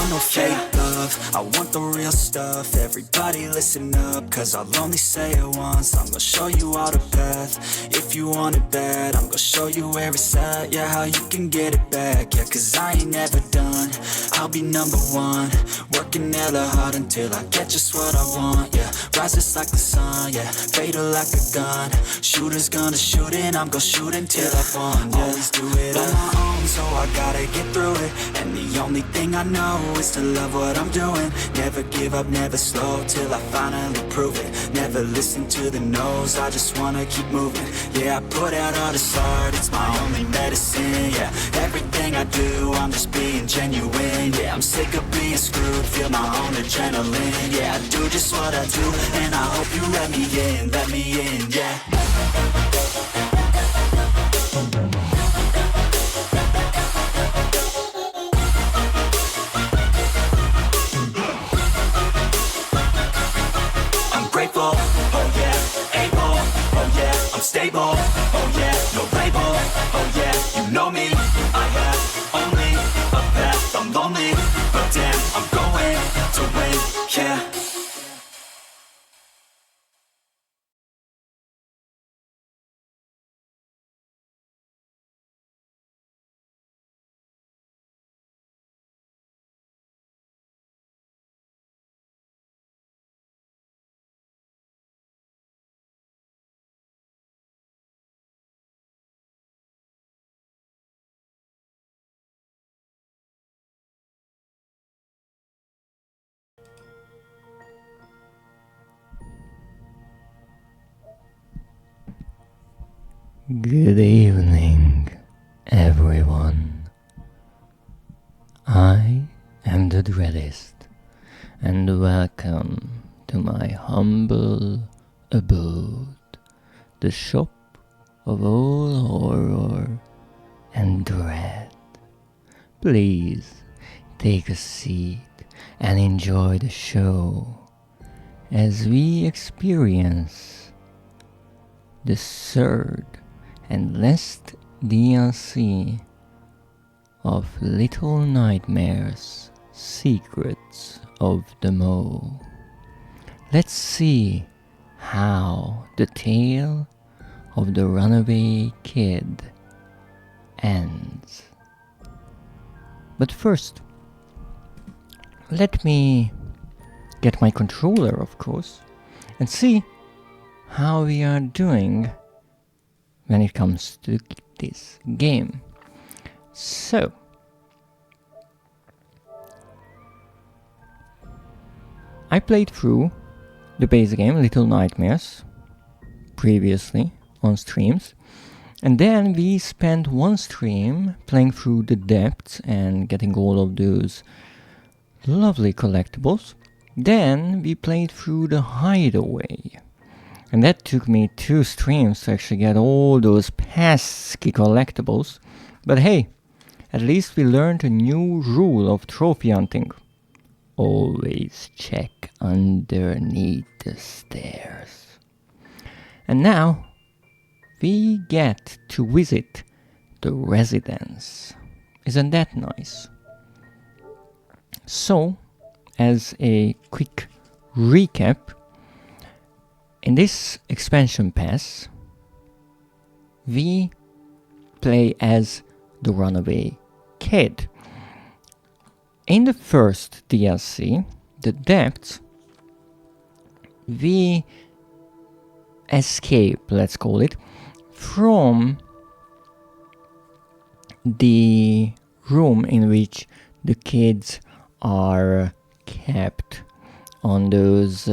want no fake love, I want the real stuff. Everybody listen up, cause I'll only say it once. I'm gonna show you all the path. If you want it bad, I'm gonna show you where it's at. Yeah, how you can get it back. Yeah, cause I ain't never done. I'll be number one, working hella hard until I get just what I want. Yeah, rises like the sun, yeah, fatal like a gun. Shooters gonna shoot and I'm gonna shoot until I won. Yeah, always do it on my own, so I gotta get through it. And the only thing I know is to love what I'm doing. Never give up, never slow, till I finally prove it. Never listen to the no's, I just wanna keep moving. Yeah, I put out all this art, it's my only medicine. Yeah, everything I do, I'm just being genuine. Yeah, I'm sick of being screwed, feel my own adrenaline. Yeah, I do just what I do, and I hope you let me in, yeah. Oh yeah, able, oh yeah, I'm stable, oh yeah, no label, oh yeah, you know me, I have only a path, I'm lonely, but damn, I'm going to win, yeah. Good evening, everyone. I am the Dreadist, and welcome to my humble abode, the shop of all horror and dread. Please take a seat and enjoy the show as we experience the third and last DLC of Little Nightmares: Secrets of the Mole. Let's see how the tale of the runaway kid ends. But first, let me get my controller, of course, and see how we are doing when it comes to this game. So, I played through the base game Little Nightmares previously on streams, and then we spent one stream playing through the depths and getting all of those lovely collectibles. Then we played through the hideaway, and that took me 2 streams to actually get all those pesky collectibles. But hey, at least we learned a new rule of trophy hunting. Always check underneath the stairs. And now, we get to visit the residence. Isn't that nice? So, as a quick recap, in this expansion pass, we play as the runaway kid. In the first DLC, The Depths, we escape, let's call it, from the room in which the kids are kept on those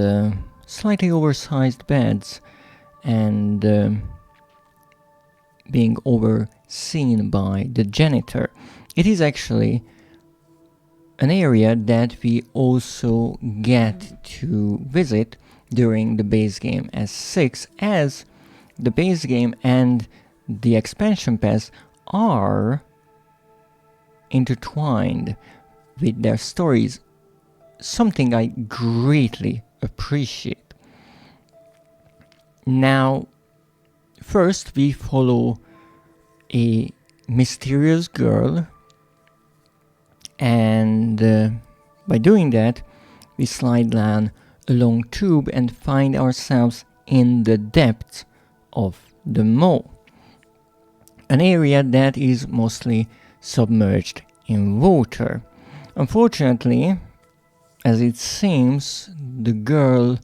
slightly oversized beds and being overseen by the janitor. It is actually an area that we also get to visit during the base game as 6, as the base game and the expansion pass are intertwined with their stories, something I greatly appreciate. Now, first we follow a mysterious girl and By doing that, we slide down a long tube and find ourselves in the depths of the mole, an area that is mostly submerged in water. Unfortunately, as it seems, the girl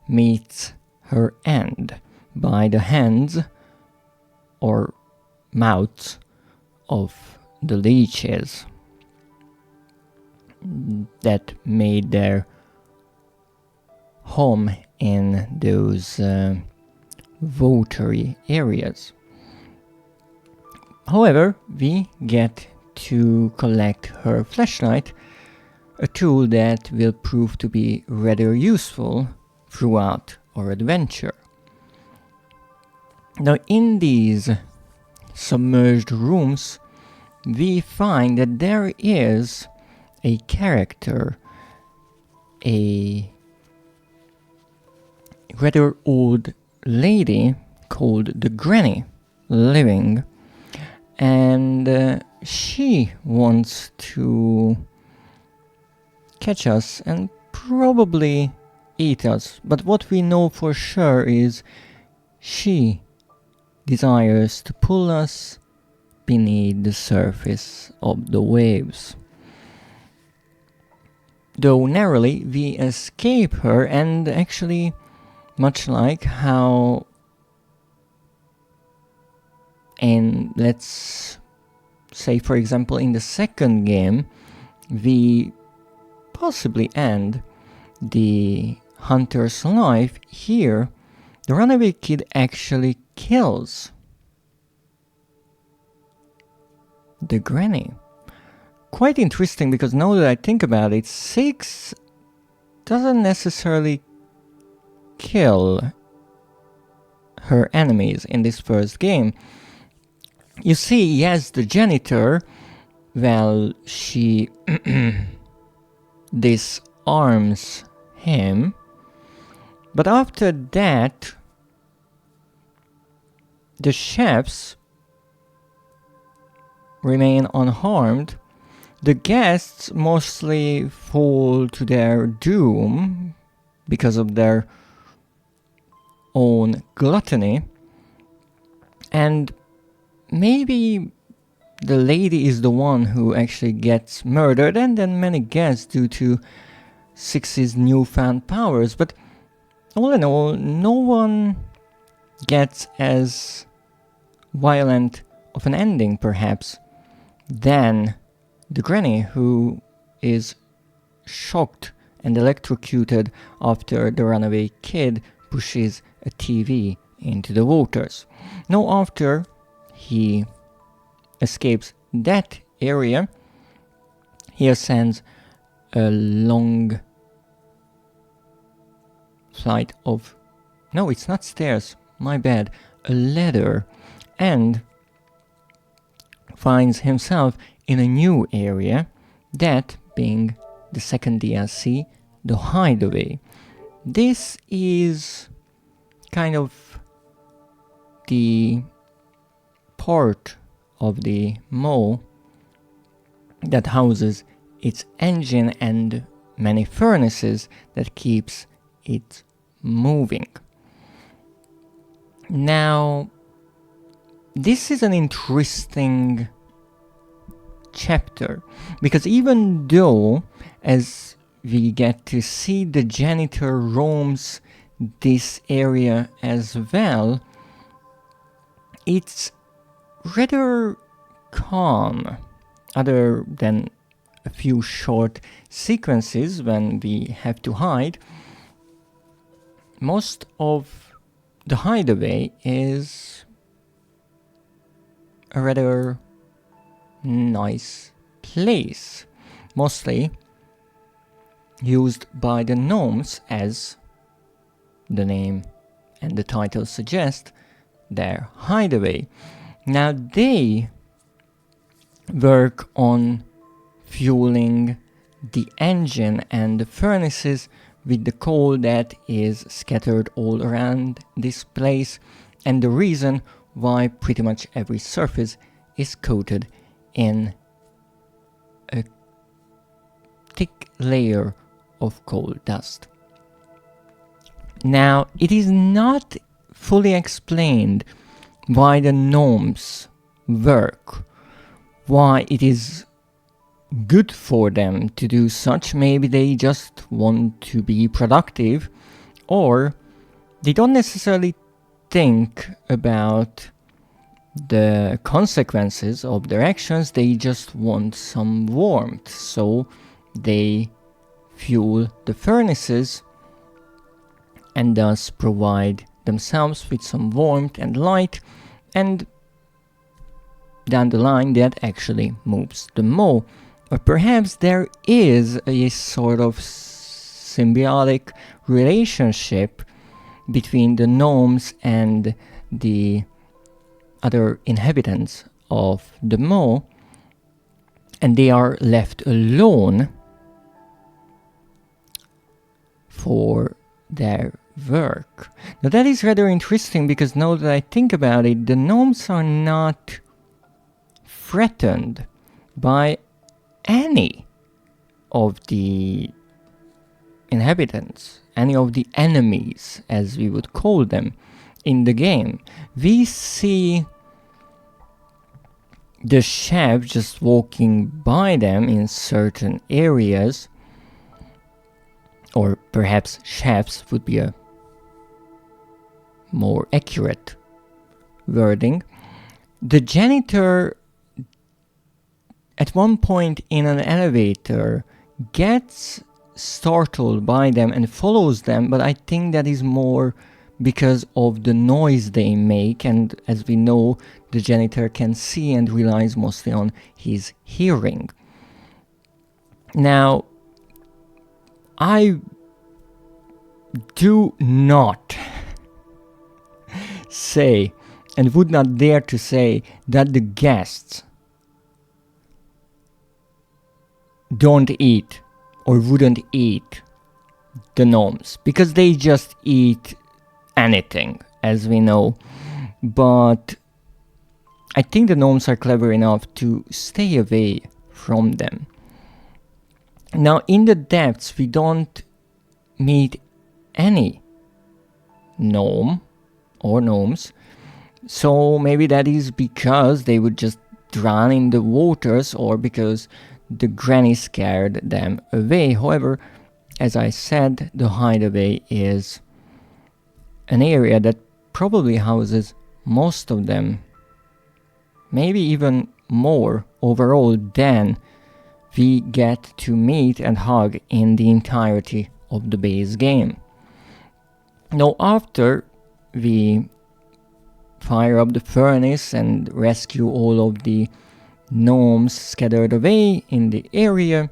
meets her end by the hands or mouths of the leeches that made their home in those watery areas. However, we get to collect her flashlight, a tool that will prove to be rather useful throughout our adventure. Now, in these submerged rooms, we find that there is a character, a rather old lady called the Granny, living, and she wants to catch us and probably eat us. But what we know for sure is she desires to pull us beneath the surface of the waves. Though narrowly, we escape her, and actually, much like how in, let's say for example, in the second game, we possibly end the hunter's life, here the runaway kid actually kills the Granny. Quite interesting, because now that I think about it, 6 doesn't necessarily kill her enemies in this first game. You see, yes, the janitor, well, she disarms him, but after that, the chefs remain unharmed. The guests mostly fall to their doom because of their own gluttony, and maybe the lady is the one who actually gets murdered, and then many guests due to 6's newfound powers. But all in all, no one gets as violent of an ending, perhaps, than the Granny, who is shocked and electrocuted after the runaway kid pushes a TV into the waters. Now, after he escapes that area, he ascends a long flight of... No, it's not stairs, my bad. A ladder, and finds himself in a new area, that being the second DLC, the Hideaway. This is kind of the part of the mall that houses its engine and many furnaces that keeps it moving. Now, this is an interesting chapter, because even though, as we get to see, the janitor roams this area as well, it's rather calm, other than a few short sequences when we have to hide. Most of the Hideaway is a rather nice place, mostly used by the gnomes, as the name and the title suggest, their hideaway. Now they work on fueling the engine and the furnaces with the coal that is scattered all around this place, and the reason why pretty much every surface is coated in a thick layer of coal dust. Now, it is not fully explained why the gnomes work, why it is good for them to do such. Maybe they just want to be productive, or they don't necessarily think about the consequences of their actions. They just want some warmth, so they fuel the furnaces and thus provide themselves with some warmth and light, and down the line that actually moves the mow. Or perhaps there is a sort of symbiotic relationship between the gnomes and the other inhabitants of the mow, and they are left alone for their work. Now that is rather interesting, because now that I think about it, the gnomes are not threatened by any of the inhabitants, any of the enemies, as we would call them in the game. We see the chef just walking by them in certain areas, or perhaps chefs would be a more accurate wording. The janitor at one point in an elevator gets startled by them and follows them, but I think that is more because of the noise they make, and as we know, the janitor can see and relies mostly on his hearing. Now, I do not say, and would not dare to say, that the guests don't eat or wouldn't eat the gnomes, because they just eat anything, as we know. But I think the gnomes are clever enough to stay away from them. Now, in the depths, we don't meet any gnome or gnomes, so maybe that is because they would just drown in the waters, or because the granny scared them away. However, as I said, the hideaway is an area that probably houses most of them, maybe even more overall than we get to meet and hug in the entirety of the base game. Now, after we fire up the furnace and rescue all of the gnomes scattered away in the area,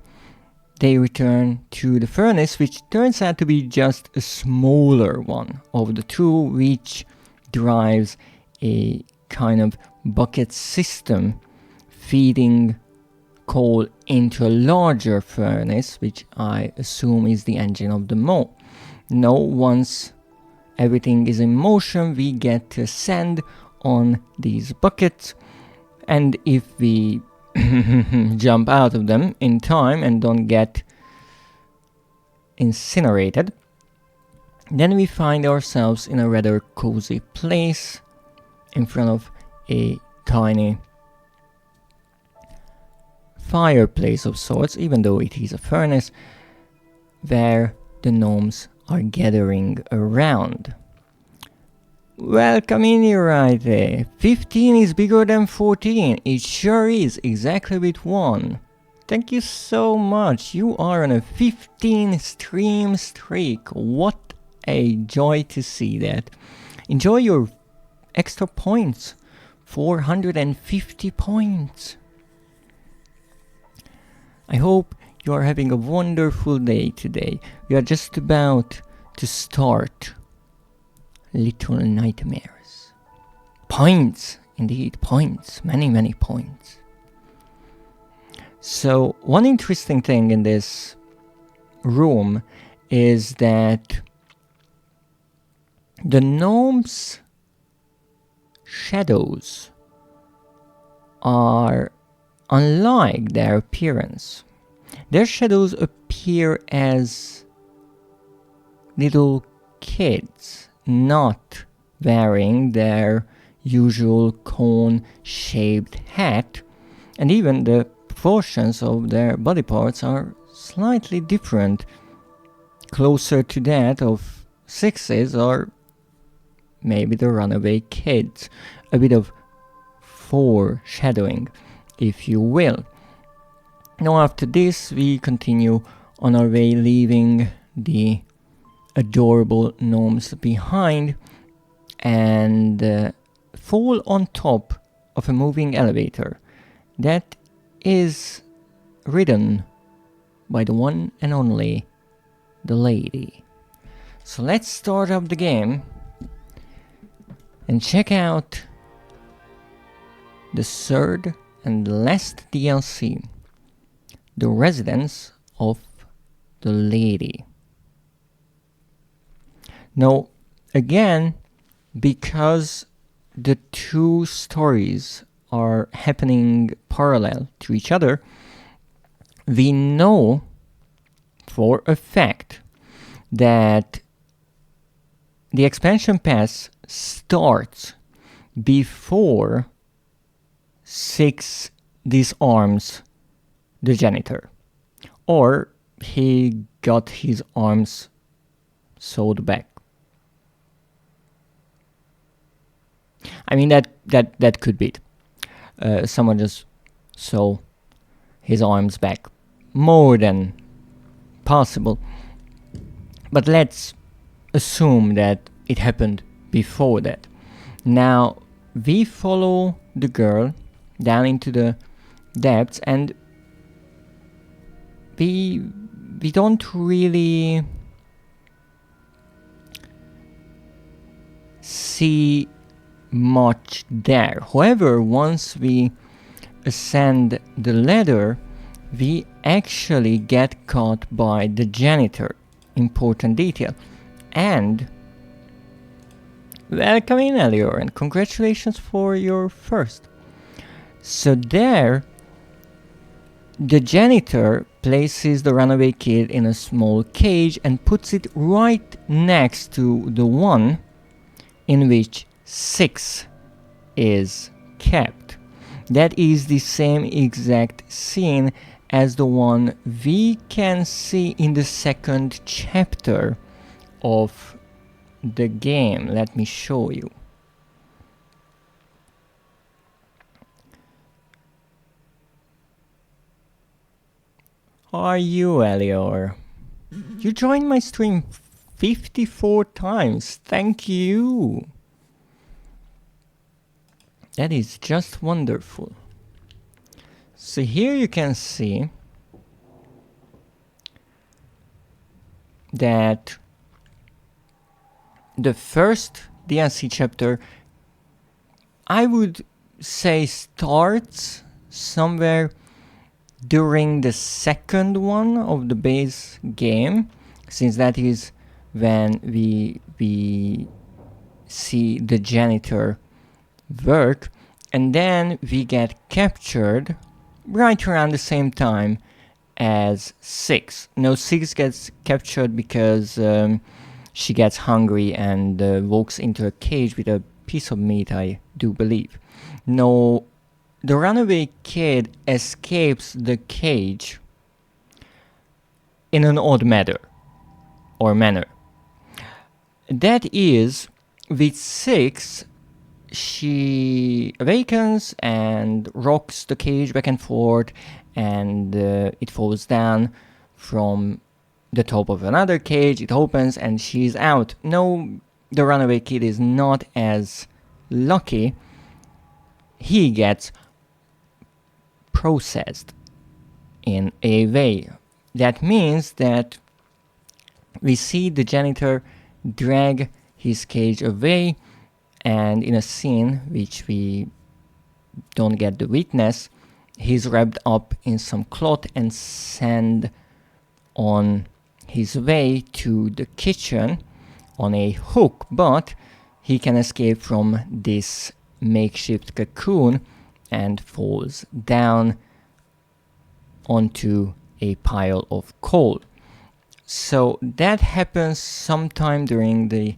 they return to the furnace, which turns out to be just a smaller one of the two, which drives a kind of bucket system feeding coal into a larger furnace, which I assume is the engine of the mow. Now, once everything is in motion, we get to ascend on these buckets, and if we jump out of them in time and don't get incinerated, then we find ourselves in a rather cozy place in front of a tiny fireplace of sorts, even though it is a furnace, where the gnomes are gathering around. Welcome in, here right there. 15 is bigger than 14. It sure is, exactly with 1. Thank you so much. You are on a 15 stream streak. What a joy to see that. Enjoy your extra points. 450 points. I hope you are having a wonderful day today. We are just about to start Little Nightmares. Points, indeed, points. Many, many points. So, one interesting thing in this room is that the gnomes' shadows are unlike their appearance. Their shadows appear here as little kids, not wearing their usual cone-shaped hat, and even the proportions of their body parts are slightly different, closer to that of sixes or maybe the runaway kids. A bit of foreshadowing, if you will. Now after this we continue on our way, leaving the adorable gnomes behind, and fall on top of a moving elevator that is ridden by the one and only the lady. So let's start up the game and check out the third and last DLC, the residence of the lady. Now again, because the two stories are happening parallel to each other, we know for a fact that the expansion pass starts before 6 disarms the janitor, or he got his arms sewed back. I mean, that could be it. Someone just sew his arms back. More than possible. But let's assume that it happened before that. Now, we follow the girl down into the depths, and we don't really see much there. However, once we ascend the ladder, we actually get caught by the janitor. Important detail. And welcome in, Elior, and congratulations for your first. So there, the janitor places the runaway kid in a small cage and puts it right next to the one in which 6 is kept. That is the same exact scene as the one we can see in the second chapter of the game. Let me show you. How are you, Elior? You joined my stream 54 times. Thank you. That is just wonderful. So here you can see that the first DLC chapter, I would say, starts somewhere during the second one of the base game, since that is when we see the janitor work, and then we get captured right around the same time as 6. No, 6 gets captured because she gets hungry and walks into a cage with a piece of meat, I do believe. No, the runaway kid escapes the cage in an odd manner. That is, with 6, she awakens and rocks the cage back and forth, and it falls down from the top of another cage. It opens and she's out. No, the runaway kid is not as lucky. He gets processed in a way. That means that we see the janitor drag his cage away, and in a scene which we don't get to witness, he's wrapped up in some cloth and sent on his way to the kitchen on a hook, but he can escape from this makeshift cocoon and falls down onto a pile of coal. So that happens sometime during the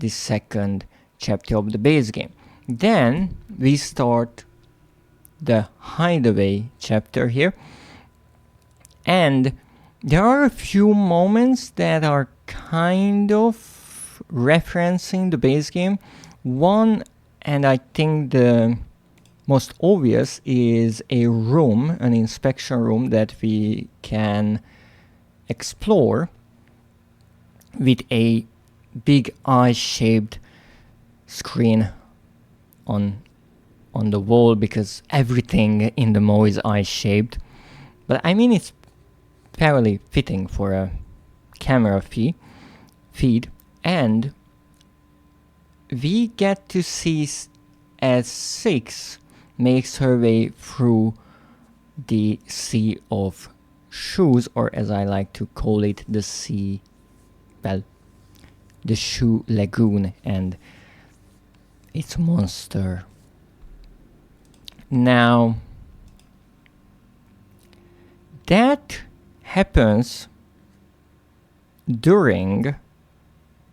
second chapter of the base game. Then we start the hideaway chapter here, and there are a few moments that are kind of referencing the base game. One, and I think the most obvious, is a room, an inspection room that we can explore with a big eye-shaped screen on the wall, because everything in the mall is eye-shaped. But I mean, it's fairly fitting for a camera feed, and we get to see S6 makes her way through the sea of shoes, or as I like to call it, the shoe lagoon, and its monster. Now, that happens during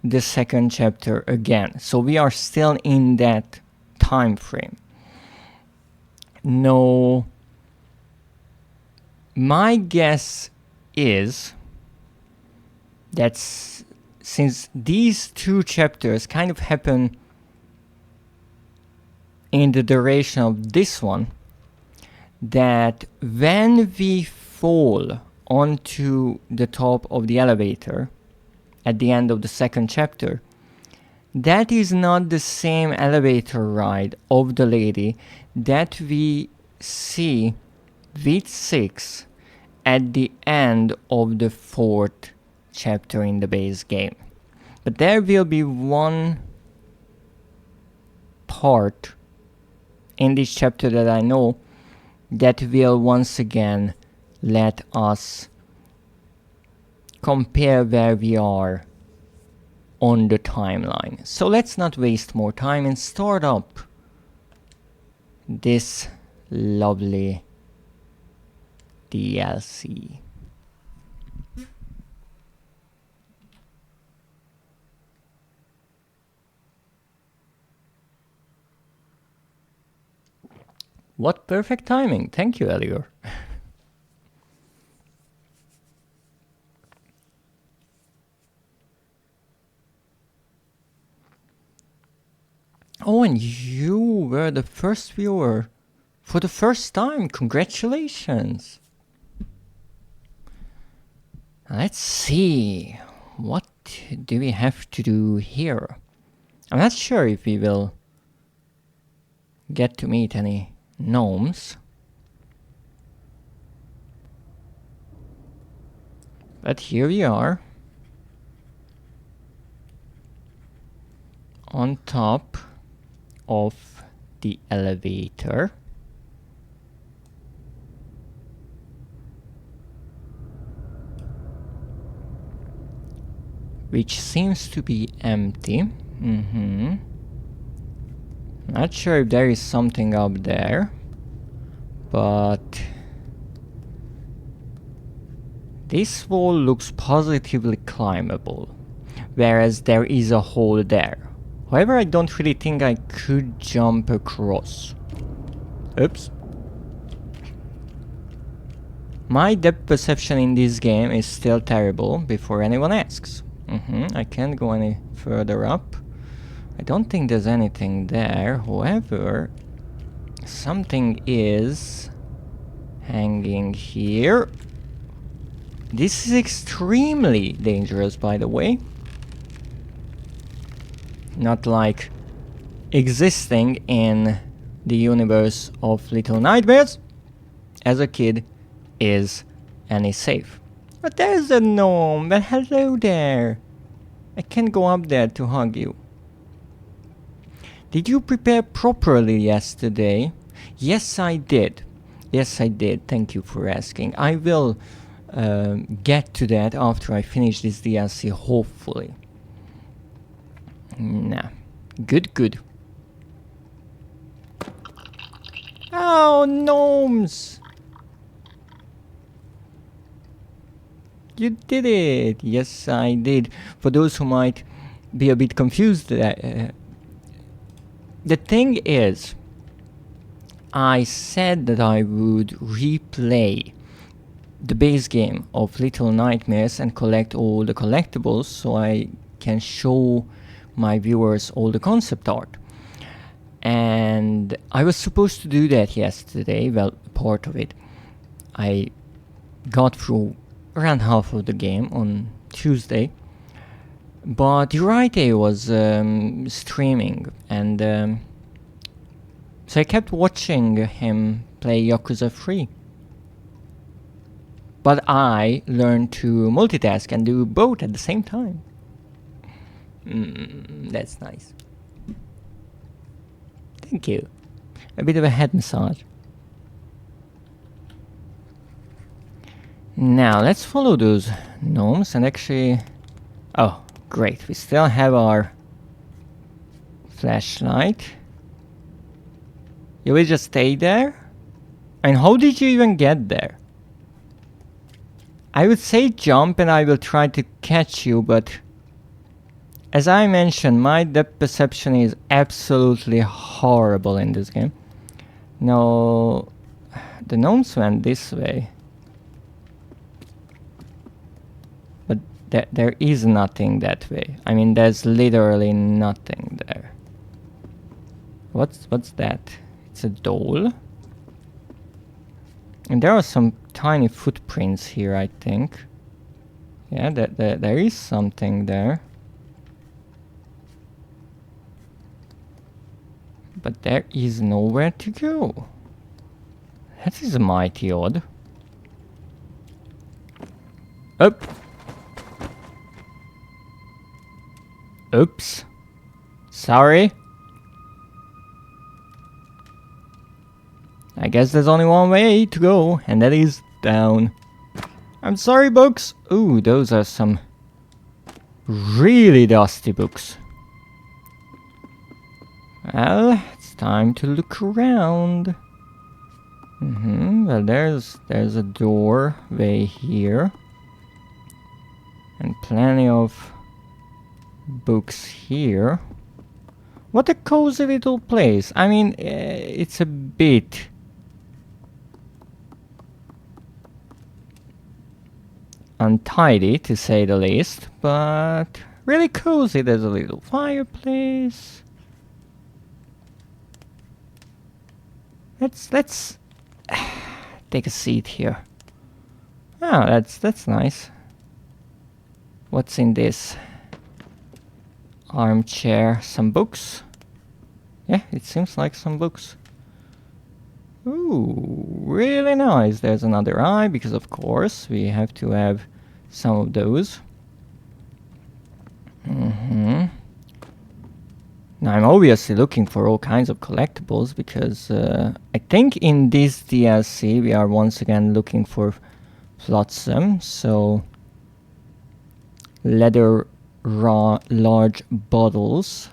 the second chapter again, so we are still in that time frame. No, my guess is that since these two chapters kind of happen in the duration of this one, that when we fall onto the top of the elevator at the end of the second chapter, that is not the same elevator ride of the lady that we see with 6 at the end of the fourth chapter in the base game. But there will be one part in this chapter that I know that will once again let us compare where we are on the timeline. So let's not waste more time and start up this lovely DLC. What perfect timing. Thank you, Elior. Oh, and you were the first viewer for the first time. Congratulations. Let's see. What do we have to do here? I'm not sure if we will get to meet any gnomes. But here we are. On top of the elevator. Which seems to be empty. Not sure if there is something up there, but this wall looks positively climbable, whereas there is a hole there. However, I don't really think I could jump across. Oops. My depth perception in this game is still terrible, before anyone asks. I can't go any further up. I don't think there's anything there. However, something is hanging here. This is extremely dangerous, by the way. Not like existing in the universe of Little Nightmares as a kid is any safe. But there's a gnome. But hello there. I can't go up there to hug you. Did you prepare properly yesterday? Yes, I did. Yes, I did. Thank you for asking. I will get to that after I finish this DLC, hopefully. Nah. Good. Oh, gnomes! You did it! Yes, I did. For those who might be a bit confused, the thing is, I said that I would replay the base game of Little Nightmares and collect all the collectibles so I can show my viewers all the concept art. And I was supposed to do that yesterday, well, part of it. I got through around half of the game on Tuesday, but Urite was streaming, and so I kept watching him play Yakuza 3. But I learned to multitask and do both at the same time. That's nice. Thank you. A bit of a head massage. Now, let's follow those gnomes and actually... Oh, great. We still have our flashlight. You will just stay there? And how did you even get there? I would say jump and I will try to catch you, but... As I mentioned, my depth perception is absolutely horrible in this game. No, the gnomes went this way. But there is nothing that way. I mean, there's literally nothing there. What's that? It's a doll. And there are some tiny footprints here, I think. Yeah, there is something there. But there is nowhere to go. That is mighty odd. Up. Oops. Sorry. I guess there's only one way to go, and that is down. I'm sorry, books. Ooh, those are some really dusty books. Well, it's time to look around. Well, there's a doorway here. And plenty of books here. What a cozy little place. I mean, it's a bit... untidy, to say the least, but really cozy. There's a little fireplace. Let's take a seat here. Oh, that's nice. What's in this armchair? Some books? Yeah, it seems like some books. Ooh, really nice. There's another eye, because of course we have to have some of those. Now I'm obviously looking for all kinds of collectibles, because I think in this DLC we are once again looking for Flotsam, so leather large bottles.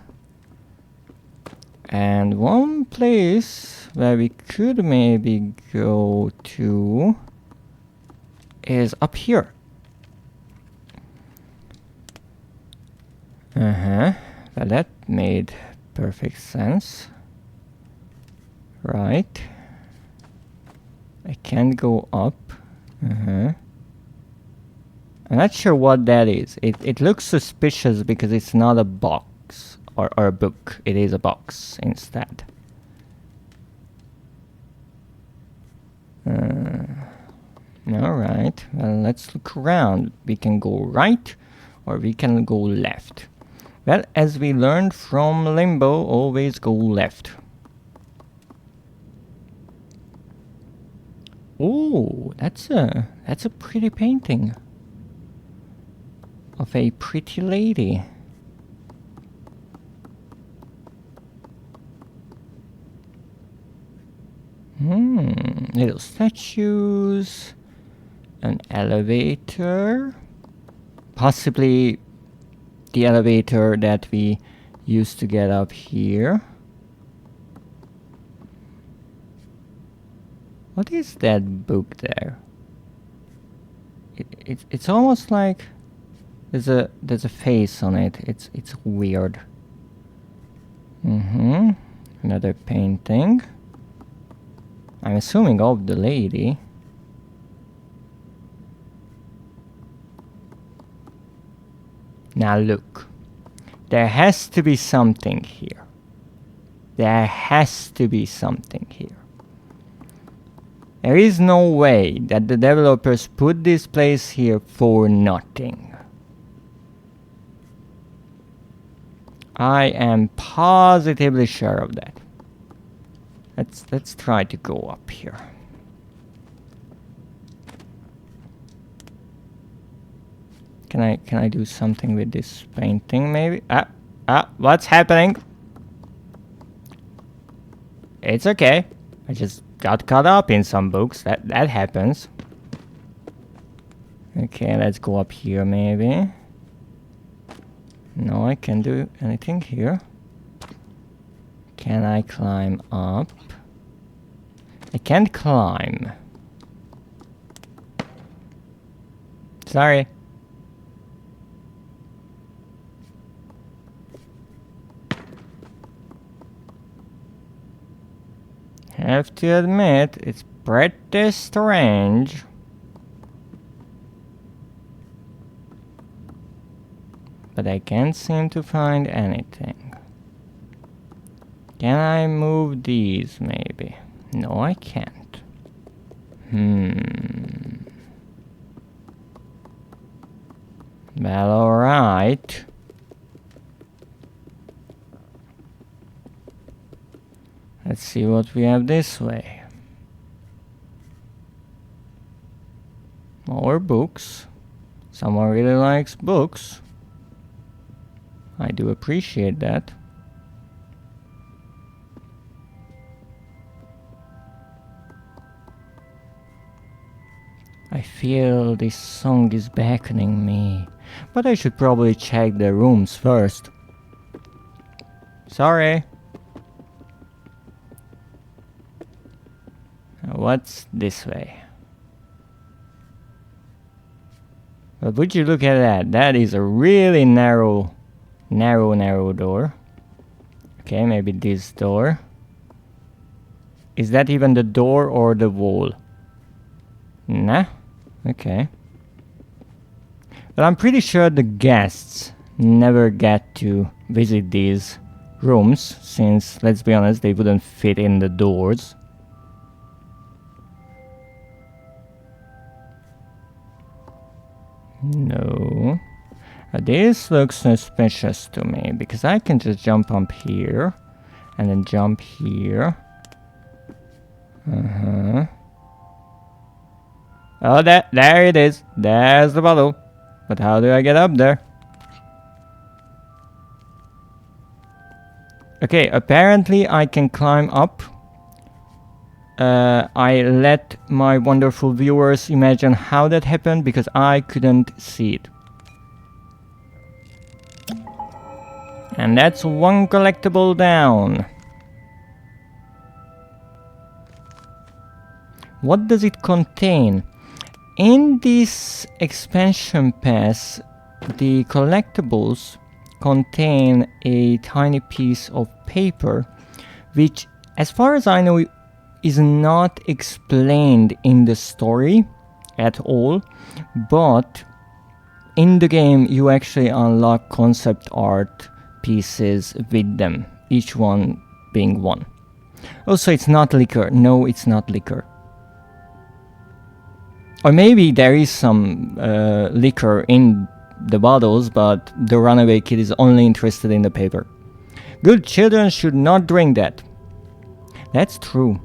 And one place where we could maybe go to is up here. Well, that made perfect sense. Right. I can't go up. I'm not sure what that is. It looks suspicious because it's not a box or a book. It is a box instead. Alright, well, let's look around. We can go right or we can go left. Well, as we learned from Limbo, always go left. Oh, that's a pretty painting of a pretty lady. Little statues, an elevator, possibly the elevator that we used to get up here. What is that book there? It's almost like there's a face on it. It's weird. Another painting. I'm assuming of the lady. Now look. There has to be something here. There has to be something here. There is no way that the developers put this place here for nothing. I am positively sure of that. Let's try to go up here. Can I do something with this painting maybe? What's happening? It's okay. I just got caught up in some books. That happens. Okay, let's go up here maybe. No, I can't do anything here. Can I climb up? I can't climb. Sorry. Have to admit, it's pretty strange. But I can't seem to find anything. Can I move these maybe? No, I can't. Well, alright. Let's see what we have this way. More books. Someone really likes books. I do appreciate that. I feel this song is beckoning me, but I should probably check the rooms first. Sorry. What's this way? But would you look at that? That is a really narrow door. Okay, maybe this door. Is that even the door or the wall? Nah. Okay. But I'm pretty sure the guests never get to visit these rooms, since, let's be honest, they wouldn't fit in the doors. No. This looks suspicious to me, because I can just jump up here, and then jump here. Oh, there it is. There's the bottle. But how do I get up there? Okay, apparently I can climb up. I let my wonderful viewers imagine how that happened, because I couldn't see it. And that's one collectible down. What does it contain? In this expansion pass, the collectibles contain a tiny piece of paper, which, as far as I know, is not explained in the story at all, but in the game you actually unlock concept art pieces with them, each one being one. Also, it's not liquor. No, it's not liquor. Or maybe there is some liquor in the bottles, but the runaway kid is only interested in the paper. Good children should not drink that. That's true.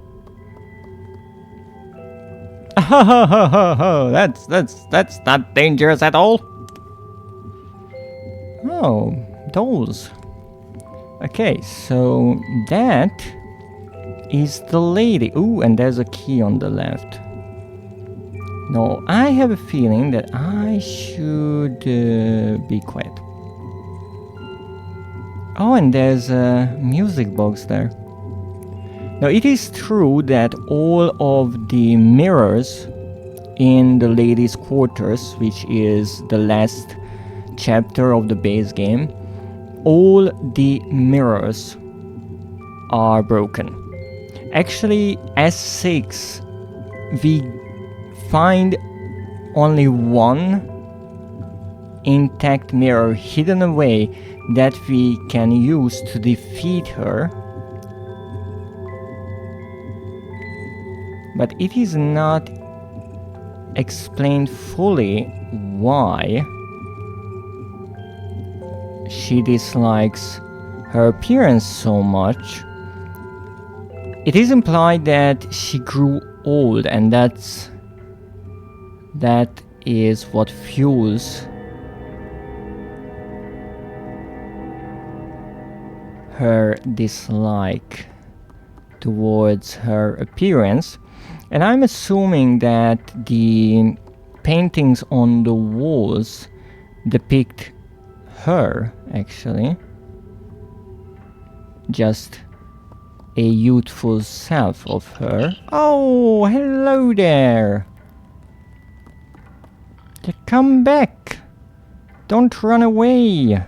That's not dangerous at all. Oh, dolls. Okay, so that is the lady. Ooh, and there's a key on the left. No, I have a feeling that I should be quiet. Oh, and there's a music box there. Now, it is true that all of the mirrors in the ladies' quarters, which is the last chapter of the base game, all the mirrors are broken. Actually, S6, we find only one intact mirror hidden away that we can use to defeat her. But it is not explained fully why she dislikes her appearance so much. It is implied that she grew old, and that is what fuels her dislike towards her appearance. And I'm assuming that the paintings on the walls depict her, actually. Just a youthful self of her. Oh, hello there! Come back! Don't run away!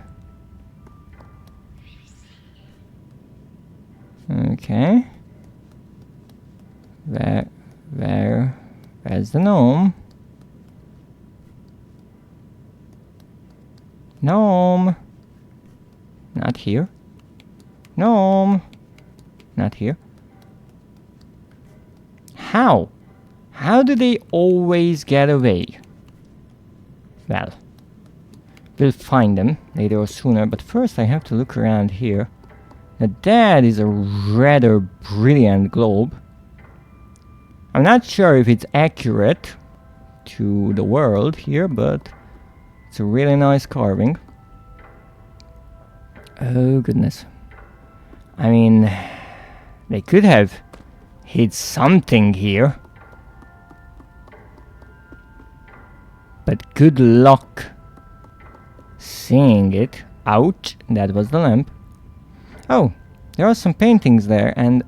Okay. Where's the gnome? Gnome! Not here. Gnome! Not here. How? How do they always get away? Well, we'll find them later or sooner, but first I have to look around here. Now that is a rather brilliant globe. I'm not sure if it's accurate to the world here, but it's a really nice carving. Oh goodness. I mean, they could have hid something here. But good luck seeing it. Ouch, that was the lamp. Oh, there are some paintings there, and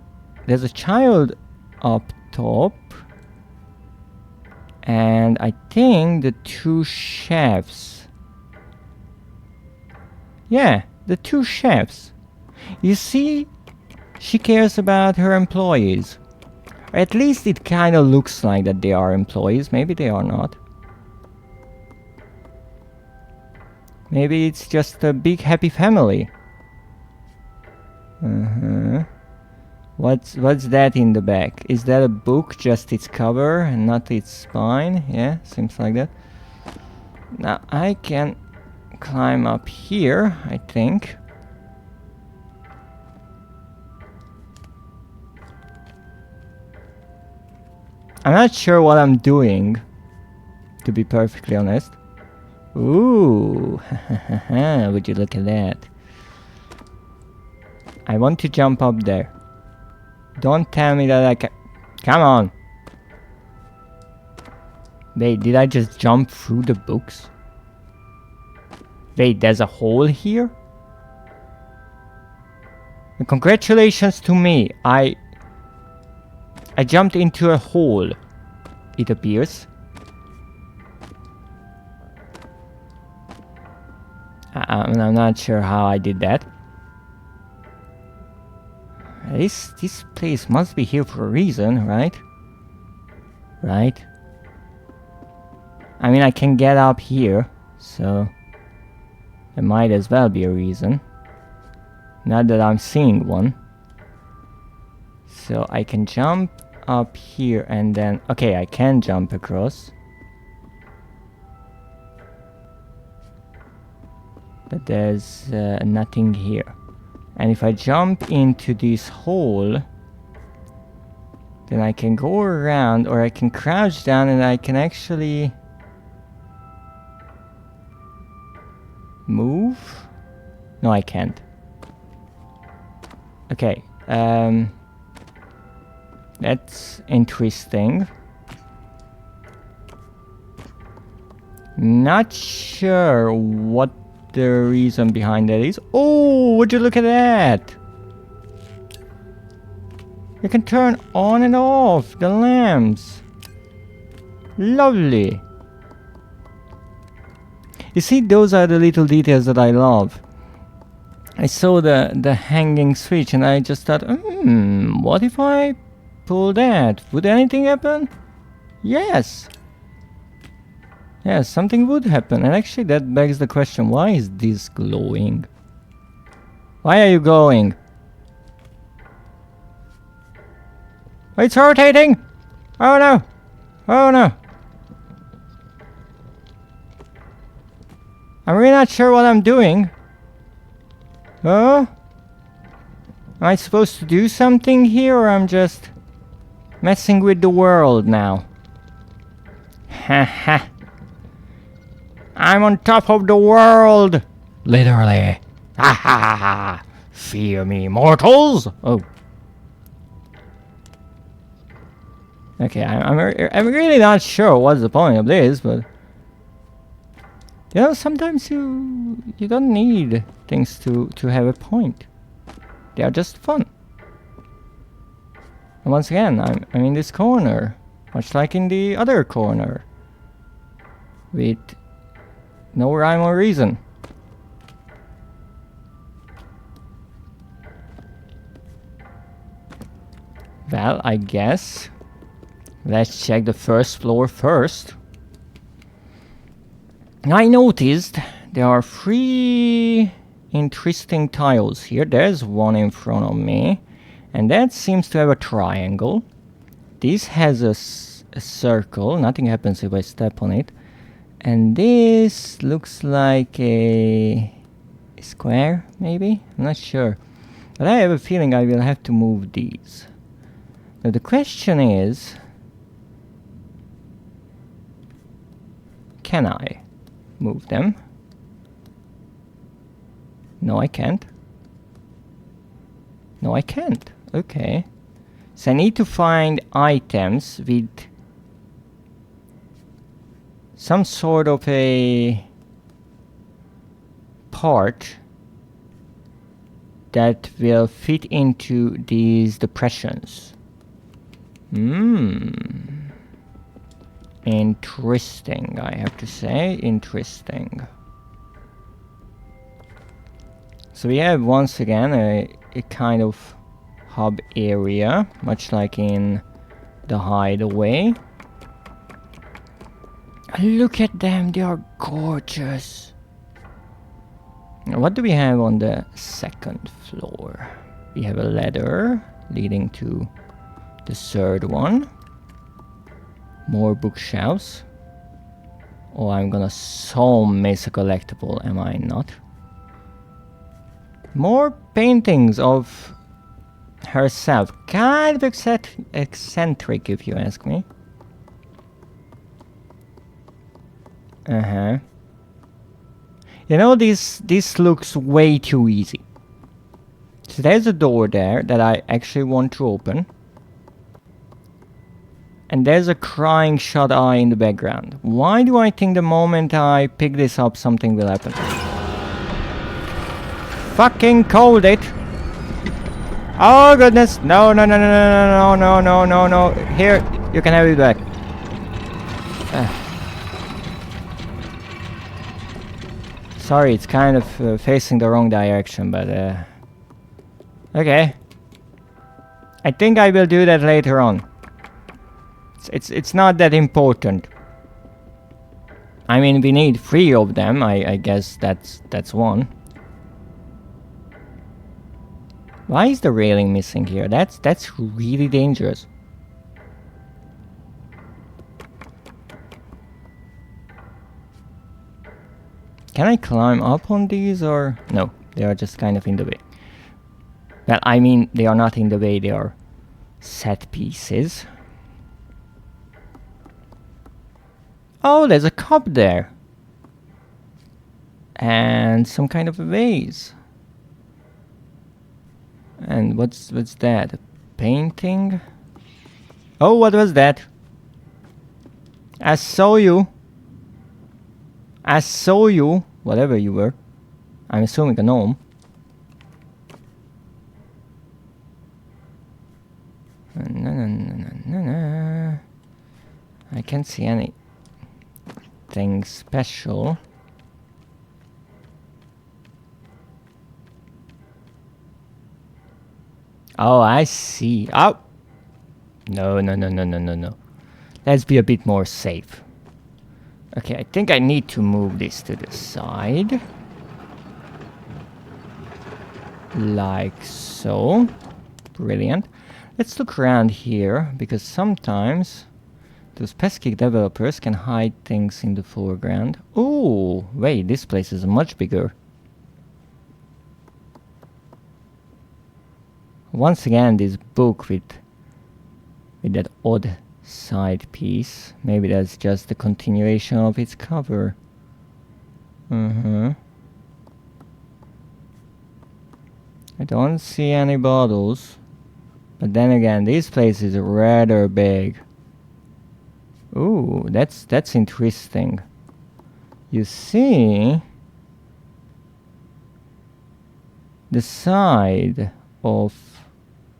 there's a child up top. And I think the two chefs. Yeah, the two chefs. You see, she cares about her employees. Or at least it kind of looks like that they are employees. Maybe they are not. Maybe it's just a big happy family. What's that in the back? Is that a book, just its cover and not its spine? Yeah, seems like that. Now I can climb up here, I think. I'm not sure what I'm doing, to be perfectly honest. Ooh, would you look at that? I want to jump up there. Don't tell me that I can... Come on! Wait, did I just jump through the books? Wait, there's a hole here? Congratulations to me! I jumped into a hole, it appears. I'm not sure how I did that. This place must be here for a reason, right? Right? I mean, I can get up here, so there might as well be a reason. Not that I'm seeing one. So I can jump up here and then... Okay, I can jump across. But there's nothing here. And if I jump into this hole, then I can go around, or I can crouch down and I can actually move? No, I can't. Okay, that's interesting. Not sure what the reason behind that is. Oh, would you look at that? You can turn on and off the lamps. Lovely. You see, those are the little details that I love. I saw the hanging switch and I just thought, what if I pull that? Would anything happen? Yes. Yes, something would happen. And actually that begs the question, why is this glowing? Why are you glowing? It's rotating! Oh no! Oh no! I'm really not sure what I'm doing. Oh? Am I supposed to do something here, or I'm just messing with the world now? Haha. I'm on top of the world! Literally. Ha ha ha ha! Fear me, mortals! Oh. Okay, I'm really not sure what's the point of this, but... You know, sometimes you don't need things to have a point. They are just fun. And once again, I'm in this corner, much like in the other corner, with no rhyme or reason. Well, I guess let's check the first floor first. I noticed there are 3 interesting tiles here. There's one in front of me, and that seems to have a triangle. This has a circle. Nothing happens if I step on it. And this looks like a square, maybe? I'm not sure. But I have a feeling I will have to move these. Now the question is, can I move them? No, I can't. No, I can't. Okay. So I need to find items with some sort of a part that will fit into these depressions. Interesting, I have to say. Interesting. So we have once again a kind of hub area, much like in the hideaway. Look at them, they are gorgeous. What do we have on the second floor? We have a ladder leading to the third one. More bookshelves. Oh, I'm gonna so miss a collectible, am I not? More paintings of herself. Kind of eccentric, if you ask me. You know, this looks way too easy. So there's a door there that I actually want to open. And there's a crying shut eye in the background. Why do I think the moment I pick this up something will happen? Fucking called it! Oh goodness! No, no, no, no, no, no, no, no, no, no. Here, you can have it back. Sorry, it's kind of facing the wrong direction, but okay. I think I will do that later on. It's not that important. I mean, we need 3 of them. I guess that's one. Why is the railing missing here? That's really dangerous. Can I climb up on these, or no? They are just kind of in the way. Well, I mean, they are not in the way, they are set pieces. Oh, there's a cup there. And some kind of a vase. And what's that? A painting? Oh, what was that? I saw you. I saw you. Whatever you were. I'm assuming a gnome. I can't see anything special. Oh, I see. Oh! No. Let's be a bit more safe. Okay, I think I need to move this to the side. Like so. Brilliant. Let's look around here, because sometimes those pesky developers can hide things in the foreground. Oh, wait, this place is much bigger. Once again, this book with that odd side piece. Maybe that's just the continuation of its cover. I don't see any bottles. But then again, this place is rather big. Ooh, that's interesting. You see, the side of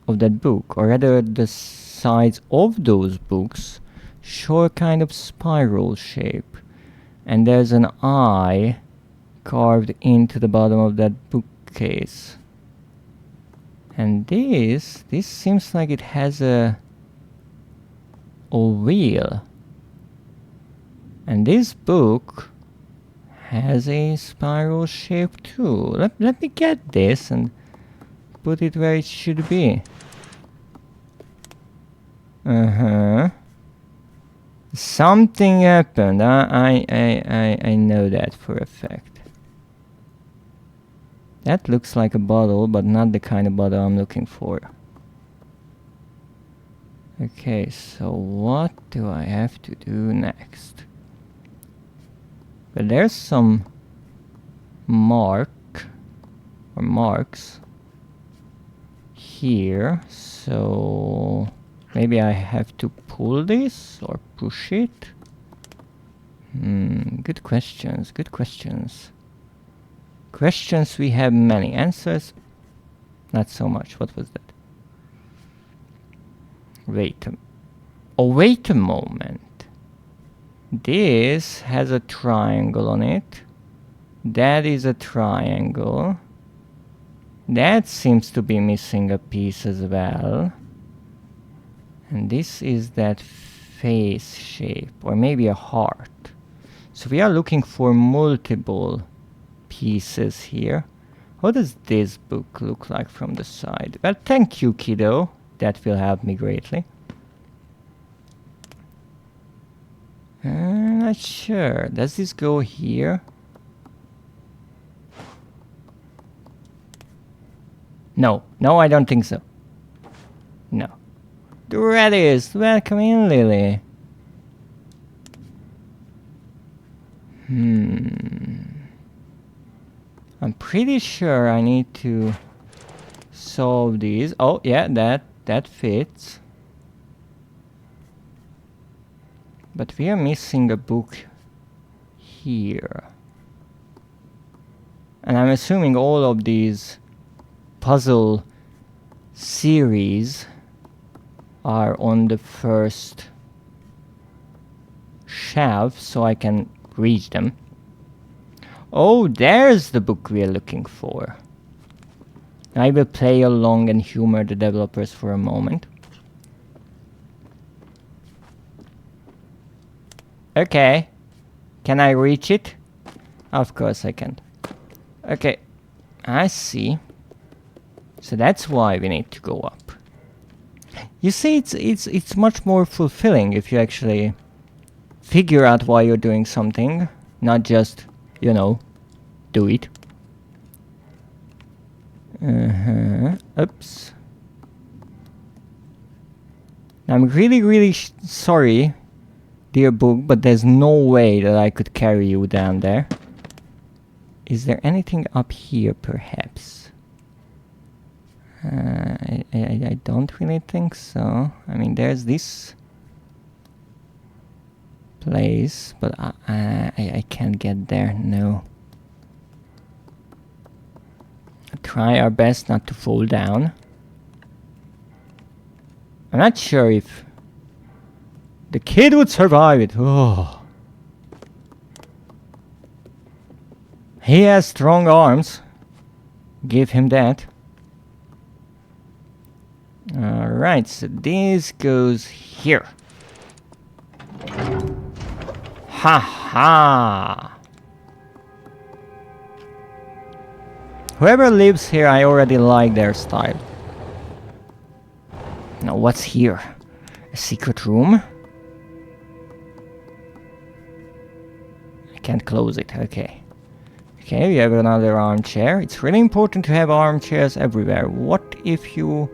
that book, or rather the sides of those books, show a kind of spiral shape. And there's an eye carved into the bottom of that bookcase. And this seems like it has a wheel. And this book has a spiral shape too. Let me get this and put it where it should be. Something happened. I know that for a fact. That looks like a bottle, but not the kind of bottle I'm looking for. Okay, so what do I have to do next? But there's some marks here, so maybe I have to pull this or push it. Good questions. Questions we have many. Answers, not so much. What was that? Wait a moment. This has a triangle on it. That is a triangle. That seems to be missing a piece as well. And this is that face shape, or maybe a heart. So we are looking for multiple pieces here. How does this book look like from the side? Well, thank you, kiddo. That will help me greatly. I'm not sure. Does this go here? No, I don't think so. No. Dreadist, welcome in, Lily. I'm pretty sure I need to solve these. Oh, yeah, that fits. But we are missing a book here. And I'm assuming all of these puzzle series are on the first shelf, so I can reach them. Oh, there's the book we are looking for. I will play along and humor the developers for a moment. Okay. Can I reach it? Of course I can. Okay. I see. So that's why we need to go up. You see, it's much more fulfilling if you actually figure out why you're doing something, not just, you know, do it. Oops. I'm really sorry, dear book, but there's no way that I could carry you down there. Is there anything up here, perhaps? I don't really think so. I mean, there's this place, but I can't get there, no. Try our best not to fall down. I'm not sure if The kid would survive it. Oh. He has strong arms. Give him that. Alright, so this goes here. Ha ha! Whoever lives here, I already like their style. Now, what's here? A secret room? I can't close it, okay. Okay, we have another armchair. It's really important to have armchairs everywhere. What if you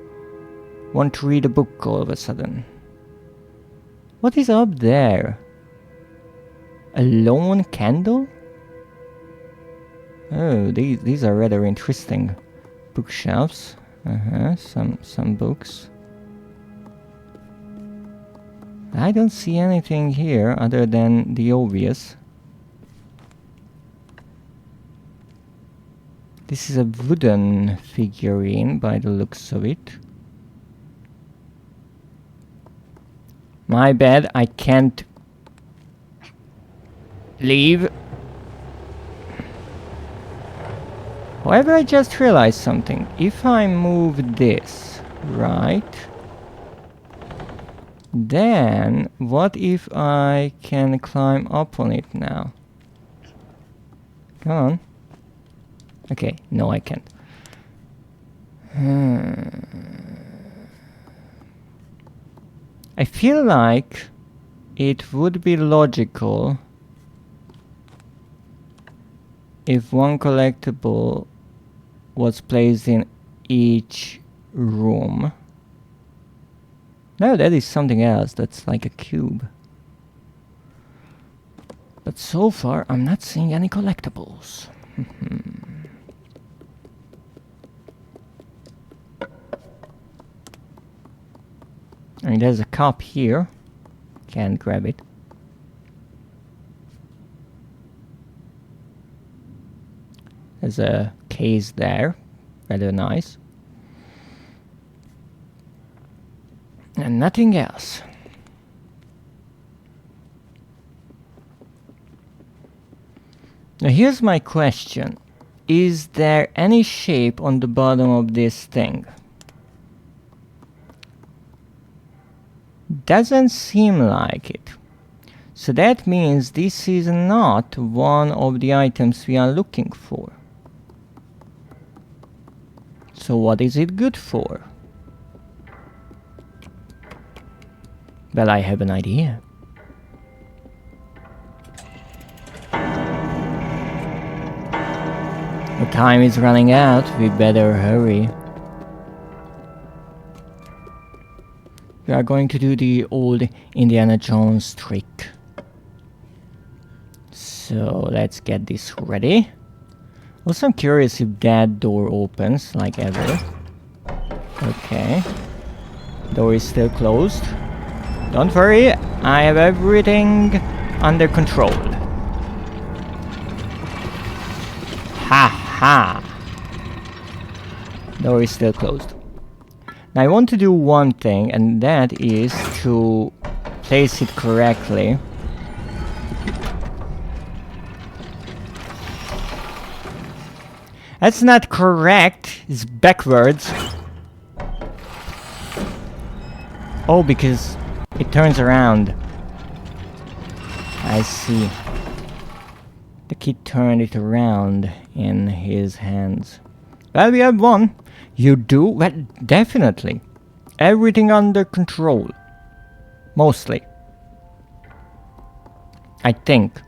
want to read a book all of a sudden? What is up there? A lone candle? Oh, these are rather interesting bookshelves. Some books. I don't see anything here other than the obvious. This is a wooden figurine by the looks of it. My bad, I can't leave. However, I just realized something. If I move this, right? Then, what if I can climb up on it now? Come on. Okay, no I can't. I feel like it would be logical if one collectible was placed in each room. No, that is something else. That's like a cube. But so far, I'm not seeing any collectibles. I mean, there's a cup here. Can't grab it. There's a case there. Rather nice. And nothing else. Now here's my question. Is there any shape on the bottom of this thing? Doesn't seem like it. So that means this is not one of the items we are looking for. So what is it good for? Well, I have an idea. The time is running out, we better hurry. We are going to do the old Indiana Jones trick. So let's get this ready. Also, I'm curious if that door opens like ever. Okay. Door is still closed. Don't worry, I have everything under control. Ha ha! Door is still closed. Now I want to do one thing, and that is to place it correctly. That's not correct, it's backwards. Oh, because it turns around. I see. The kid turned it around in his hands. Well, we have one. You do? Well, definitely. Everything under control. Mostly. I think.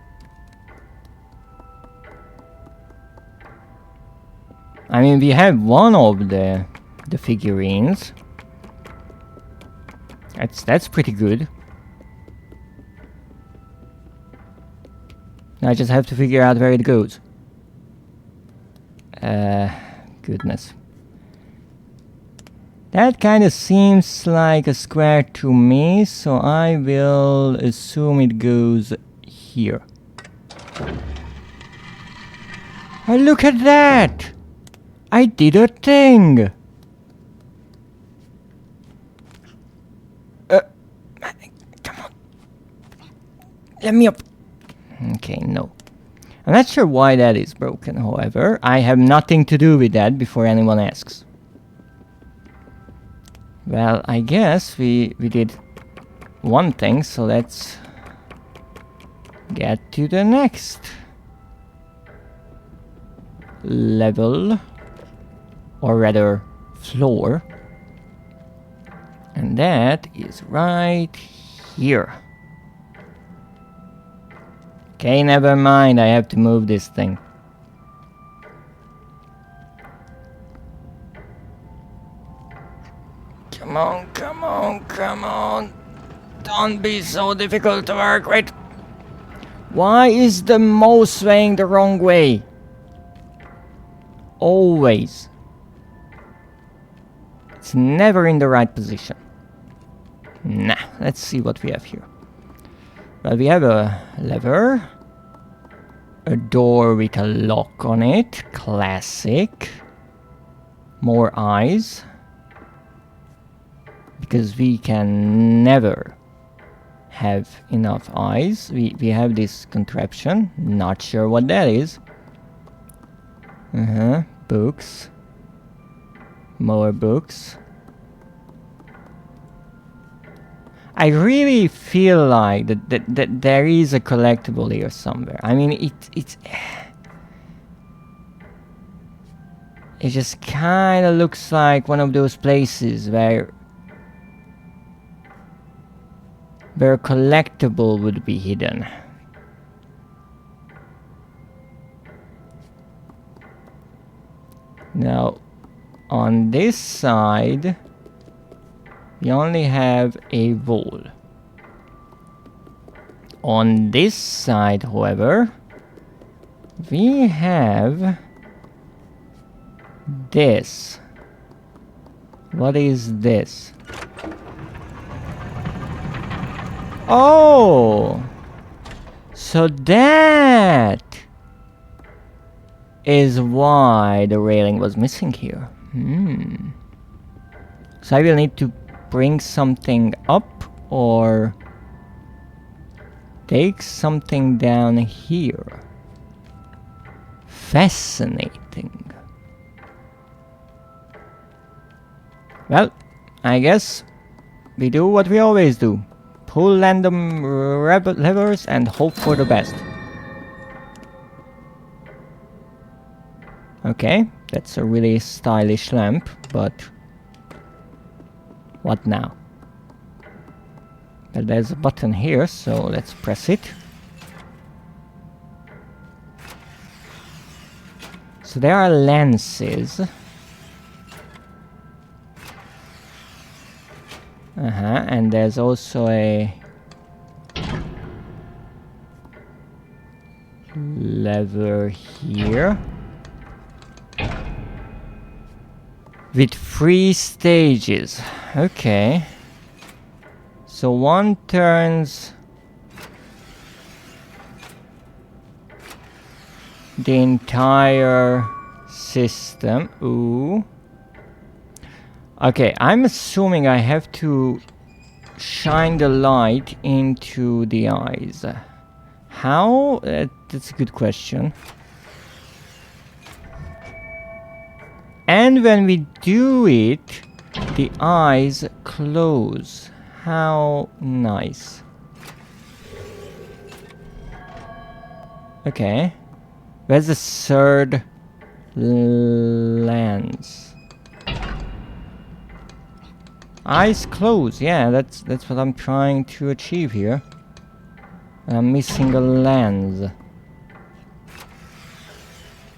I mean, we have one of the figurines. That's pretty good. I just have to figure out where it goes. Goodness. That kind of seems like a square to me, so I will assume it goes here. Oh, look at that! I did a thing! Come on. Let me up. Okay, no. I'm not sure why that is broken, however. I have nothing to do with that before anyone asks. Well, I guess we did one thing, so let's get to the next level, or rather floor, and that is right here. Okay, never mind, I have to move this thing. Come on, come on, come on. Don't be so difficult to work with. Why is the mouse swaying the wrong way? Always. It's never in the right position. Nah, let's see what we have here. Well, we have a lever. A door with a lock on it. Classic. More eyes. Because we can never have enough eyes. We have this contraption. Not sure what that is. Books. More books. I really feel like that there is a collectible here somewhere. I mean, it just kind of looks like one of those places where a collectible would be hidden. Now, on this side, we only have a wall. On this side, however, we have this. What is this? Oh! So that is why the railing was missing here. So I will need to bring something up or take something down here. Fascinating. Well, I guess we do what we always do. Pull random levers and hope for the best. Okay, that's a really stylish lamp, but what now? Well, there's a button here, so let's press it. So there are lenses. And there's also a lever here with 3 stages. Okay. So one turns the entire system. Ooh. Okay, I'm assuming I have to shine the light into the eyes. How? That's a good question. And when we do it, the eyes close. How nice. Okay. Where's the third lens? Eyes closed. Yeah, that's what I'm trying to achieve here. I'm missing a lens.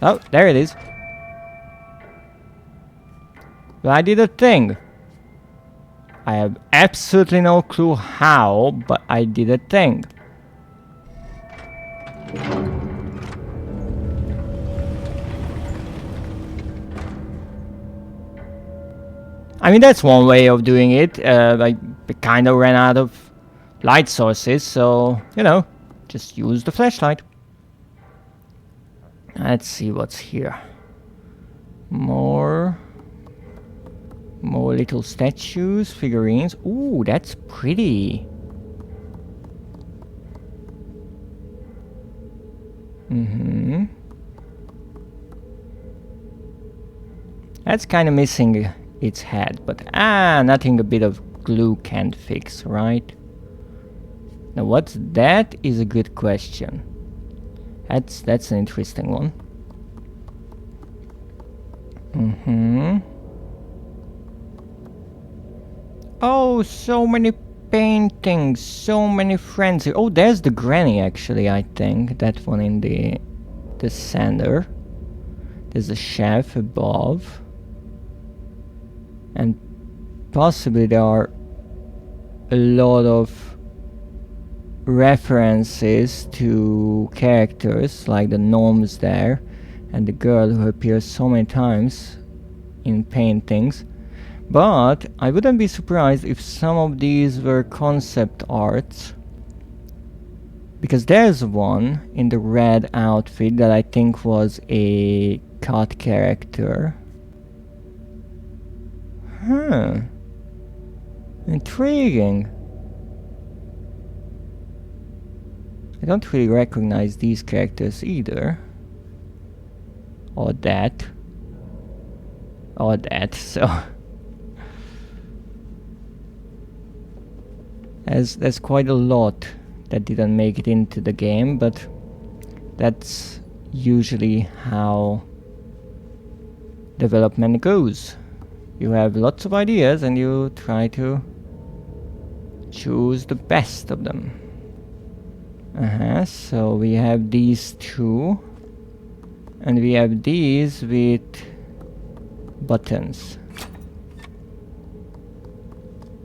Oh, there it is. Well, I did a thing. I have absolutely no clue how, but I did a thing. I mean, that's one way of doing it. I kind of ran out of light sources, so, you know, just use the flashlight. Let's see what's here. More little statues, figurines. Ooh, that's pretty. That's kind of missing its head, but nothing a bit of glue can't fix, right? Now what's that is a good question. That's an interesting one. Oh, so many paintings, so many friends. Oh, there's the granny actually, I think. That one in the center. There's a chef above. And possibly there are a lot of references to characters, like the gnomes there, and the girl who appears so many times in paintings. But I wouldn't be surprised if some of these were concept arts, because there's one in the red outfit that I think was a cut character. Intriguing. I don't really recognize these characters either. Or that, so there's quite a lot that didn't make it into the game, but that's usually how development goes. You have lots of ideas and you try to choose the best of them. So we have these two, and we have these with buttons.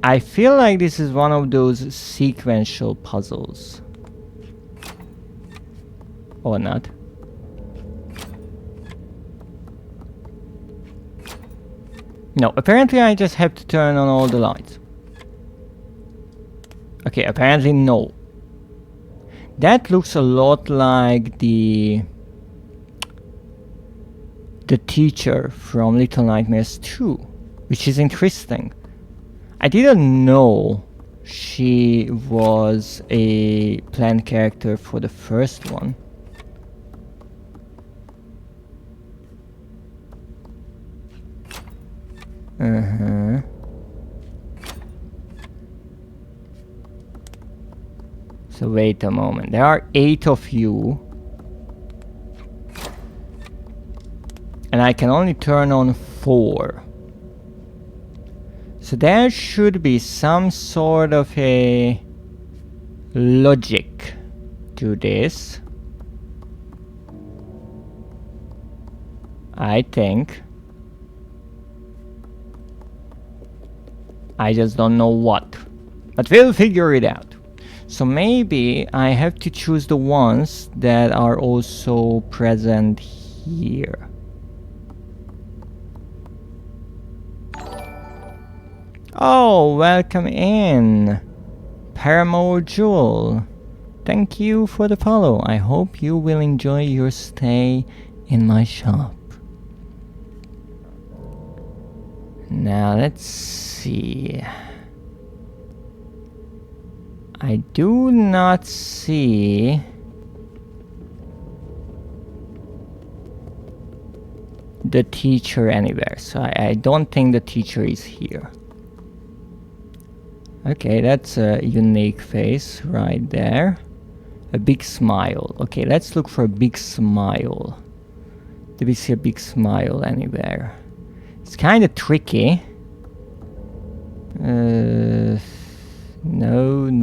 I feel like this is one of those sequential puzzles. Or not. No, apparently I just have to turn on all the lights. Okay, apparently no. That looks a lot like the teacher from Little Nightmares 2, which is interesting. I didn't know she was a planned character for the first one. So wait a moment, there are 8 of you. And I can only turn on 4. So there should be some sort of a logic to this, I think. I just don't know what. But we'll figure it out. So maybe I have to choose the ones that are also present here. Oh, welcome in, Paramore Jewel. Thank you for the follow. I hope you will enjoy your stay in my shop. Now let's see. I do not see the teacher anywhere, so I don't think the teacher is here. Okay, that's a unique face right there. A big smile. Okay, let's look for a big smile. Do we see a big smile anywhere? It's kind of tricky. No,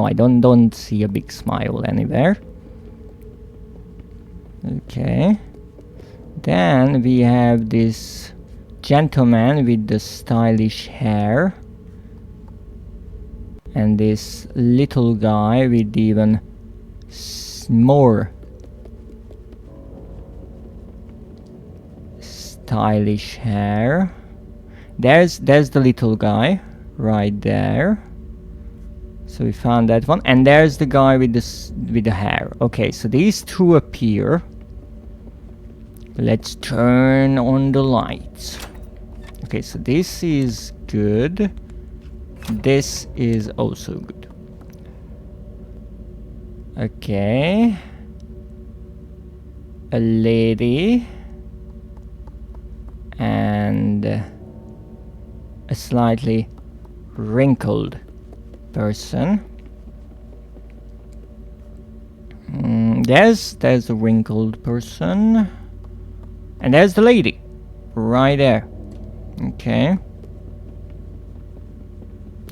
I don't see a big smile anywhere. Okay. Then we have this gentleman with the stylish hair. And this little guy with even more stylish hair. There's the little guy right there. So we found that one, and there's the guy with the hair. Okay, so these two appear. Let's turn on the lights. Okay, so this is good. This is also good. Okay. A lady. And a slightly wrinkled person. There's the wrinkled person. And there's the lady. Right there. Okay.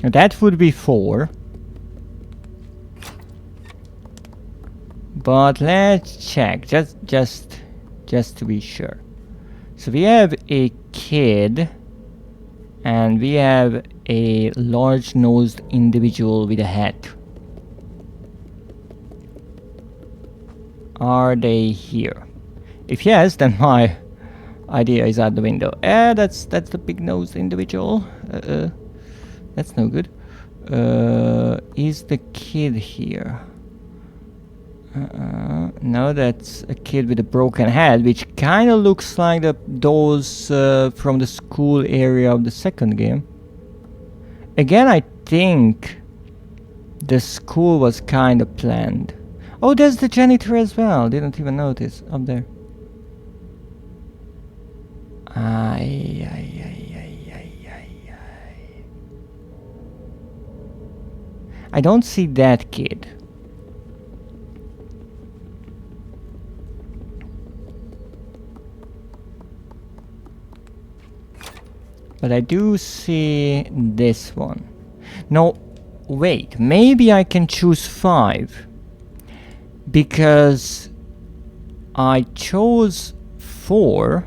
That would be 4. But let's check. Just to be sure. So we have a kid. And we have a large-nosed individual with a hat. Are they here? If yes, then my idea is out the window. That's the big-nosed individual. That's no good. Is the kid here? No, that's a kid with a broken head, which kind of looks like those from the school area of the second game. Again, I think the school was kind of planned. Oh, there's the janitor as well. Didn't even notice up there. I don't see that kid. But I do see this one. No, wait. Maybe I can choose 5. Because I chose 4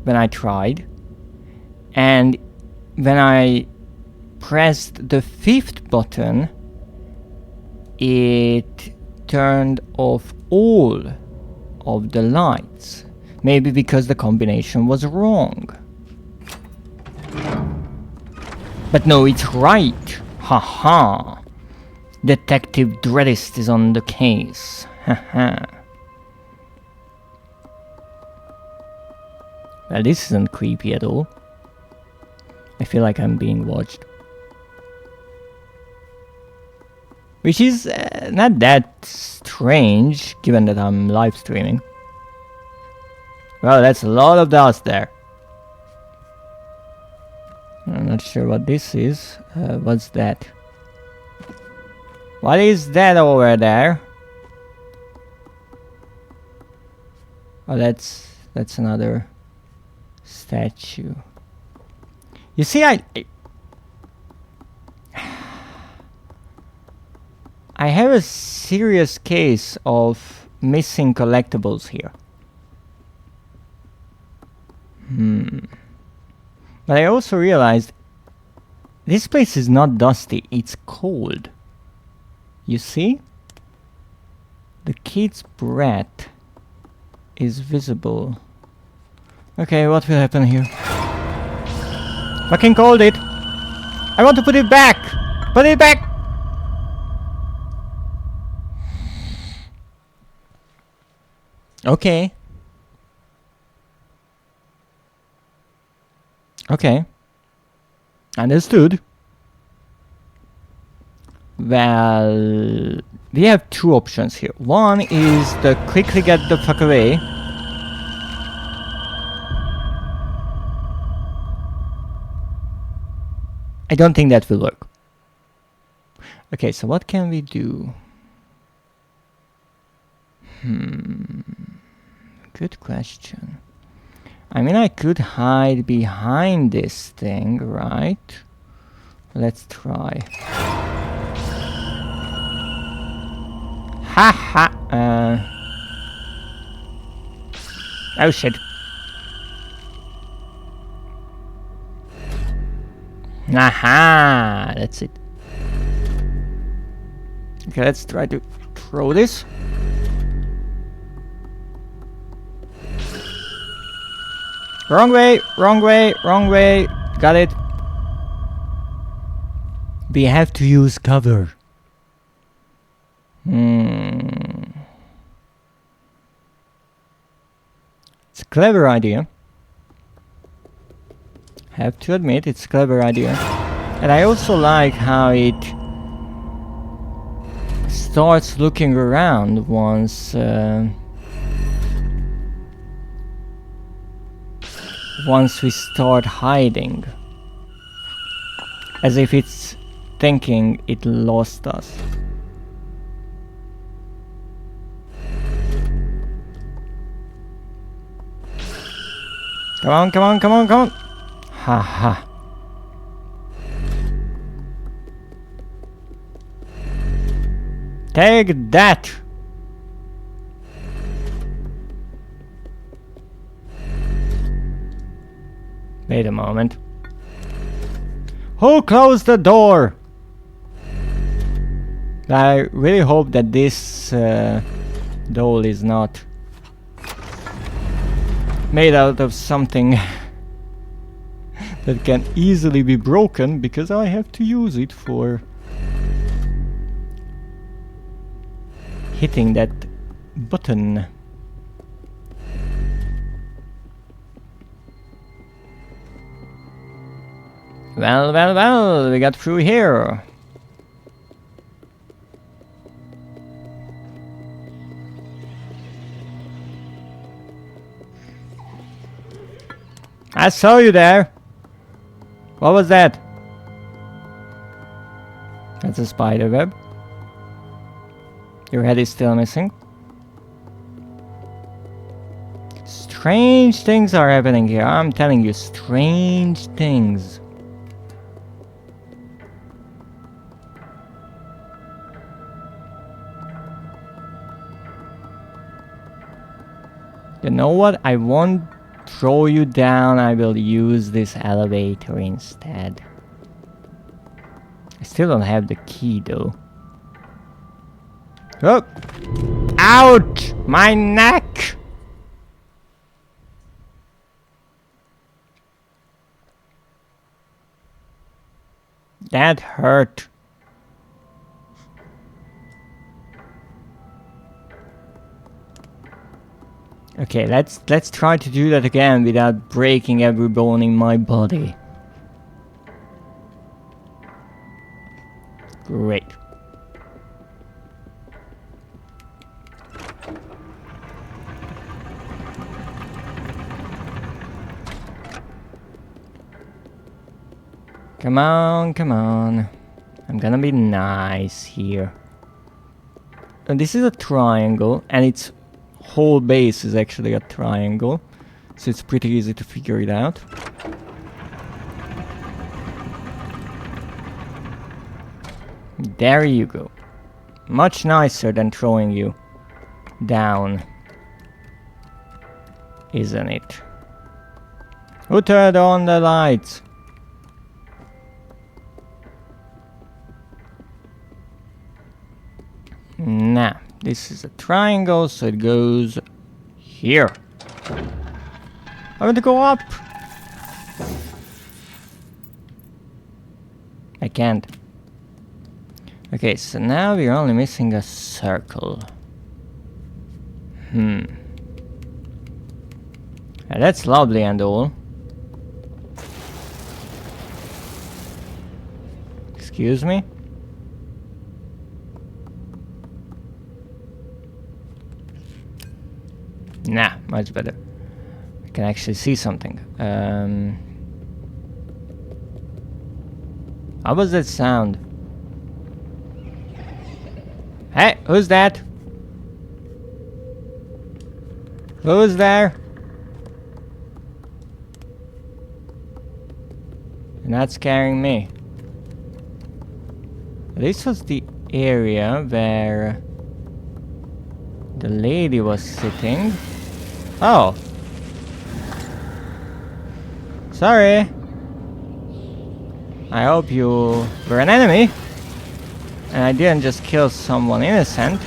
when I tried. And when I pressed the 5th button, it turned off all of the lights. Maybe because the combination was wrong. But no, it's right. Haha. Detective Dreadist is on the case. Haha. Well, this isn't creepy at all. I feel like I'm being watched. Which is not that strange, given that I'm live streaming. Well, that's a lot of dust there. I'm not sure what this is. What's that? What is that over there? Oh, that's another statue. You see, I have a serious case of missing collectibles here. But I also realized this place is not dusty, it's cold. You see? The kid's breath is visible. Okay, what will happen here? Fucking called it! I want to put it back! Put it back! Okay. Okay. Understood. Well, we have 2 options here. One is to quickly get the fuck away. I don't think that will work. Okay, so what can we do? Good question. I mean, I could hide behind this thing, right? Let's try. Ha. Oh shit. Aha! That's it. Okay, let's try to throw this. Wrong way, wrong way, wrong way. Got it. We have to use cover. It's a clever idea. Have to admit, it's a clever idea. And I also like how it starts looking around once we start hiding. As if it's thinking it lost us. Come on, come on, come on, come on! Haha. Take that! Wait a moment. Who closed the door? I really hope that this doll is not made out of something that can easily be broken, because I have to use it for hitting that button. Well, well, well, we got through here. I saw you there. What was that? That's a spider web. Your head is still missing. Strange things are happening here. I'm telling you, strange things. You know what? I won't throw you down. I will use this elevator instead. I still don't have the key though. Oh! Ouch! My neck! That hurt. Okay, let's try to do that again without breaking every bone in my body. Great. Come on, come on. I'm gonna be nice here. And this is a triangle, and its whole base is actually a triangle, so it's pretty easy to figure it out. There you go. Much nicer than throwing you down, isn't it? Who turned on the lights? Nah, this is a triangle, so it goes here. I want to go up. I can't. Okay, so now we're only missing a circle. Now that's lovely and all. Excuse me? Nah, much better. I can actually see something. How was that sound? Hey, who's that? Who's there? You're not scaring me. This was the area where the lady was sitting. Oh. Sorry. I hope you were an enemy. And I didn't just kill someone innocent.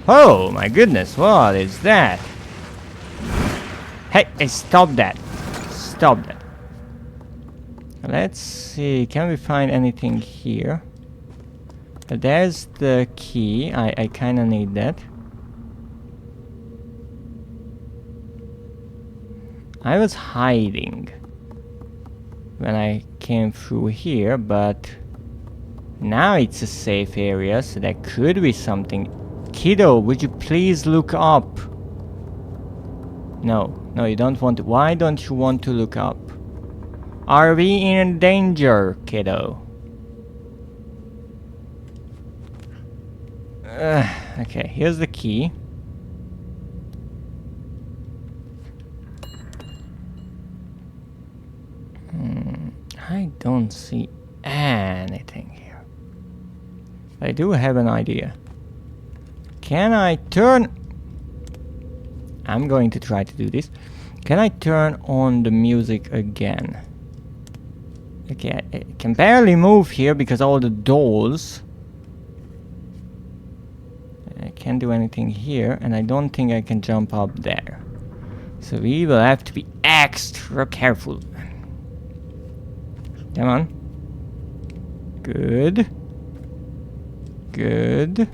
Oh my goodness, what is that? Hey, stop that. Stop that. Let's see, can we find anything here? There's the key. I kinda need that. I was hiding when I came through here, but Now it's a safe area, so there could be something. Kiddo, would you please look up? No, no, you don't want to. Why don't you want to look up? Are we in danger, kiddo? Okay, here's the key. I don't see anything here. I do have an idea. Can I turn... I'm going to try to do this. Can I turn on the music again? Okay, I can barely move here because all the doors. I can't do anything here, and I don't think I can jump up there. So we will have to be extra careful. Come on. Good. Good.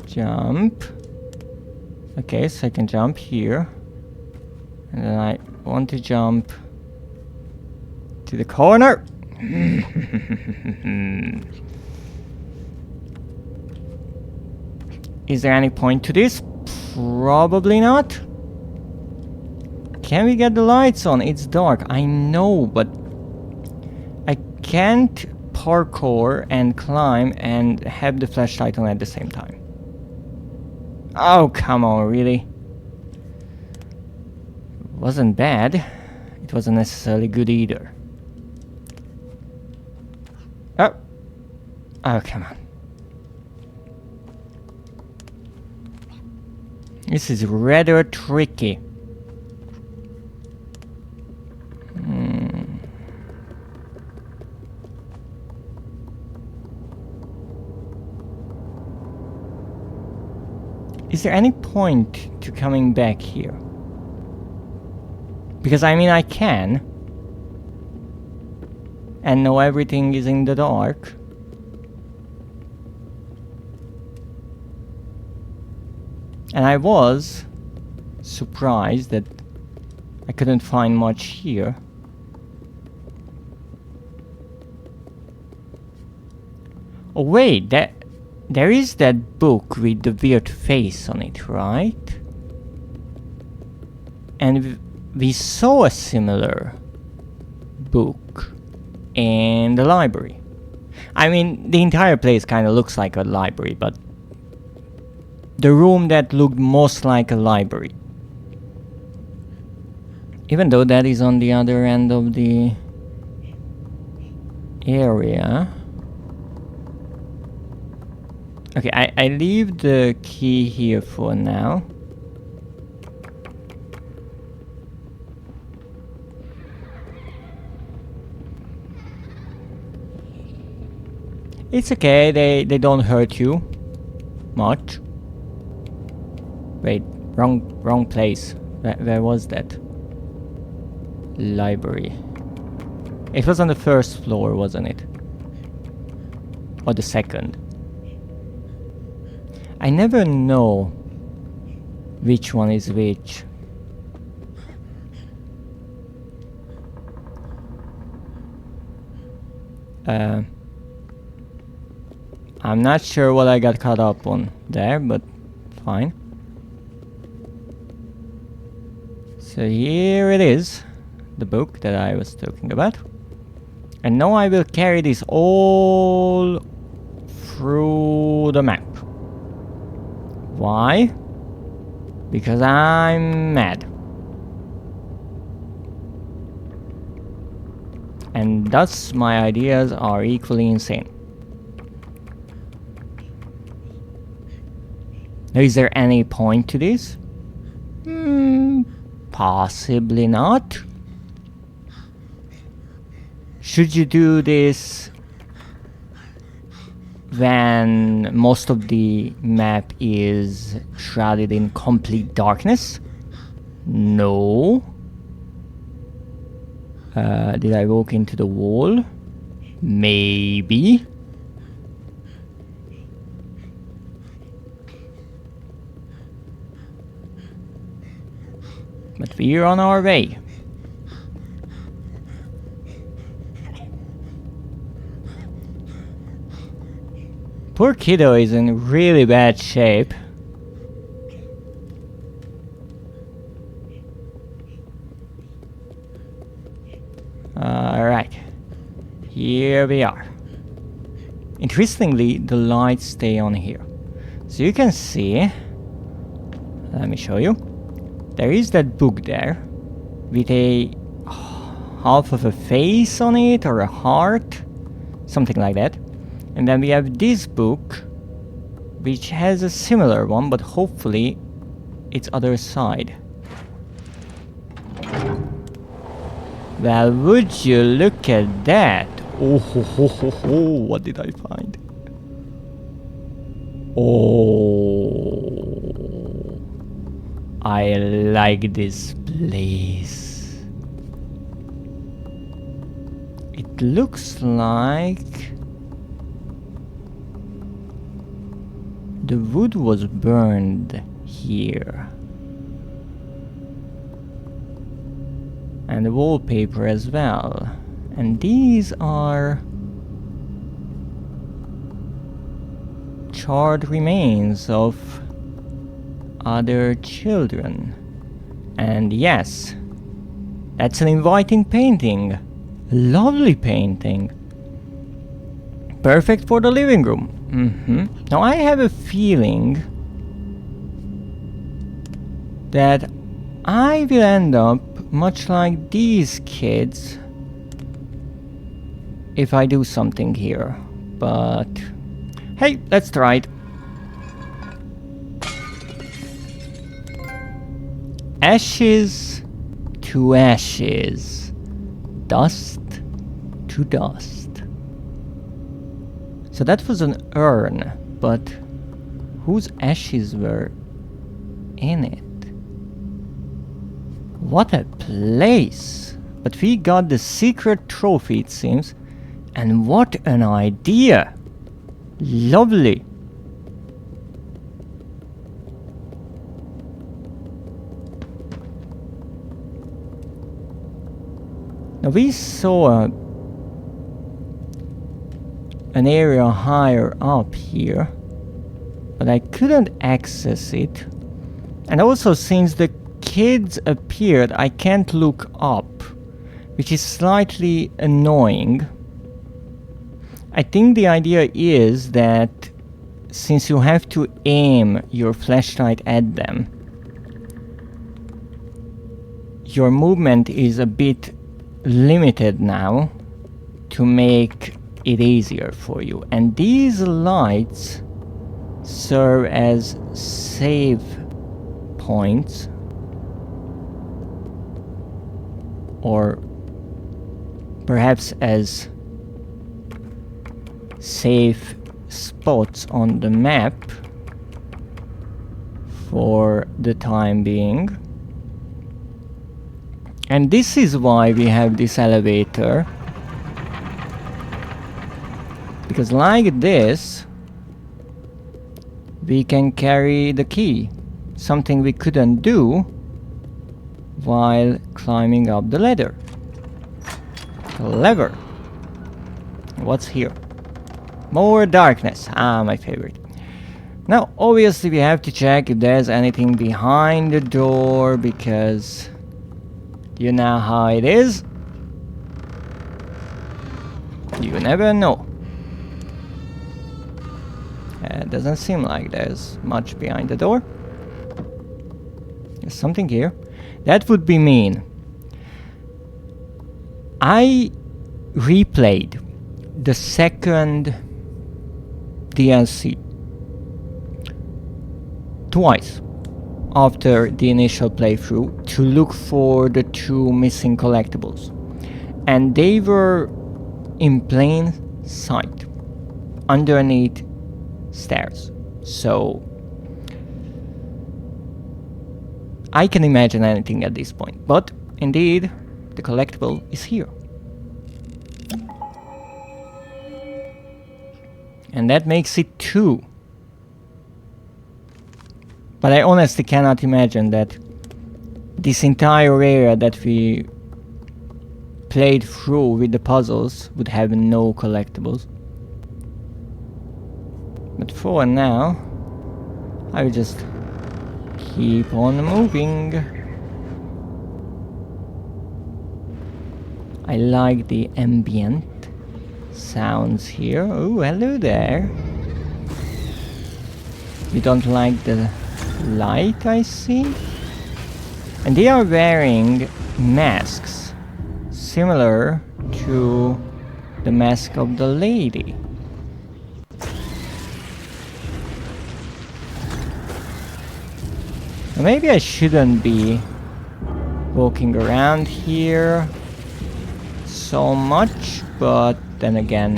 Jump. Okay, so I can jump here. And then I want to jump to the corner. Is there any point to this? Probably not. Can we get the lights on? It's dark. I know, but I can't parkour and climb and have the flashlight on at the same time. Oh, come on, really? Wasn't bad. It wasn't necessarily good either. Oh. Oh, come on. This is rather tricky. Is there any point to coming back here? Because I mean I can. And know everything is in the dark. And I was surprised that I couldn't find much here. Oh wait, there is that book with the weird face on it, right? And we saw a similar book in the library. I mean, the entire place kind of looks like a library, but the room that looked most like a library. Even though that is on the other end of the area. Okay, I leave the key here for now. It's okay, they don't hurt you much. Wait, wrong place. Where was that? Library. It was on the first floor, wasn't it? Or the second? I never know which one is which. I'm not sure what I got caught up on there, but fine. So here it is, the book that I was talking about. And now I will carry this all through the map. Why? Because I'm mad. And thus my ideas are equally insane. Is there any point to this? Possibly not. Should you do this when most of the map is shrouded in complete darkness? No. Did I walk into the wall? Maybe. But we're on our way. Poor kiddo is in really bad shape. Alright. Here we are. Interestingly, the lights stay on here. So you can see, let me show you. There is that book there with a half of a face on it or a heart, something like that. And then we have this book which has a similar one, but hopefully its other side. Well, would you look at that? Oh, ho, ho, ho, ho. What did I find? Oh, I like this place. It looks like the wood was burned here. And the wallpaper as well. And these are charred remains of other children. And yes, that's an inviting painting. Lovely painting. Perfect for the living room. Now I have a feeling that I will end up much like these kids if I do something here, but hey, let's try it. Ashes to ashes, dust to dust. So that was an urn, but whose ashes were in it? What a place! But we got the secret trophy, it seems. And what an idea! Lovely! Now we saw an area higher up here, but I couldn't access it. And also, since the kids appeared, I can't look up, which is slightly annoying. I think the idea is that since you have to aim your flashlight at them, your movement is a bit limited now to make it easier for you. And these lights serve as save points, or perhaps as safe spots on the map for the time being. And this is why we have this elevator, because like this we can carry the key, something we couldn't do while climbing up the ladder. Clever. What's here? More darkness. Ah, my favorite. Now, obviously, we have to check if there's anything behind the door, because you know how it is. You never know. It doesn't seem like there's much behind the door. There's something here. That would be mean. I replayed the second DLC twice after the initial playthrough to look for the two missing collectibles, and they were in plain sight underneath stairs. So I can imagine anything at this point, but indeed the collectible is here. And that makes it 2. But I honestly cannot imagine that this entire area that we played through with the puzzles would have no collectibles. But for now, I will just keep on moving. I like the ambient sounds here. Oh, hello there. You don't like the light, I see? And they are wearing masks, similar to the mask of the lady. Maybe I shouldn't be walking around here so much, but then again,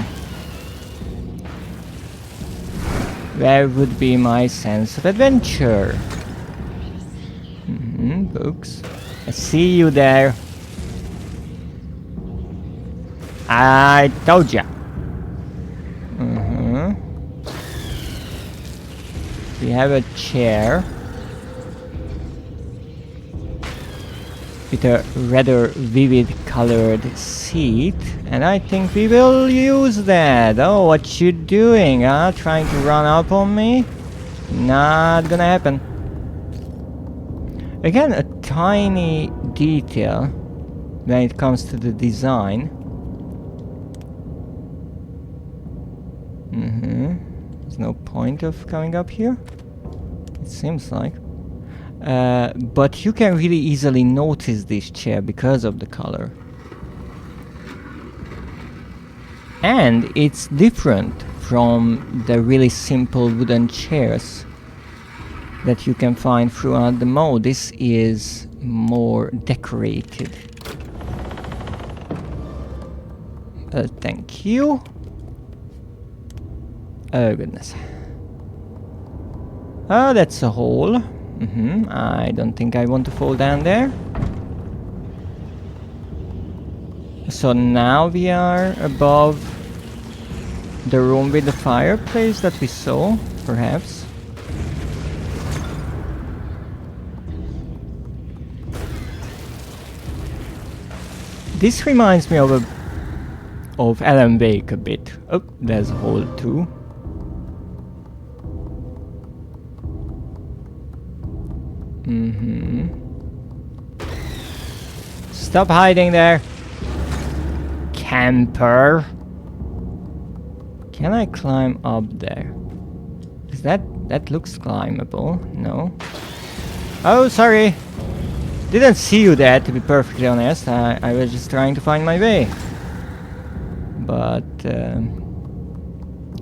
where would be my sense of adventure? Books. I see you there. I told ya. We have a chair with a rather vivid colored seat, and I think we will use that. Oh, what you doing, huh? Trying to run up on me? Not gonna happen. Again, a tiny detail when it comes to the design. There's no point of coming up here, it seems like. But you can really easily notice this chair because of the color. And it's different from the really simple wooden chairs that you can find throughout the mode. This is more decorated. Thank you. Oh goodness. Oh, that's a hole. I don't think I want to fall down there. So now we are above the room with the fireplace that we saw, perhaps. This reminds me of Alan Wake a bit. Oh, there's a hole too. Stop hiding there, camper. Can I climb up there? Is that looks climbable? No. Oh, sorry. Didn't see you there, to be perfectly honest. I was just trying to find my way. But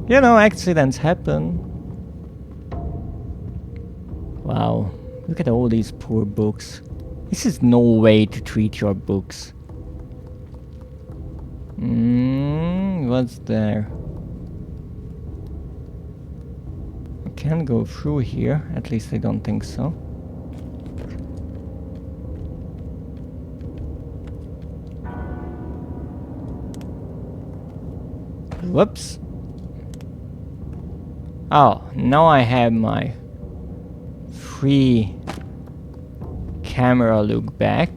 you know, accidents happen. Wow. Look at all these poor books. This is no way to treat your books. What's there? I can't go through here. At least I don't think so. Whoops. Oh, now I have my free camera look back.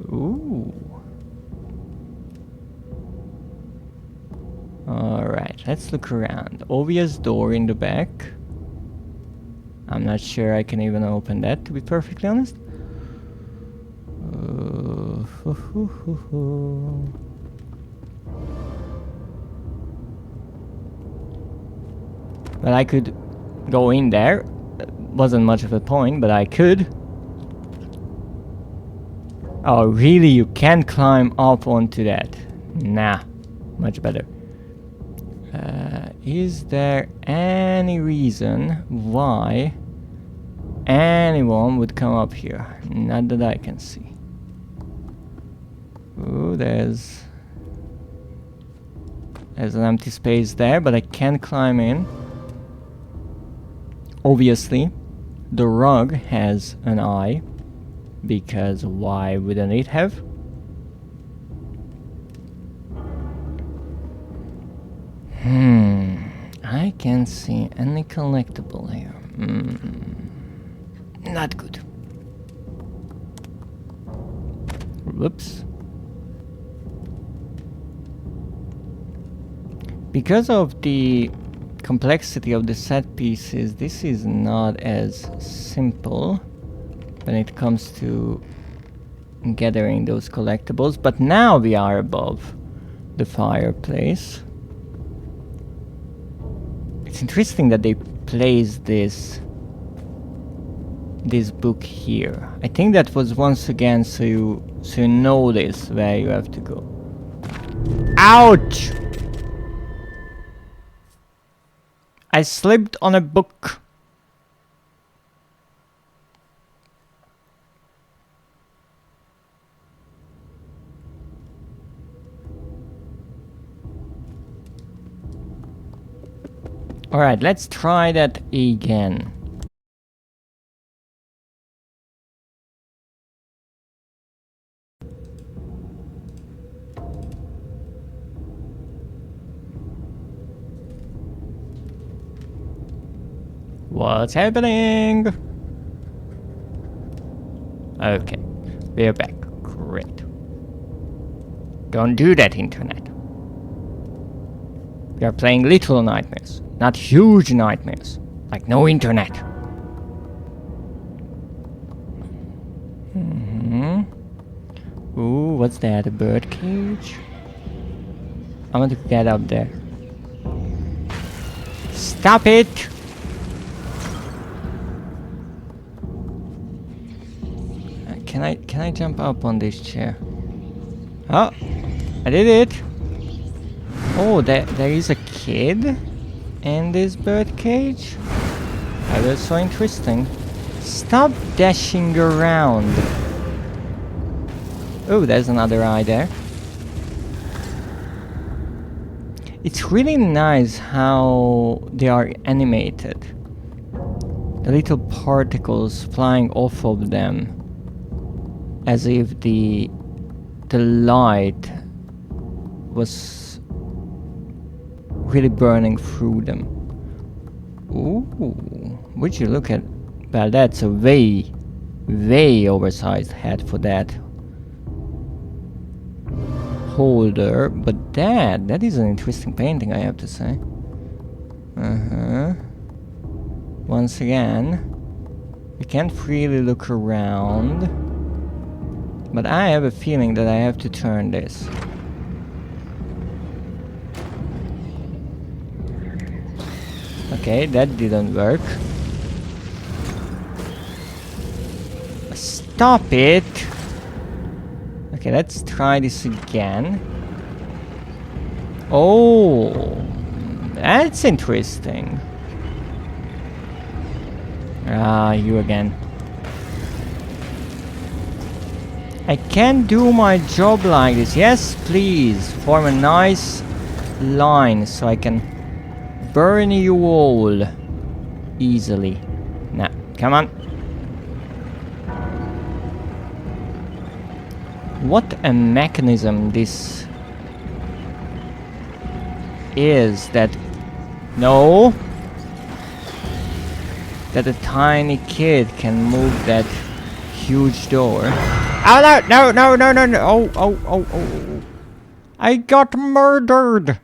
Ooh. Alright, let's look around. Obvious door in the back. I'm not sure I can even open that, to be perfectly honest. Well, I could go in there. Wasn't much of a point, but I could. Oh, really? You can't climb up onto that? Nah, much better. Is there any reason why anyone would come up here? Not that I can see. Ooh, there's an empty space there, but I can't climb in. Obviously, the rug has an eye, because why wouldn't it have? I can't see any collectible here. Not good. Whoops. Because of the complexity of the set pieces, this is not as simple when it comes to gathering those collectibles, but now we are above the fireplace. It's interesting that they placed this book here. I think that was once again so you notice where you have to go. Ouch! I slipped on a book. Alright, let's try that again. What's happening? Okay, we're back. Great. Don't do that, internet. We are playing little nightmares, not huge nightmares. Like no internet. Ooh, what's that? A bird cage? I want to get up there. Stop it! Can I jump up on this chair? Oh, I did it. Oh, there is a kid in this bird cage. That is so interesting. Stop dashing around. Oh, there's another eye there. It's really nice how they are animated. The little particles flying off of them, as if the light was really burning through them. Ooh, would you look at... Well, that's a way oversized head for that holder, but that is an interesting painting, I have to say. Once again, we can't freely look around, but I have a feeling that I have to turn this. Okay, that didn't work. Stop it! Okay, let's try this again. Oh, that's interesting. Ah, you again. I can't do my job like this. Yes, please. Form a nice line so I can burn you all easily. Nah, come on. What a mechanism this is that... No! That a tiny kid can move that huge door. Oh no, no, no, no, no, oh. I got murdered!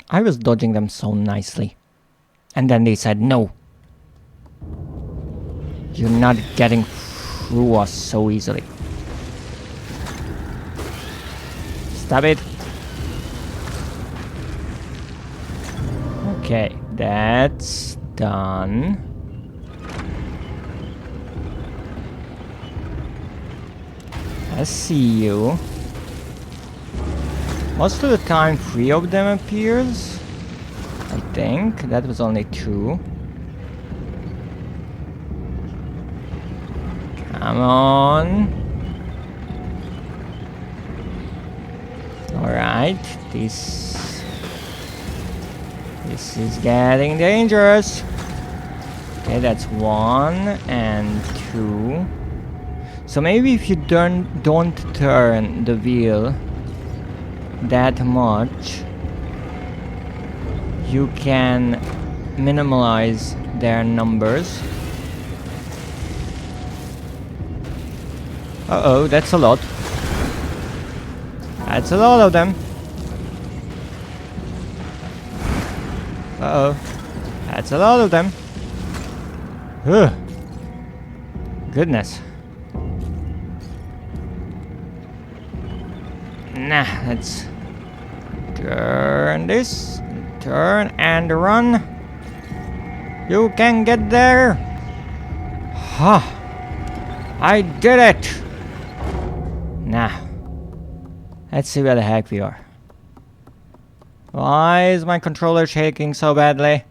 I was dodging them so nicely. And then they said no. You're not getting through us so easily. Stop it. Okay, that's done. I see you. Most of the time 3 of them appears. I think that was only 2. Come on. Alright, this is getting dangerous. Okay, that's 1 and 2. So maybe if you don't turn the wheel that much, you can minimize their numbers. Uh-oh, that's a lot. That's a lot of them. Uh-oh. That's a lot of them. Ugh. Goodness. Nah, let's turn this. Turn and run. You can get there. Ha! I did it! Nah. Let's see where the heck we are. Why is my controller shaking so badly?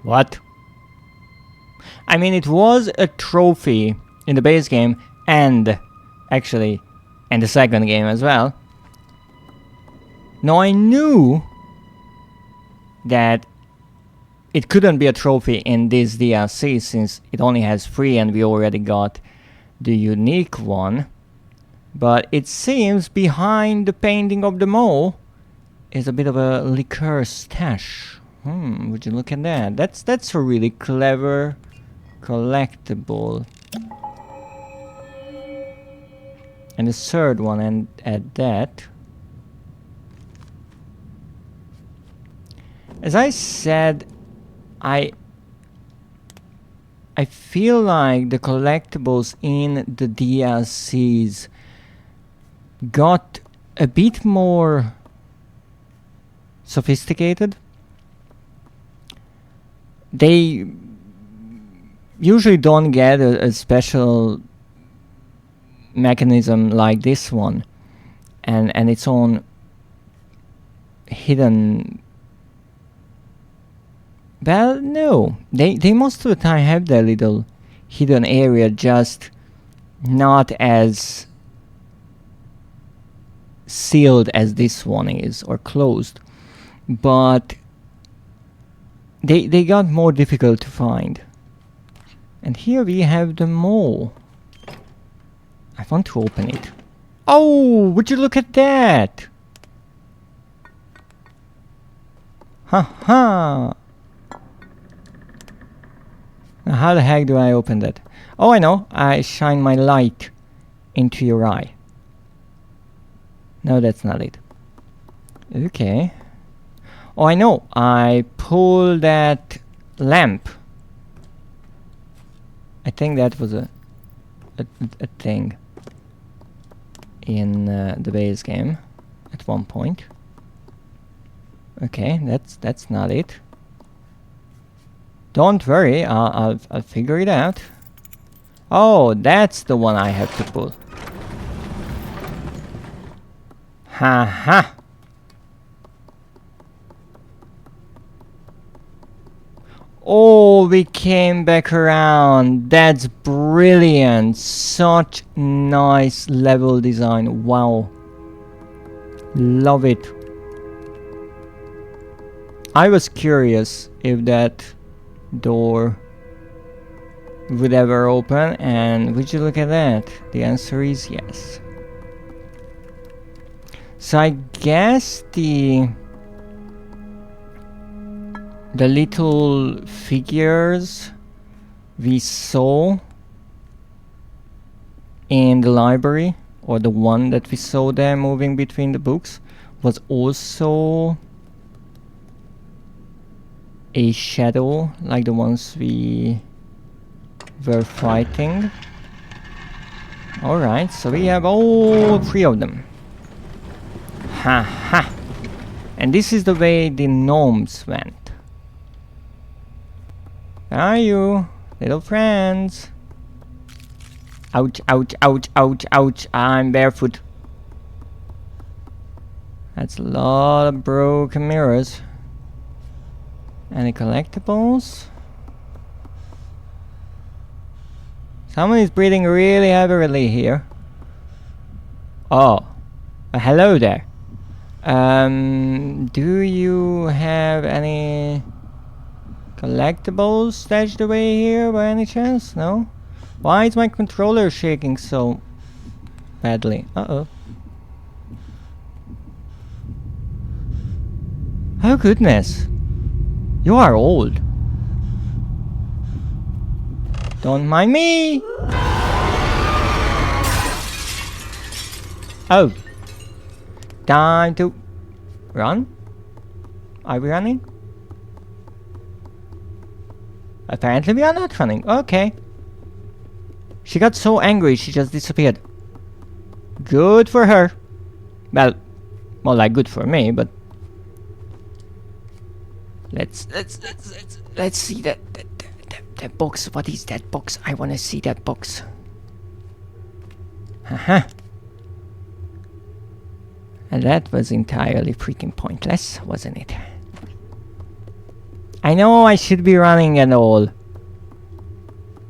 What? I mean, it was a trophy in the base game and actually in the second game as well. Now I knew that it couldn't be a trophy in this DLC since it only has 3 and we already got the unique one. But it seems behind the painting of the mole is a bit of a liquor stash. Would you look at that? That's a really clever collectible. And the third one, and at that. As I said, I feel like the collectibles in the DLCs got a bit more sophisticated. They usually don't get a special mechanism like this one and its own hidden. Well, no, they most of the time have their little hidden area, just not as sealed as this one is, or closed, but they got more difficult to find. And here we have the mole. I want to open it. Oh, would you look at that? Ha ha. Now how the heck do I open that? Oh, I know. I shine my light into your eye. No, that's not it. Okay. Oh, I know. I pull that lamp. I think that was a thing in the base game at one point. Okay, that's not it. Don't worry, I'll figure it out. Oh, that's the one I have to pull. Ha ha. Oh, we came back around. That's brilliant. Such nice level design. Wow. Love it. I was curious if that door would ever open, and would you look at that? The answer is yes. So I guess the little figures we saw in the library, or the one that we saw there moving between the books, was also a shadow like the ones we were fighting. Alright, so we have all 3 of them. Ha ha! And this is the way the gnomes went. Where are you, little friends? Ouch, ouch, ouch, ouch, ouch. I'm barefoot. That's a lot of broken mirrors. Any collectibles? Someone is breathing really heavily here. Oh. Hello there. Do you have any collectibles stashed away here by any chance? No? Why is my controller shaking so badly? Uh-oh. Oh goodness. You are old. Don't mind me! Oh! Time to run? Are we running? Apparently we are not running. Okay. She got so angry she just disappeared. Good for her. Well, more like good for me, but let's see that box. What is that box? I wanna see that box. Haha. And that was entirely freaking pointless, wasn't it? I know I should be running and all.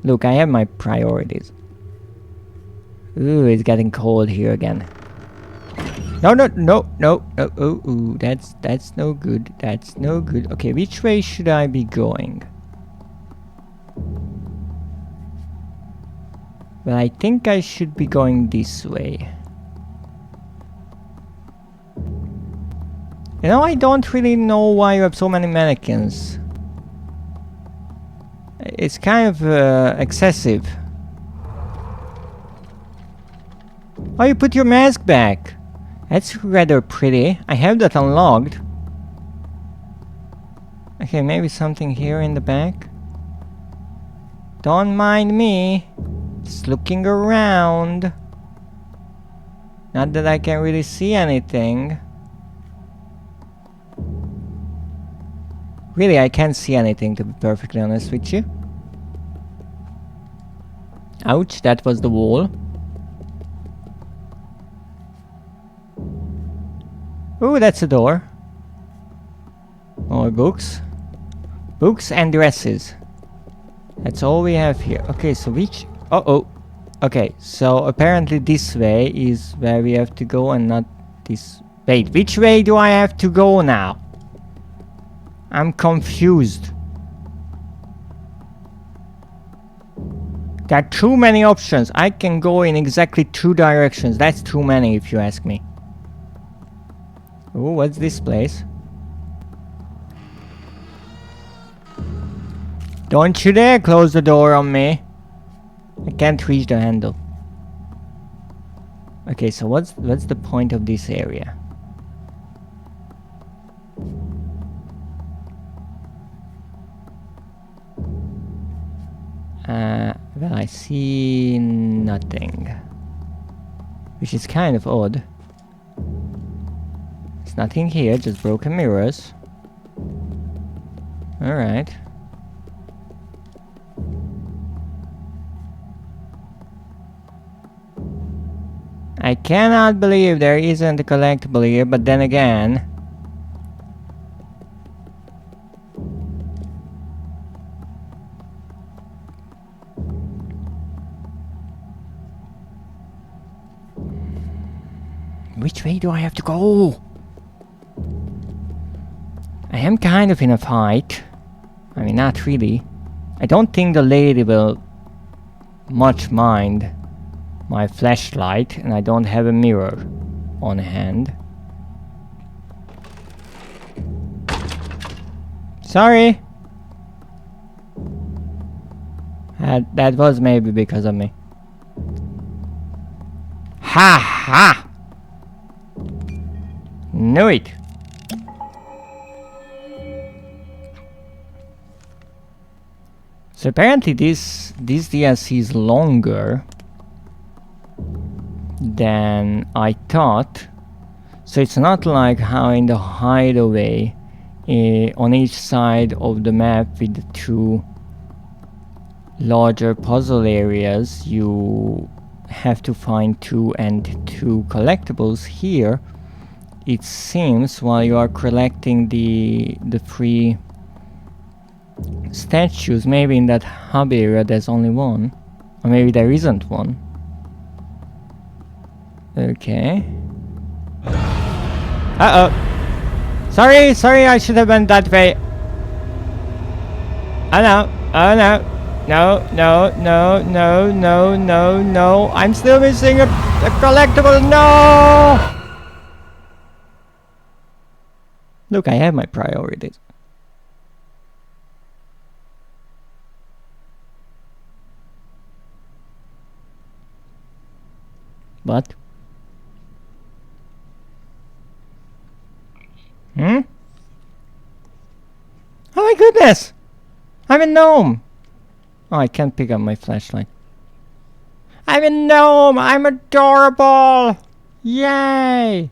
Look, I have my priorities. Ooh, it's getting cold here again. No, no, no, no, no, oh, ooh, that's no good. That's no good. Okay, which way should I be going? Well, I think I should be going this way. You know, I don't really know why you have so many mannequins. It's kind of excessive. Oh, you put your mask back. That's rather pretty. I have that unlocked. Okay, maybe something here in the back. Don't mind me. Just looking around. Not that I can really see anything. Really, I can't see anything, to be perfectly honest with you. Ouch, that was the wall. Ooh, that's a door. More books. Books and dresses. That's all we have here. Okay, so which... Uh-oh. Okay, so apparently this way is where we have to go and not this... Wait, which way do I have to go now? I'm confused. There are too many options. I can go in exactly 2 directions. That's too many if you ask me. Oh, what's this place? Don't you dare close the door on me. I can't reach the handle. Okay, so what's the point of this area? Well, I see nothing. Which is kind of odd. There's nothing here, just broken mirrors. Alright. I cannot believe there isn't a collectible here, but then again... Which way do I have to go? I am kind of in a fight. I mean, not really. I don't think the lady will much mind my flashlight, and I don't have a mirror on hand. Sorry! That was maybe because of me. Ha ha! Knew it! So apparently this DLC is longer than I thought. So it's not like how in the hideaway on each side of the map with the 2 larger puzzle areas you have to find 2 and 2 collectibles. Here it seems while you are collecting the free statues, maybe in that hub area there's only 1, or maybe there isn't one. Okay. Uh-oh. Sorry, I should have went that way. Oh no, oh no. No. I'm still missing a collectible, no! Look, I have my priorities. But Hmm? Oh my goodness! I'm a gnome! Oh, I can't pick up my flashlight. I'm a gnome! I'm adorable! Yay!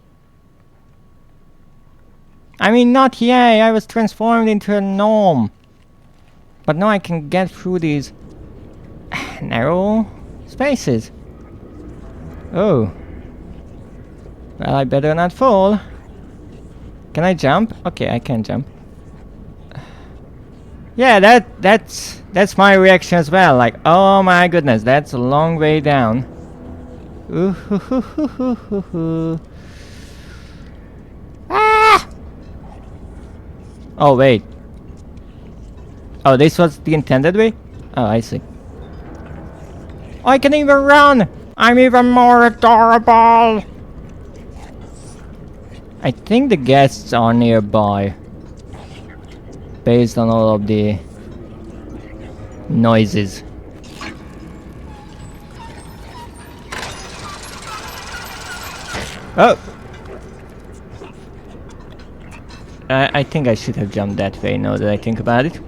I mean, not yay, I was transformed into a gnome. But now I can get through these narrow spaces. Oh. Well, I better not fall. Can I jump? Okay, I can jump. Yeah, that's my reaction as well. Like, oh my goodness, that's a long way down. Ooh, hoo, hoo, hoo, hoo, hoo, hoo. Ah! Oh wait. Oh, this was the intended way? Oh, I see. I can even run! I'm even more adorable! I think the guests are nearby. Based on all of the noises. Oh! I think I should have jumped that way now that I think about it.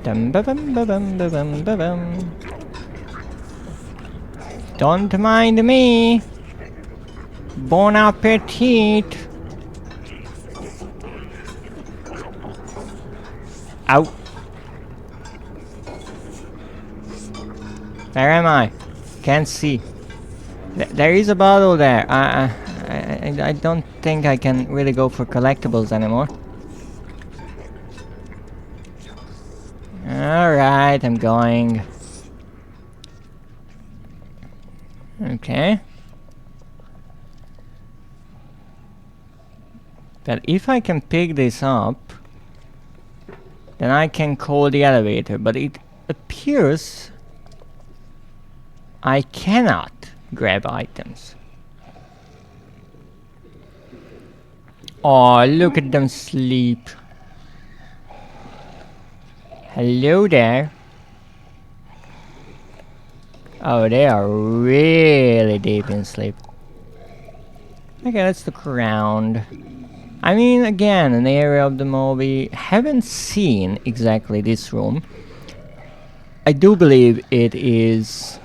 Dum ba bum ba bum ba bum ba bum. Don't mind me. Bon appetit. Ow. Where am I? Can't see. There is a bottle there. I don't think I can really go for collectibles anymore. Alright, I'm going. Okay. But if I can pick this up, then I can call the elevator. But it appears I cannot grab items. Oh, look at them sleep. Hello there. Oh, they are really deep in sleep. Okay, let's look around. I mean, again, an area of the mall we haven't seen exactly this room. I do believe it is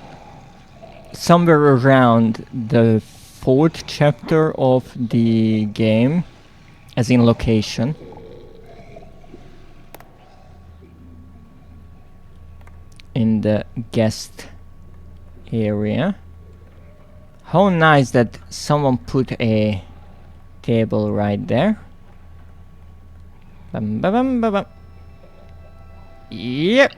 somewhere around the 4th chapter of the game, as in location. In the guest area. How nice that someone put a table right there. Bum, ba, bum, ba, bum. Yep.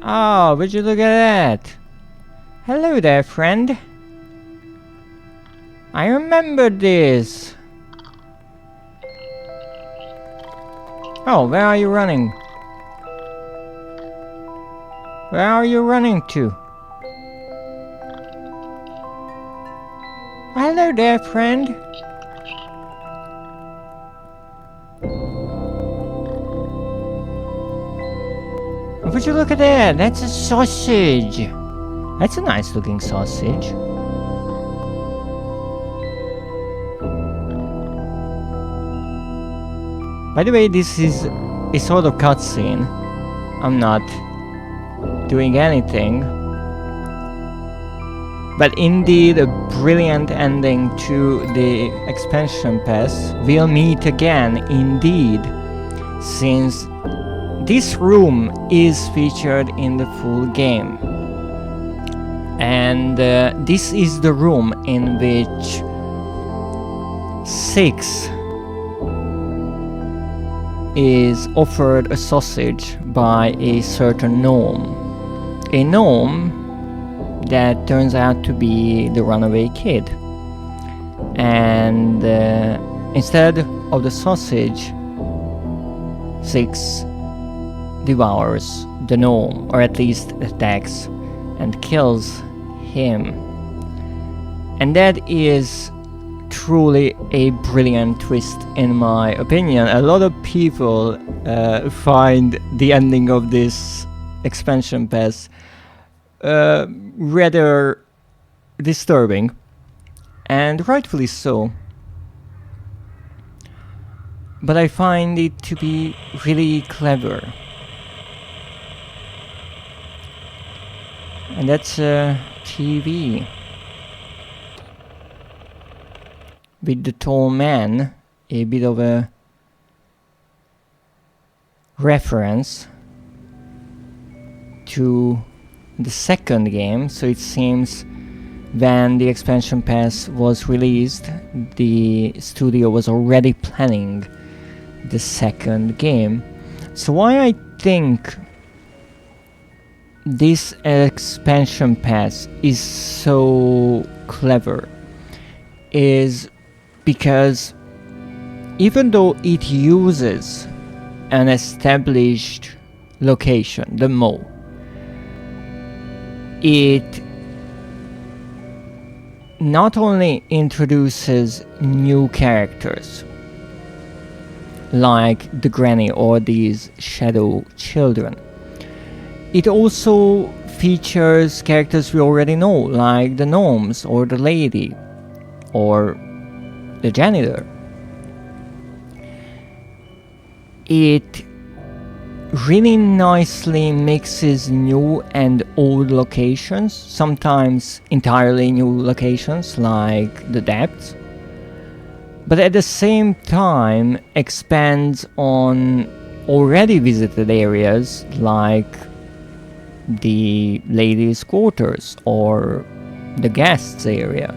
Oh, would you look at that? Hello there, friend. I remember this. Oh, where are you running? Where are you running to? Hello there, friend. Would you look at that? That's a sausage. That's a nice looking sausage. By the way, this is a sort of cutscene. I'm not doing anything. But indeed, a brilliant ending to the expansion pass. We'll meet again, indeed, since this room is featured in the full game. And this is the room in which 6 is offered a sausage by a certain gnome. A gnome that turns out to be the runaway kid. And instead of the sausage, 6 devours the gnome, or at least attacks and kills him. And that is truly a brilliant twist in my opinion. A lot of people find the ending of this expansion pass rather disturbing, and rightfully so. But I find it to be really clever. And that's a TV with the tall man, a bit of a reference to the second game. So it seems when the expansion pass was released, the studio was already planning the second game. So why I think this expansion pass is so clever is because even though it uses an established location, the mall, it not only introduces new characters like the granny or these shadow children, it also features characters we already know, like the gnomes or the lady or the janitor. It really nicely mixes new and old locations, sometimes entirely new locations like the depths, but at the same time expands on already visited areas like the ladies' quarters or the guests area.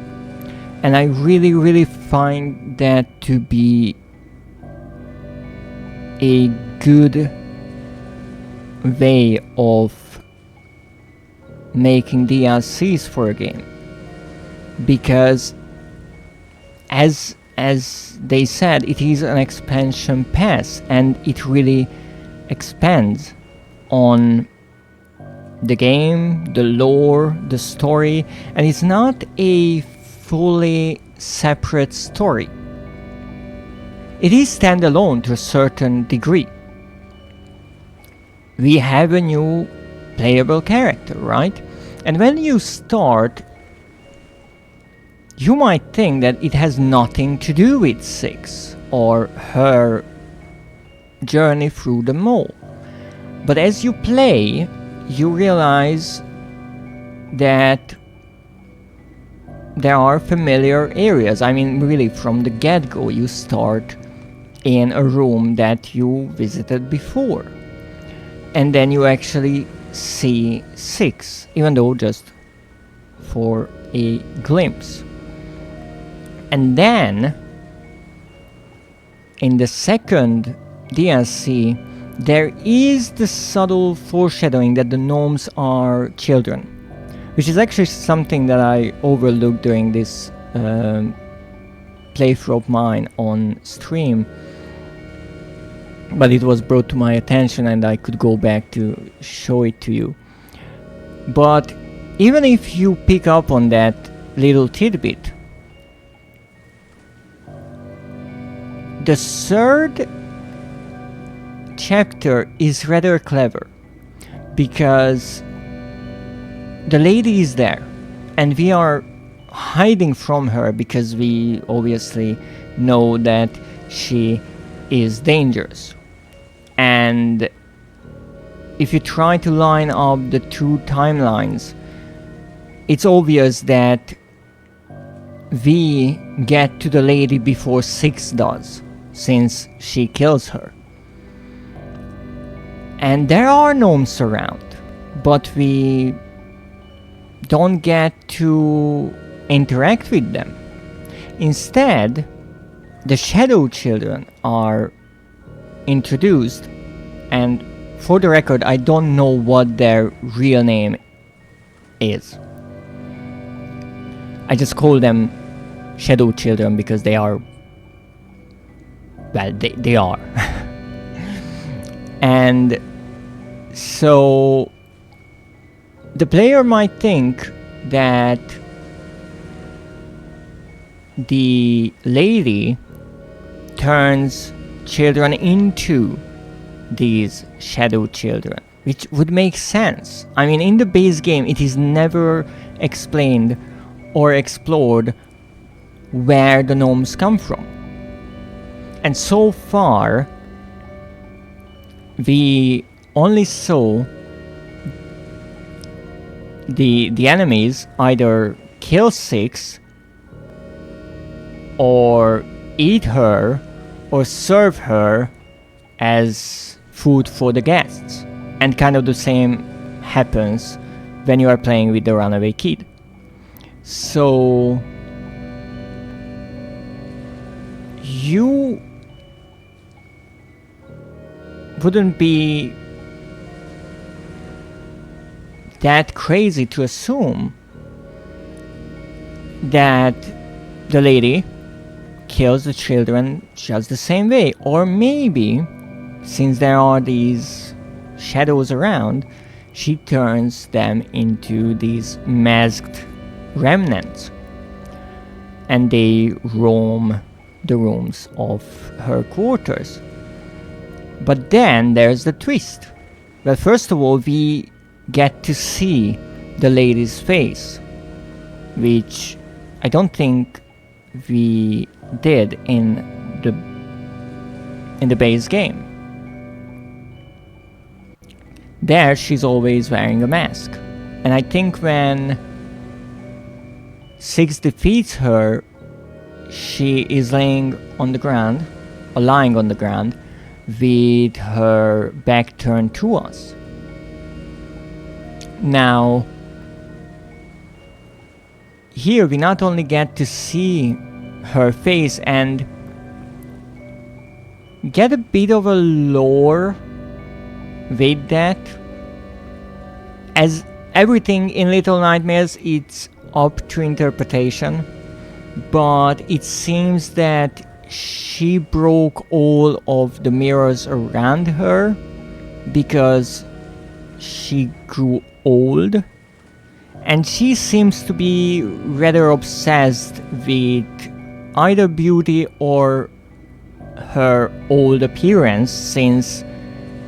And I really find that to be a good way of making DLCs for a game, because as they said, it is an expansion pass and it really expands on the game, the lore, the story, and it's not a fully separate story. It is standalone to a certain degree. We have a new playable character, right? And when you start, you might think that it has nothing to do with Six or her journey through the mall. But as you play, you realize that there are familiar areas. I mean, really, from the get-go, you start in a room that you visited before. And then you actually see Six, even though just for a glimpse. And then, in the second DLC, there is the subtle foreshadowing that the gnomes are children, which is actually something that I overlooked during this playthrough of mine on stream. But it was brought to my attention and I could go back to show it to you. But even if you pick up on that little tidbit, the third chapter is rather clever, because the lady is there and we are hiding from her because we obviously know that she is dangerous. And if you try to line up the two timelines, it's obvious that we get to the lady before Six does, since she kills her. And there are gnomes around, but we don't get to interact with them. Instead, the shadow children are introduced, and for the record, I don't know what their real name is. I just call them shadow children because they are, well, they are. And so the player might think that the lady turns children into these shadow children, which would make sense. I mean, in the base game, it is never explained or explored where the gnomes come from. And so far, we only saw the enemies either kill Six, or eat her, or serve her as food for the guests. And kind of the same happens when you are playing with the runaway kid. So you wouldn't be that crazy to assume that the lady kills the children just the same way. Or maybe, since there are these shadows around, she turns them into these masked remnants, and they roam the rooms of her quarters. But then there's the twist. Well, first of all, we get to see the lady's face, which I don't think we did in the base game. There she's always wearing a mask, and I think when Six defeats her, she is laying on the ground, or lying on the ground, with her back turned to us. Now, here we not only get to see her face and get a bit of a lore with that. As everything in Little Nightmares, it's up to interpretation, but it seems that she broke all of the mirrors around her because she grew old, and she seems to be rather obsessed with either beauty or her old appearance, since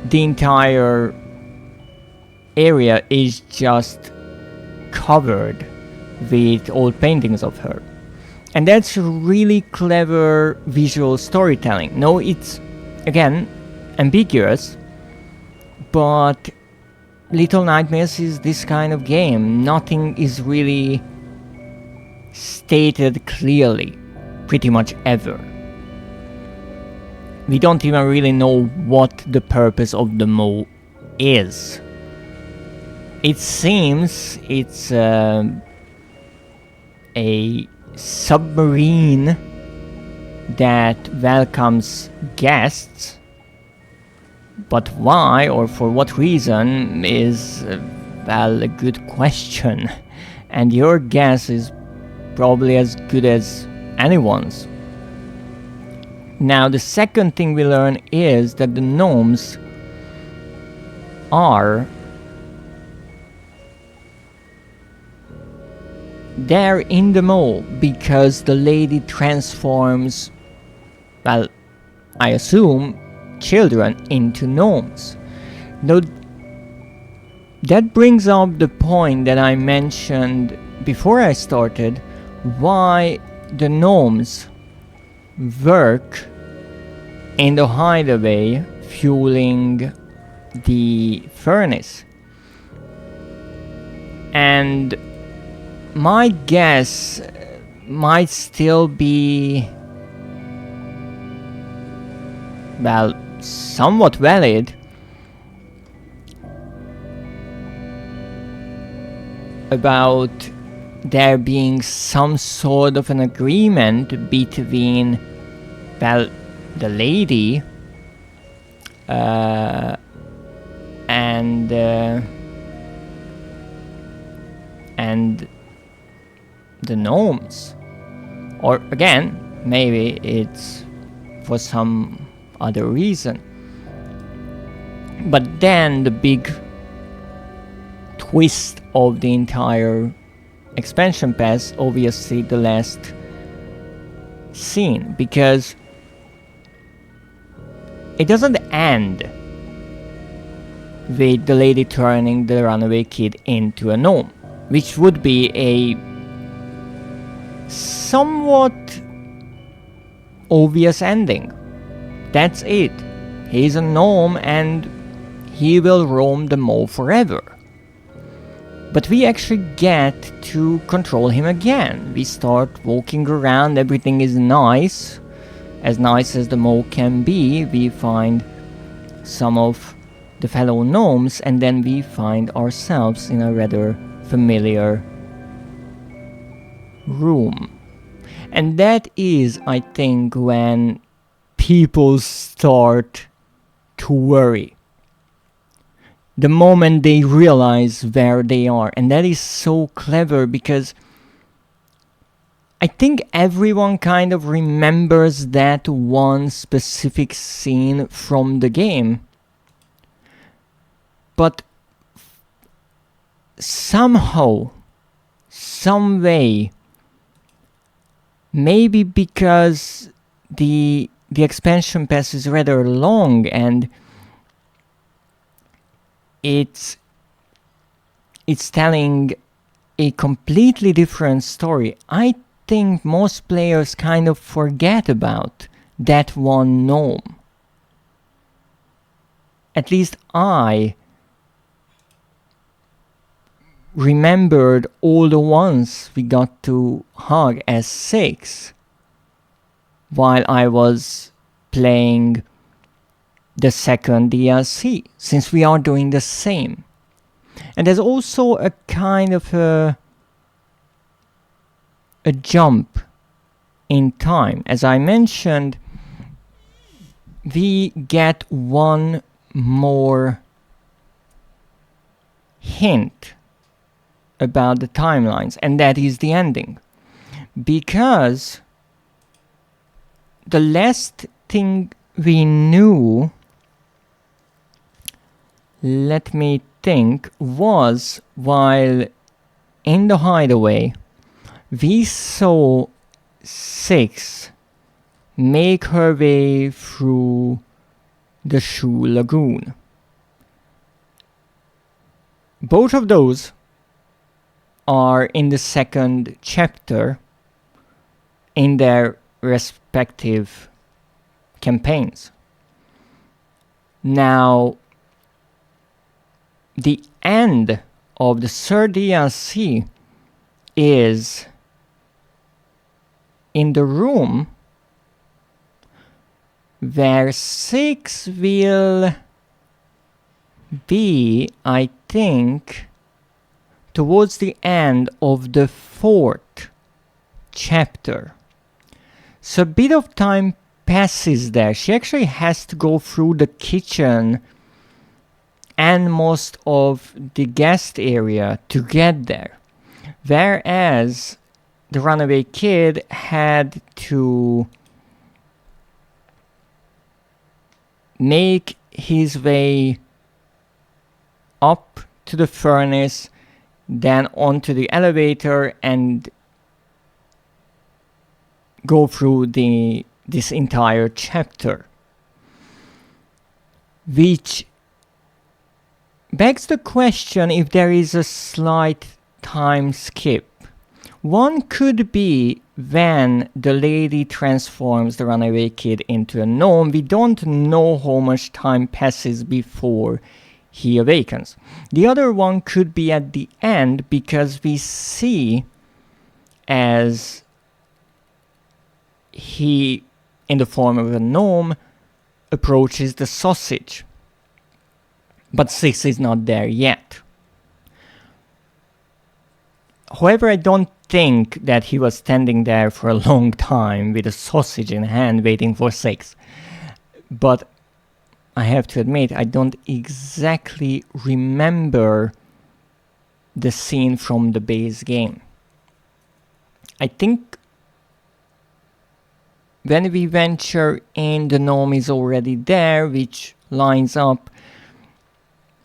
the entire area is just covered with old paintings of her. And that's really clever visual storytelling. No, it's, again, ambiguous, but Little Nightmares is this kind of game. Nothing is really stated clearly, pretty much ever. We don't even really know what the purpose of the mole is. It seems it's a submarine that welcomes guests, but why or for what reason is, well, a good question, and your guess is probably as good as anyone's. Now, the second thing we learn is that the gnomes are there in the mole because the lady transforms, well, I assume, children into gnomes. Now, that brings up the point that I mentioned before I started, why the gnomes work in the hideaway fueling the furnace. And my guess might still be, well, somewhat valid, about there being some sort of an agreement between, well, the lady and the gnomes. Or again, maybe it's for some other reason. But then the big twist of the entire expansion pass, obviously the last scene, because it doesn't end with the lady turning the runaway kid into a gnome, which would be a somewhat obvious ending. That's it. He's a gnome and he will roam the mall forever. But we actually get to control him again. We start walking around, everything is nice as the mall can be. We find some of the fellow gnomes and then we find ourselves in a rather familiar room. And that is, I think, when people start to worry. The moment they realize where they are. And that is so clever because I think everyone kind of remembers that one specific scene from the game. But somehow, some way, maybe because the expansion pass is rather long and it's telling a completely different story. I think most players kind of forget about that one gnome. At least I remembered all the ones we got to hug as 6 while I was playing the second DLC, since we are doing the same. And there's also a kind of a jump in time. As I mentioned, we get one more hint about the timelines, and that is the ending. Because the last thing we knew, let me think, was while in the hideaway, we saw 6 make her way through the Shoe Lagoon. Both of those are in the second chapter in their respective campaigns. Now, the end of the third DLC is in the room where 6 will be, I think, towards the end of the 4th chapter. So a bit of time passes there. She actually has to go through the kitchen and most of the guest area to get there. Whereas the runaway kid had to make his way up to the furnace, then onto the elevator and go through this entire chapter. Which begs the question if there is a slight time skip. One could be when the lady transforms the runaway kid into a gnome. We don't know how much time passes before he awakens. The other one could be at the end, because we see as he, in the form of a gnome, approaches the sausage. But 6 is not there yet. However, I don't think that he was standing there for a long time with a sausage in hand waiting for 6. But I have to admit, I don't exactly remember the scene from the base game. I think when we venture in, the gnome is already there, which lines up,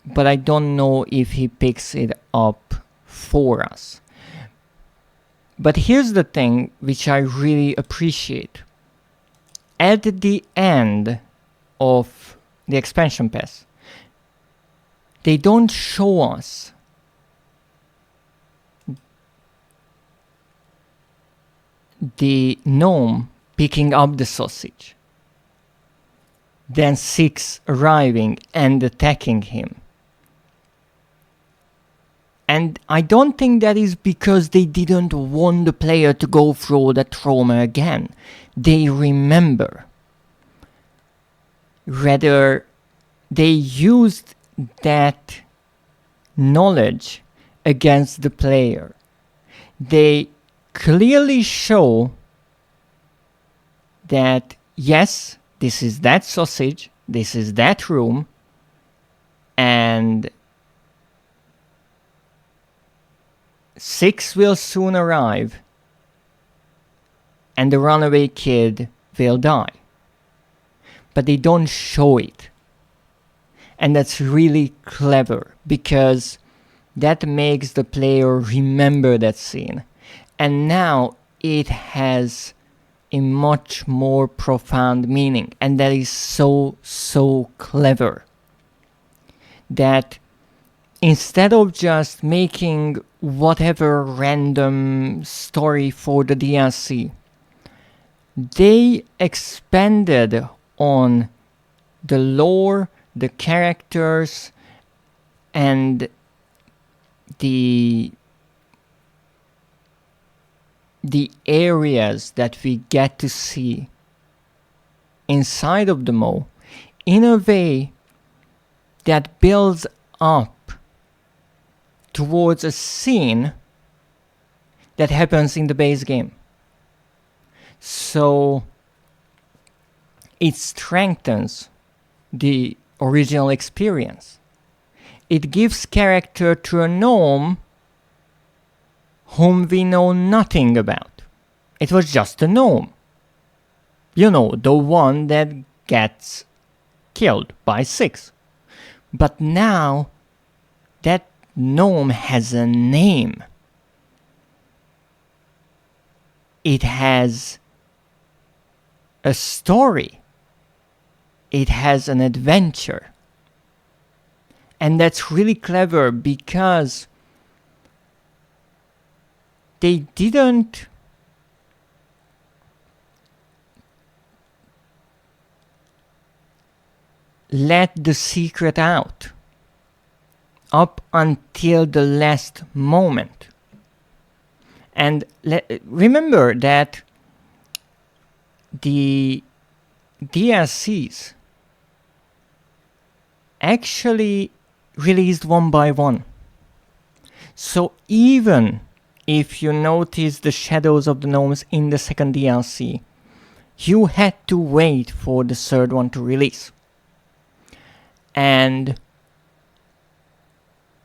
but I don't know if he picks it up for us. But here's the thing which I really appreciate. At the end of the expansion pass, they don't show us the gnome picking up the sausage, then 6 arriving and attacking him. And I don't think that is because they didn't want the player to go through the trauma again. They remember. Rather, they used that knowledge against the player. They clearly show that, yes, this is that sausage, this is that room, and 6 will soon arrive, and the runaway kid will die. But they don't show it. And that's really clever, because that makes the player remember that scene. And now it has a much more profound meaning. And that is so, so clever. That instead of just making whatever random story for the DLC, they expanded on the lore, the characters, and the areas that we get to see inside of the Mo in a way that builds up towards a scene that happens in the base game. So it strengthens the original experience. It gives character to a gnome whom we know nothing about. It was just a gnome. You know, the one that gets killed by 6. But now that gnome has a name. It has a story. It has an adventure. And that's really clever because they didn't let the secret out up until the last moment. And remember that the DLCs actually released one by one. So even if you notice the shadows of the gnomes in the second DLC, you had to wait for the third one to release. And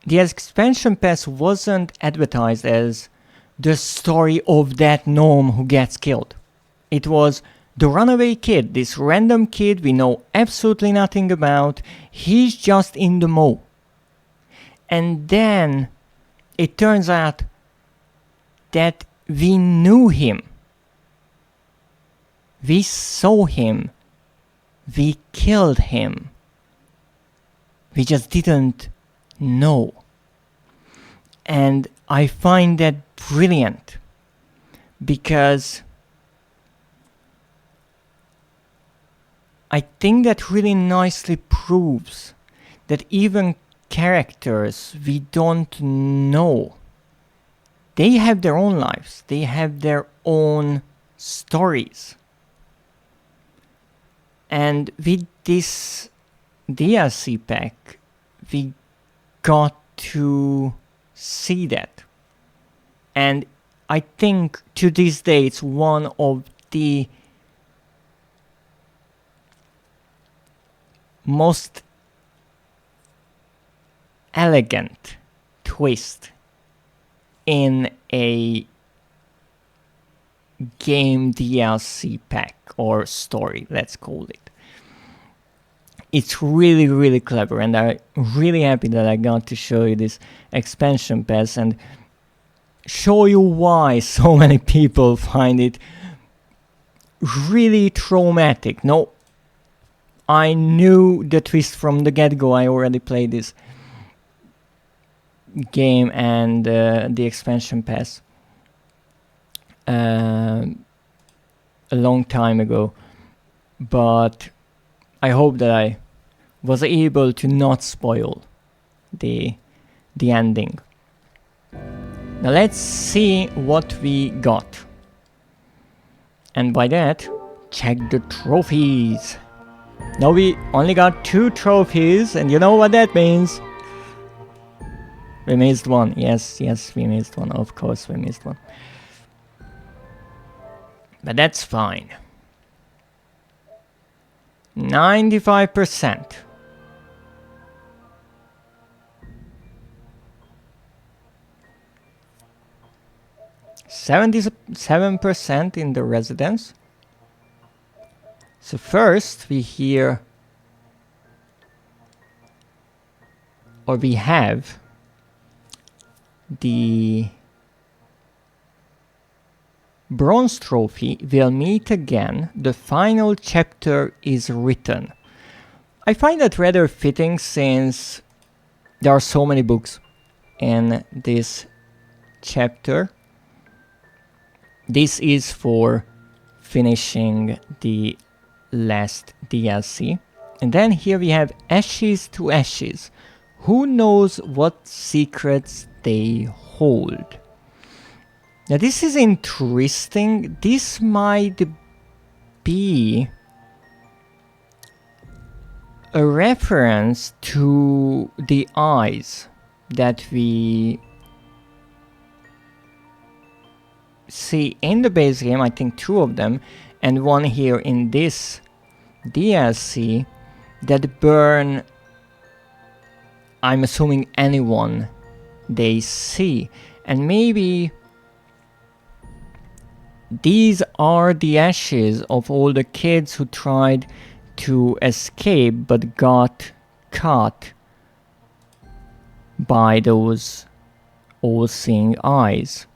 the expansion pass wasn't advertised as the story of that gnome who gets killed. It was the runaway kid, this random kid we know absolutely nothing about. He's just in the Mo. And then it turns out that we knew him. We saw him. We killed him. We just didn't know. And I find that brilliant because I think that really nicely proves that even characters we don't know, they have their own lives, they have their own stories. And with this DLC pack, we got to see that. And I think to this day it's one of the most elegant twist in a game DLC pack or story, let's call it. It's really, really clever, and I'm really happy that I got to show you this expansion pass and show you why so many people find it really traumatic. No, I knew the twist from the get-go. I already played this game and the expansion pass. a long time ago, but I hope that I was able to not spoil the ending. Now let's see what we got. And by that, check the trophies. Now we only got 2 trophies, and you know what that means. We missed one. Yes, we missed one. Of course we missed one. But that's fine. 95%. %77% in the residence. So first we hear, or we have, the bronze trophy. We'll meet again. The final chapter is written. I find that rather fitting since there are so many books in this chapter. This is for finishing the last DLC. And then here we have Ashes to Ashes. Who knows what secrets they hold? Now this is interesting. This might be a reference to the eyes that we see in the base game. I think 2 of them, and one here in this DLC that burn, I'm assuming, anyone they see. And maybe these are the ashes of all the kids who tried to escape but got caught by those all-seeing eyes.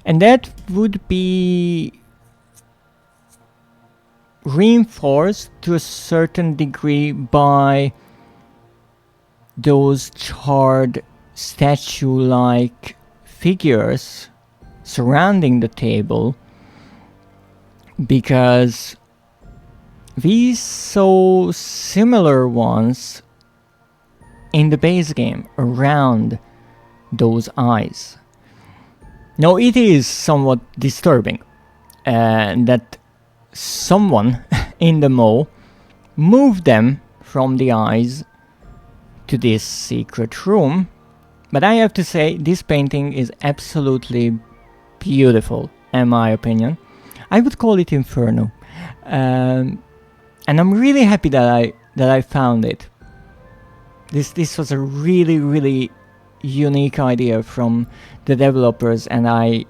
And that would be reinforced to a certain degree by those charred statue-like figures surrounding the table, because we saw similar ones in the base game around those eyes. Now it is somewhat disturbing that someone in the mall moved them from the eyes to this secret room, but I have to say this painting is absolutely beautiful in my opinion. I would call it Inferno, and I'm really happy that I found it. This was a really unique idea from the developers, and I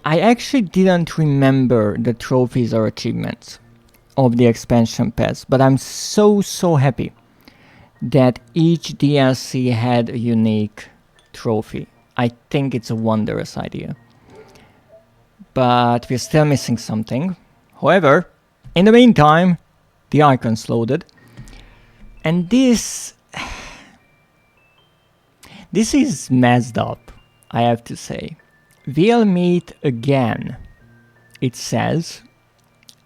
actually didn't remember the trophies or achievements of the expansion pass, but I'm so happy that each DLC had a unique trophy. I think it's a wondrous idea. But we're still missing something. However, in the meantime, the icons loaded. And this is messed up, I have to say. We'll meet again, it says.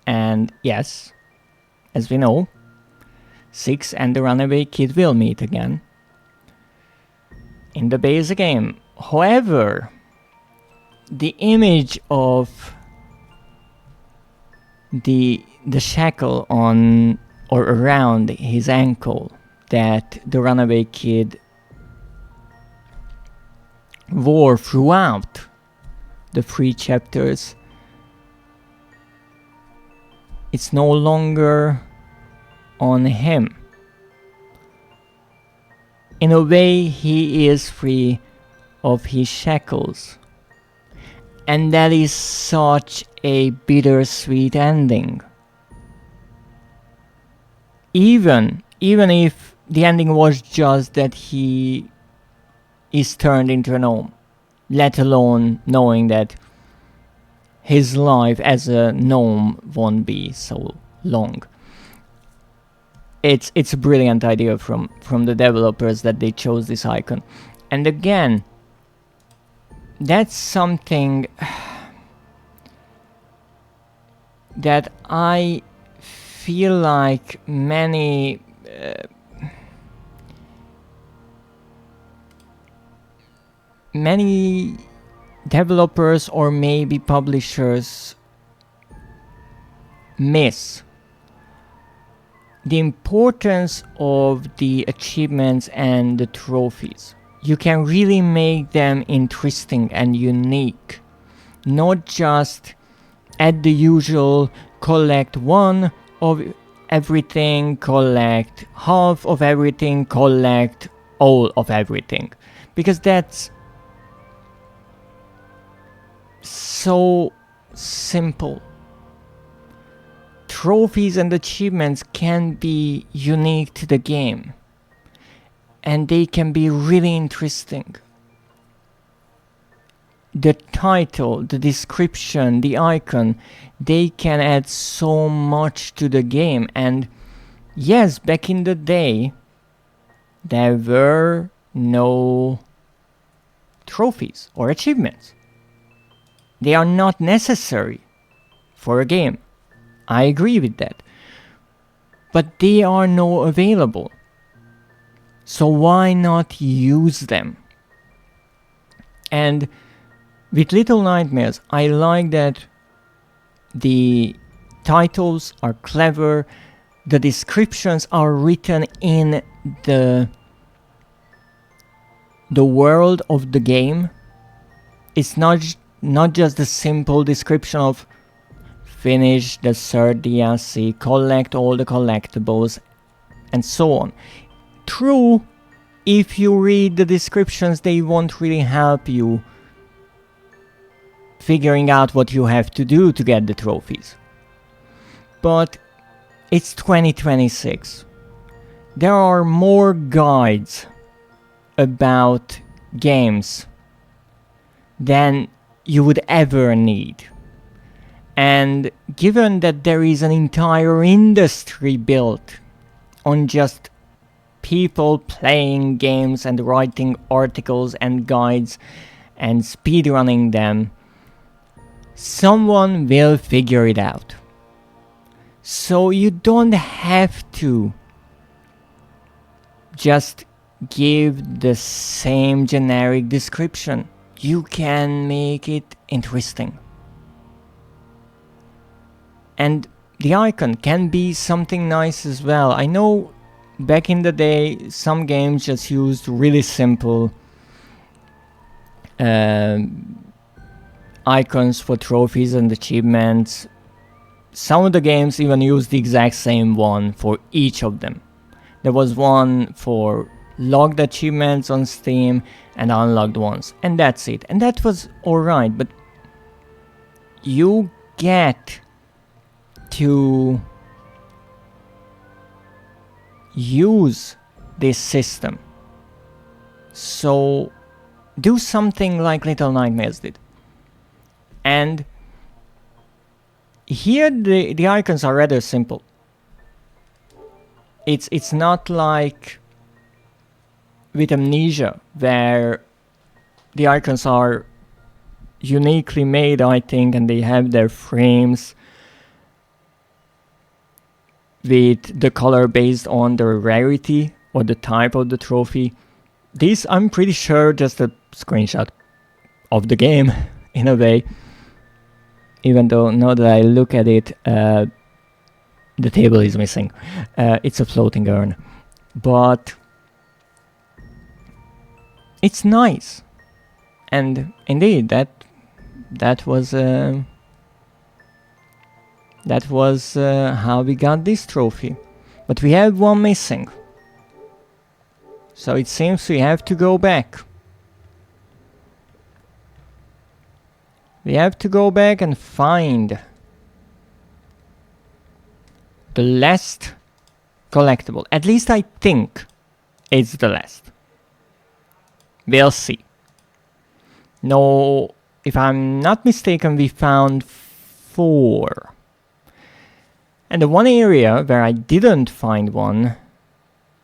And yes, as we know, Six and the runaway kid will meet again in the base game. However, the image of the shackle on or around his ankle that the runaway kid wore throughout the 3 chapters, it's no longer on him. In a way, he is free of his shackles. And that is such a bittersweet ending. Even if the ending was just that he is turned into a gnome, let alone knowing that his life as a gnome won't be so long. It's a brilliant idea from the developers that they chose this icon. And again, that's something that I feel like many many developers or maybe publishers miss the importance of the achievements and the trophies. You can really make them interesting and unique, not just at the usual collect one of everything, collect half of everything, collect all of everything, because that's so simple. Trophies and achievements can be unique to the game, and they can be really interesting. The title, the description, the icon, they can add so much to the game. And yes, back in the day, there were no trophies or achievements. They are not necessary for a game. I agree with that. But they are now available. So why not use them? And with Little Nightmares, I like that the titles are clever, the descriptions are written in the world of the game. It's not just the simple description of finish the third DLC, collect all the collectibles, and so on. True, if you read the descriptions, they won't really help you figuring out what you have to do to get the trophies. But it's 2026. There are more guides about games than you would ever need. And given that there is an entire industry built on just people playing games and writing articles and guides and speedrunning them, someone will figure it out. So you don't have to just give the same generic description. You can make it interesting. And the icon can be something nice as well. I know back in the day some games just used really simple icons for trophies and achievements. Some of the games even used the exact same one for each of them. There was one for logged achievements on Steam and unlocked ones, and that's it. And that was alright, but you get to use this system. So do something like Little Nightmares did. And here the icons are rather simple. It's not like with Amnesia, where the icons are uniquely made, I think, and they have their frames with the color based on the rarity or the type of the trophy. This, I'm pretty sure, just a screenshot of the game in a way. Even though now that I look at it, the table is missing. It's a floating urn. But it's nice. And indeed, that was how we got this trophy. But we have one missing. So it seems we have to go back. We have to go back and find the last collectible. At least I think it's the last. We'll see. No, if I'm not mistaken, we found 4. And the one area where I didn't find one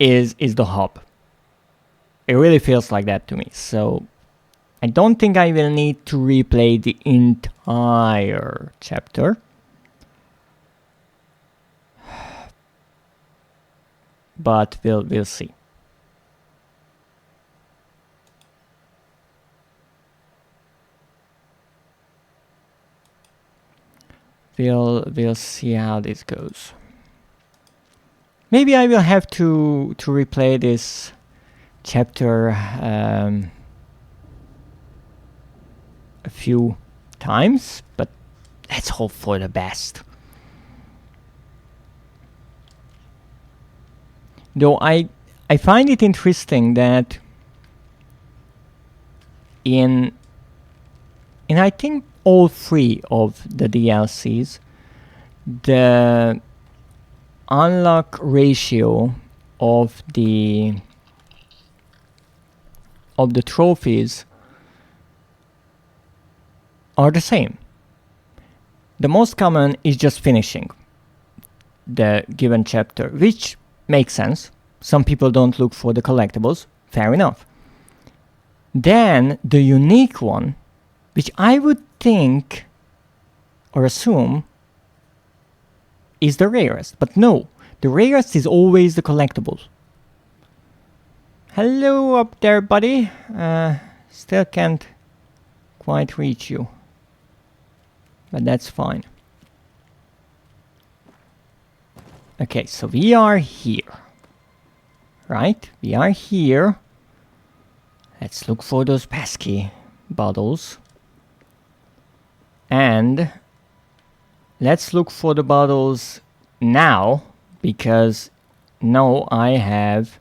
is the hub. It really feels like that to me. So I don't think I will need to replay the entire chapter. But we'll see. We'll see how this goes. Maybe I will have to replay this chapter a few times, but let's hope for the best. Though I find it interesting that in I think all 3 of the DLCs, the unlock ratio of the trophies are the same. The most common is just finishing the given chapter, which makes sense. Some people don't look for the collectibles, fair enough. Then the unique one, which I would think or assume is the rarest, but no, the rarest is always the collectibles. Hello up there, buddy. Still can't quite reach you, but that's fine. Okay, so we are here, right? We are here. Let's look for those pesky bottles. And let's look for the bottles now, because now I have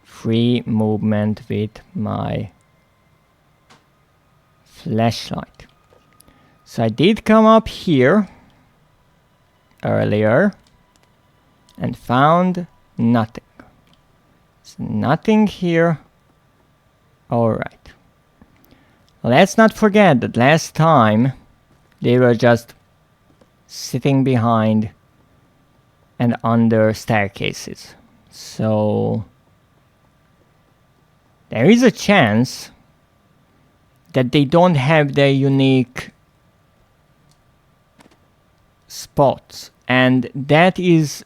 free movement with my flashlight. So I did come up here earlier and found nothing. So nothing here. Alright. Let's not forget that last time they were just sitting behind and under staircases. So there is a chance that they don't have their unique spots, and that is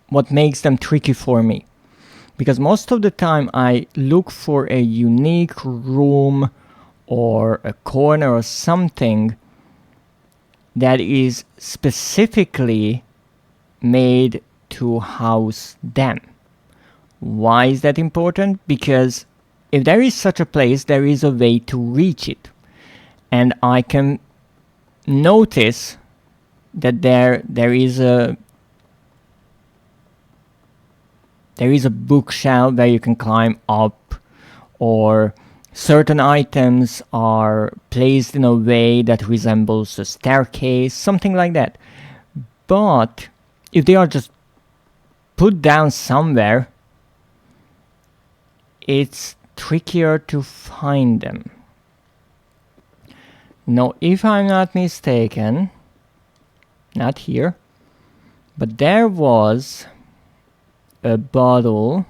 what makes them tricky for me, because most of the time I look for a unique room or a corner or something that is specifically made to house them. Why is that important? Because if there is such a place, there is a way to reach it, and I can notice that there is a bookshelf where you can climb up, or certain items are placed in a way that resembles a staircase, something like that. But if they are just put down somewhere, it's trickier to find them. Now, if I'm not mistaken, not here, but there was a bottle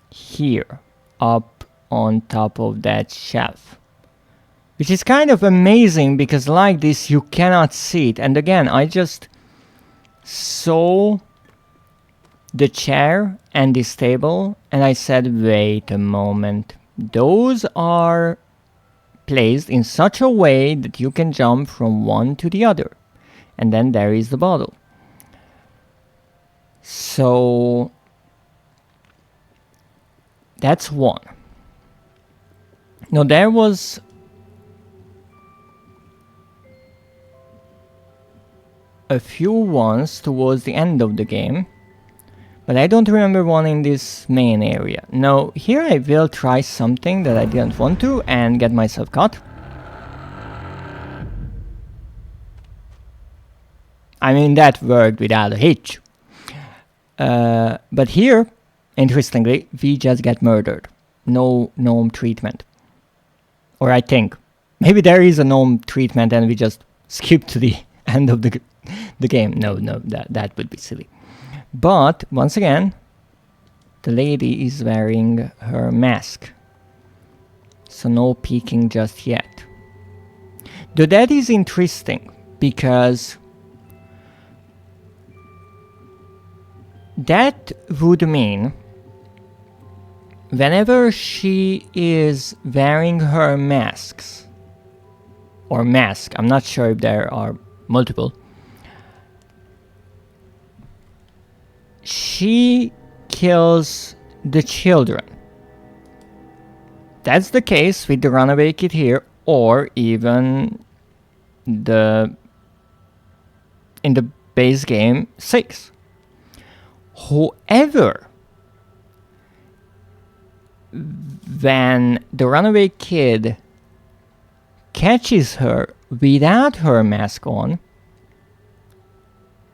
here up on top of that shelf, which is kind of amazing because like this you cannot see it. And again, I just saw the chair and this table and I said, wait a moment, those are placed in such a way that you can jump from one to the other. And then there is the bottle. So that's one. Now there was a few ones towards the end of the game, but I don't remember one in this main area. Now here I will try something that I didn't want to and get myself caught. I mean, that worked without a hitch. But here, interestingly, we just get murdered. No gnome treatment. Or I think. Maybe there is a gnome treatment and we just skip to the end of the game. No, that would be silly. But, once again, the lady is wearing her mask. So no peeking just yet. Though that is interesting, because that would mean whenever she is wearing her masks, or mask, I'm not sure if there are multiple, she kills the children. That's the case with the runaway kid here, or even in the base game 6. However, when the runaway kid catches her without her mask on,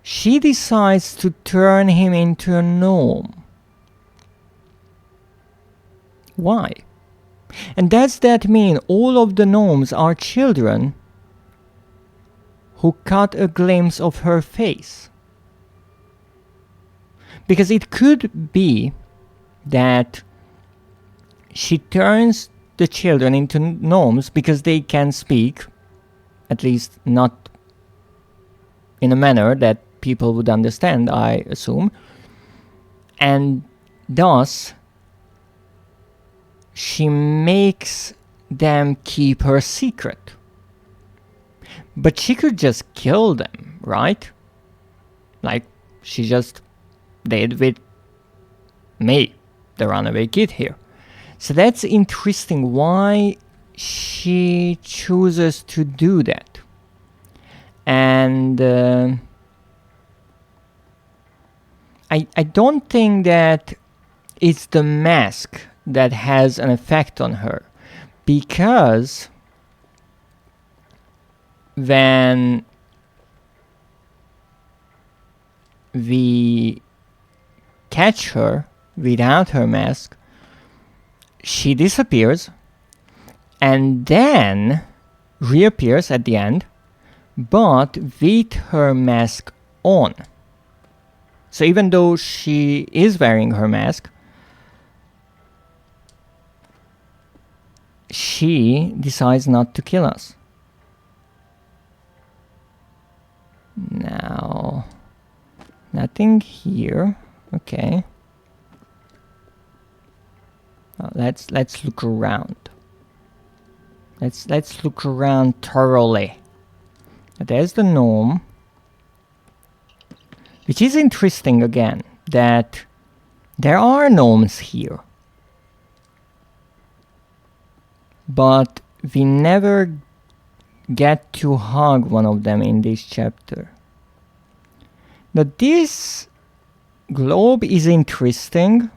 she decides to turn him into a gnome. Why? And does that mean all of the gnomes are children who caught a glimpse of her face? Because it could be that she turns the children into gnomes because they can speak, at least not in a manner that people would understand, I assume, and thus she makes them keep her secret. But she could just kill them, right? Like she just did with me, the runaway kid here. So that's interesting why she chooses to do that. And I don't think that it's the mask that has an effect on her, because when we catch her without her mask, she disappears and then reappears at the end, but with her mask on. So even though she is wearing her mask, she decides not to kill us. Now, nothing here. Okay. Let's look around. Let's look around thoroughly. There's the gnome, which is interesting again, that there are gnomes here, but we never get to hug one of them in this chapter. Now this globe is interesting.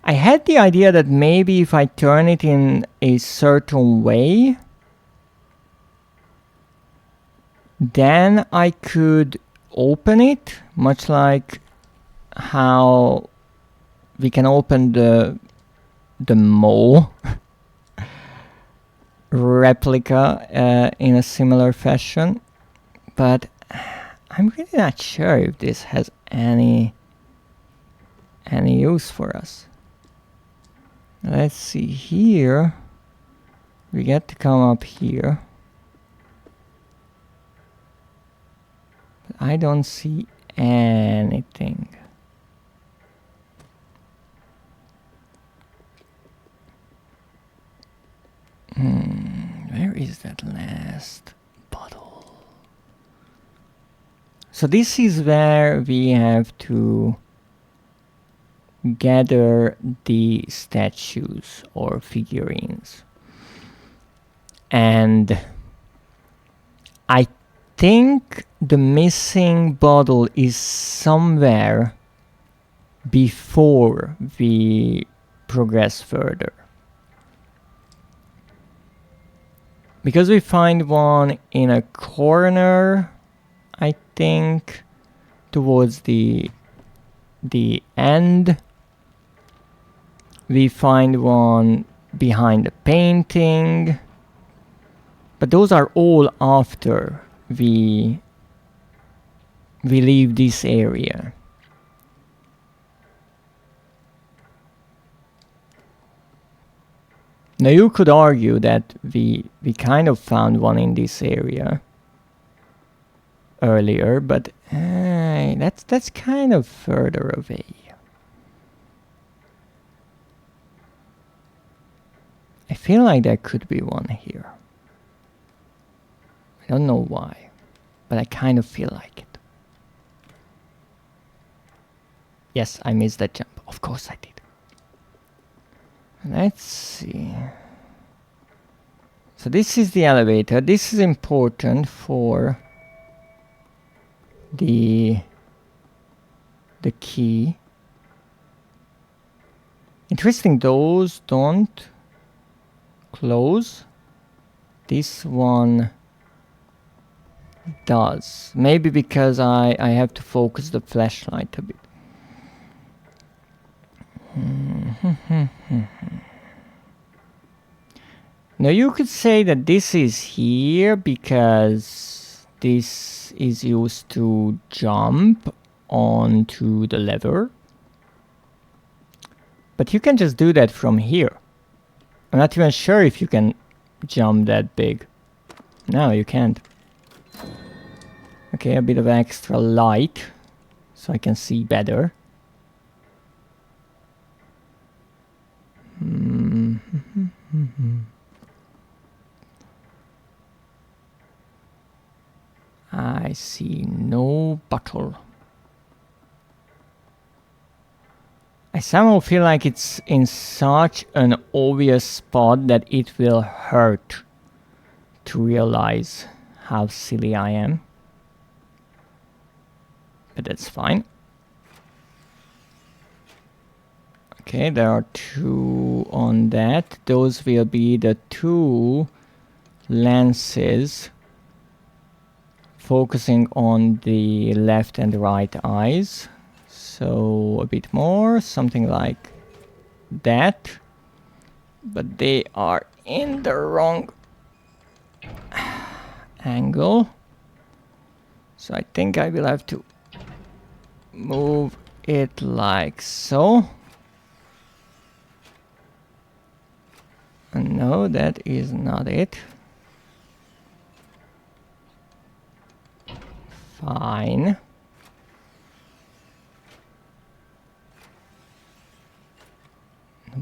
I had the idea that maybe if I turn it in a certain way, then I could open it, much like how we can open the Mo replica in a similar fashion. But I'm really not sure if this has any use for us. Let's see here. We get to come up here. But I don't see anything. Where is that last bottle? So this is where we have to gather the statues or figurines. And I think the missing bottle is somewhere before we progress further. Because we find one in a corner, I think, towards the end. We find one behind the painting. But those are all after we leave this area. Now you could argue that we kind of found one in this area earlier, but that's kind of further away. I feel like there could be one here. I don't know why, but I kind of feel like it. Yes, I missed that jump. Of course I did. Let's see. So this is the elevator. This is important for the key. Interesting, those don't close. This one does. Maybe because I have to focus the flashlight a bit. Now you could say that this is here because this is used to jump onto the lever. But you can just do that from here. I'm not even sure if you can jump that big. No, you can't. Okay, a bit of extra light so I can see better. I see no bottle. I somehow feel like it's in such an obvious spot that it will hurt to realize how silly I am. But that's fine. Okay, there are two on that. Those will be the two lenses focusing on the left and right eyes. So a bit more, something like that. But they are in the wrong angle. So I think I will have to move it like so. And no, that is not it. Fine.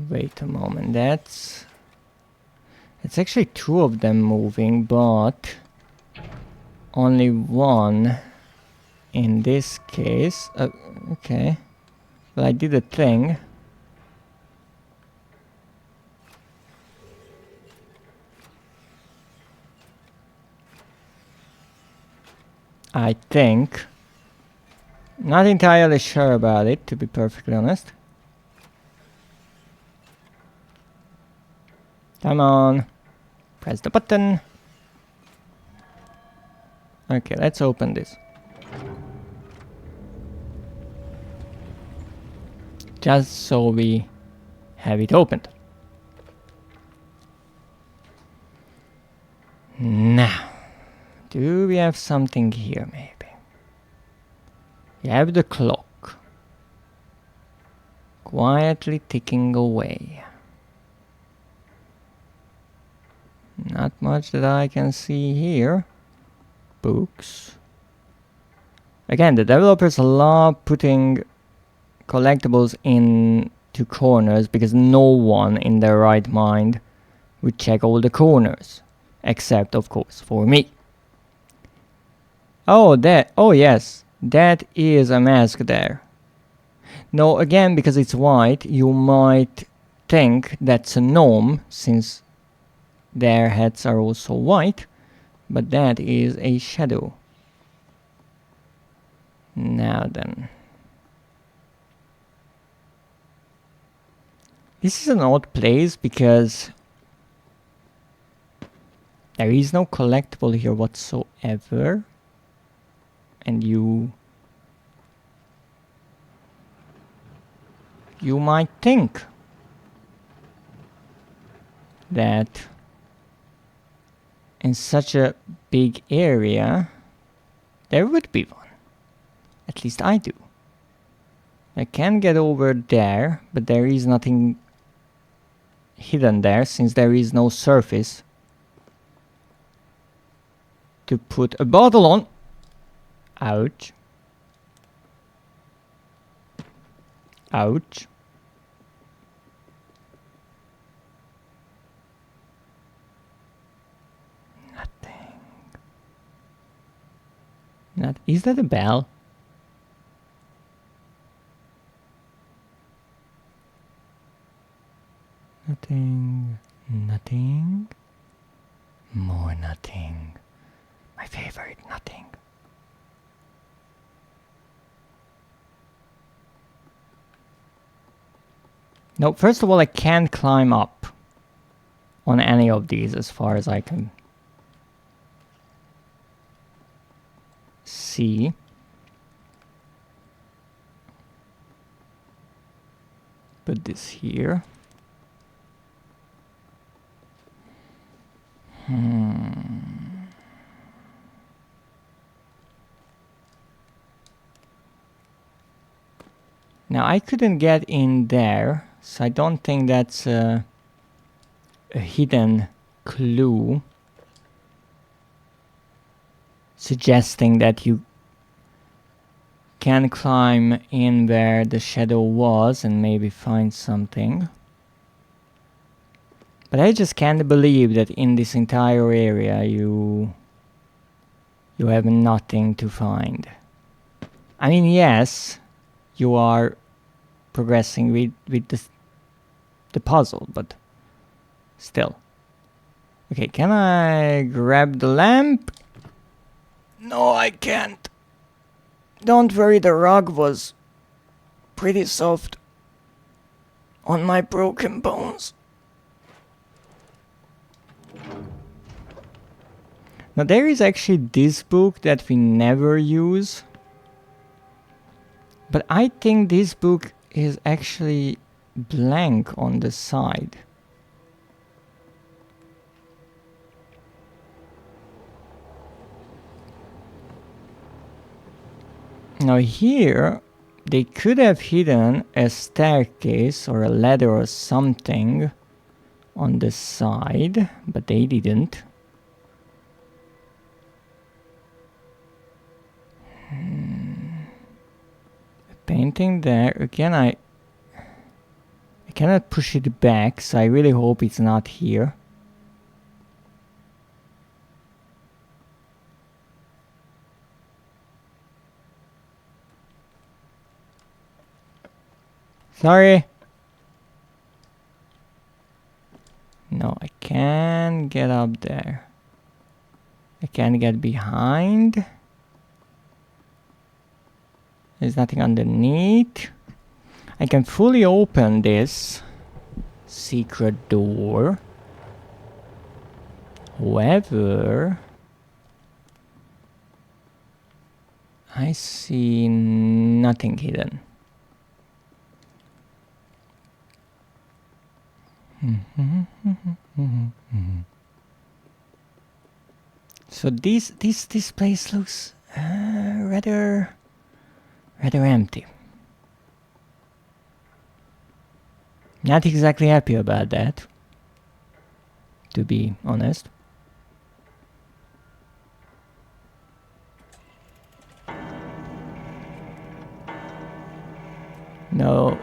Wait a moment, it's actually two of them moving, but only one in this case. Okay, well, I did a thing. I think. Not entirely sure about it, to be perfectly honest. Come on. Press the button. Okay, let's open this. Just so we have it opened. Now, do we have something here maybe? We have the clock. Quietly ticking away. Not much that I can see here. Books. Again, the developers love putting collectibles into corners because no one in their right mind would check all the corners. Except, of course, for me. Oh, yes. That is a mask there. No, again, because it's white, you might think that's a gnome, since their heads are also white, but that is a shadow. Now then. This is an odd place because there is no collectible here whatsoever. And you might think that in such a big area there would be one. At least I do. I can get over there, but there is nothing hidden there, since there is no surface to put a bottle on. Ouch. Ouch. Nothing. Is that a bell? Nothing. Nothing. More nothing. My favorite nothing. No, first of all, I can't climb up on any of these as far as I can see. Put this here. Now I couldn't get in there, so I don't think that's a hidden clue suggesting that you can climb in where the shadow was and maybe find something. But I just can't believe that in this entire area you have nothing to find. I mean, yes, you are progressing with the puzzle, but still. Okay, can I grab the lamp? No, I can't. Don't worry, the rug was pretty soft on my broken bones. Now there is actually this book that we never use, but I think this book is actually blank on the side. Now here they could have hidden a staircase or a ladder or something on the side, but they didn't. Painting there again. I cannot push it back, so I really hope it's not here. Sorry. No, I can't get up there. I can't get behind. There's nothing underneath. I can fully open this secret door. However, I see nothing hidden. So this place looks rather empty. Not exactly happy about that, to be honest. No,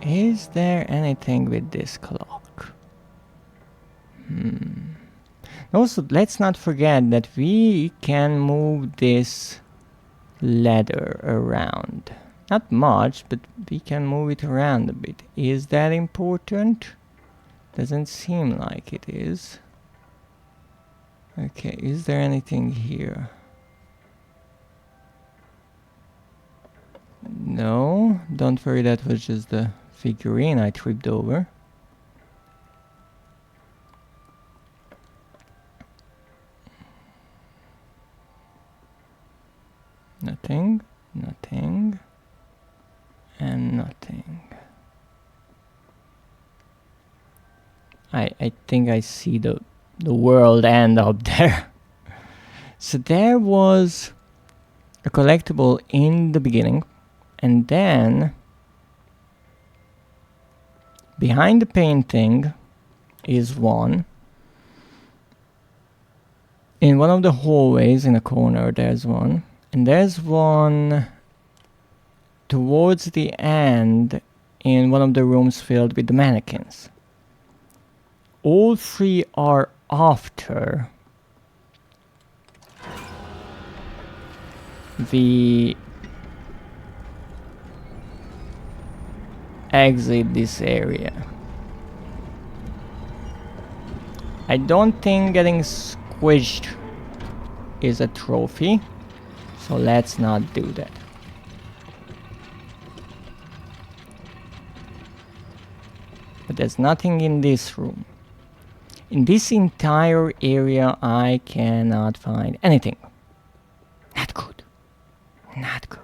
is there anything with this clock? Also, let's not forget that we can move this ladder around. Not much, but we can move it around a bit. Is that important? Doesn't seem like it is. Okay, is there anything here? No, don't worry, that was just the figurine I tripped over. Nothing, nothing, and nothing. I think I see the world end up there. So there was a collectible in the beginning, and then behind the painting is one. In one of the hallways in a corner there's one. And there's one towards the end in one of the rooms filled with the mannequins. All three are after we exit this area. I don't think getting squished is a trophy, so let's not do that. But there's nothing in this room. In this entire area I cannot find anything. Not good. Not good.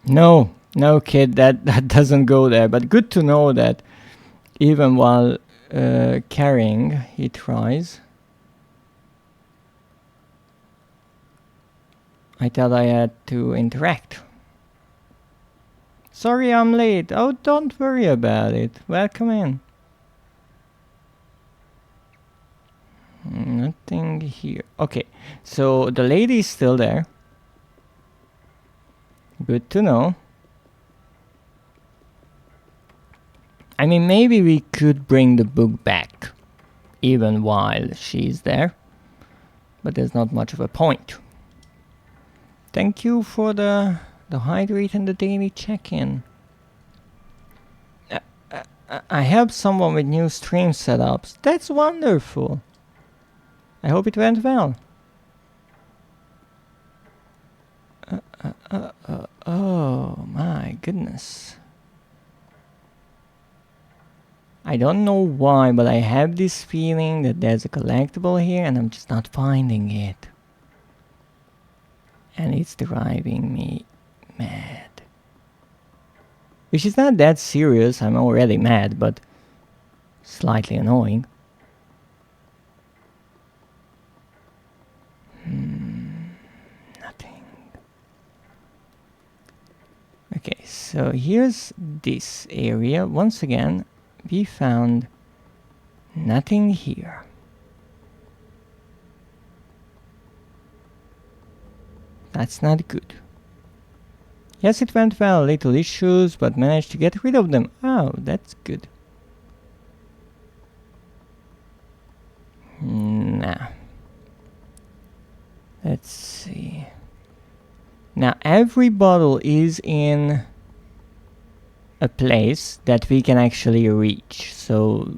No, no kid, that doesn't go there. But good to know that even while carrying, he tries. I thought I had to interact. Sorry I'm late. Oh, don't worry about it. Welcome in. Nothing here. Okay, so the lady is still there. Good to know. I mean, maybe we could bring the book back even while she's there, but there's not much of a point. Thank you for the hydrate and the daily check-in. I helped someone with new stream setups. That's wonderful. I hope it went well. Oh my goodness. I don't know why, but I have this feeling that there's a collectible here and I'm just not finding it. And it's driving me mad. Which is not that serious, I'm already mad, but slightly annoying. Nothing. Okay, so here's this area. Once again, we found nothing here. That's not good. Yes, it went well. Little issues, but managed to get rid of them. Oh, that's good. Nah. Let's see. Now, every bottle is in a place that we can actually reach. So,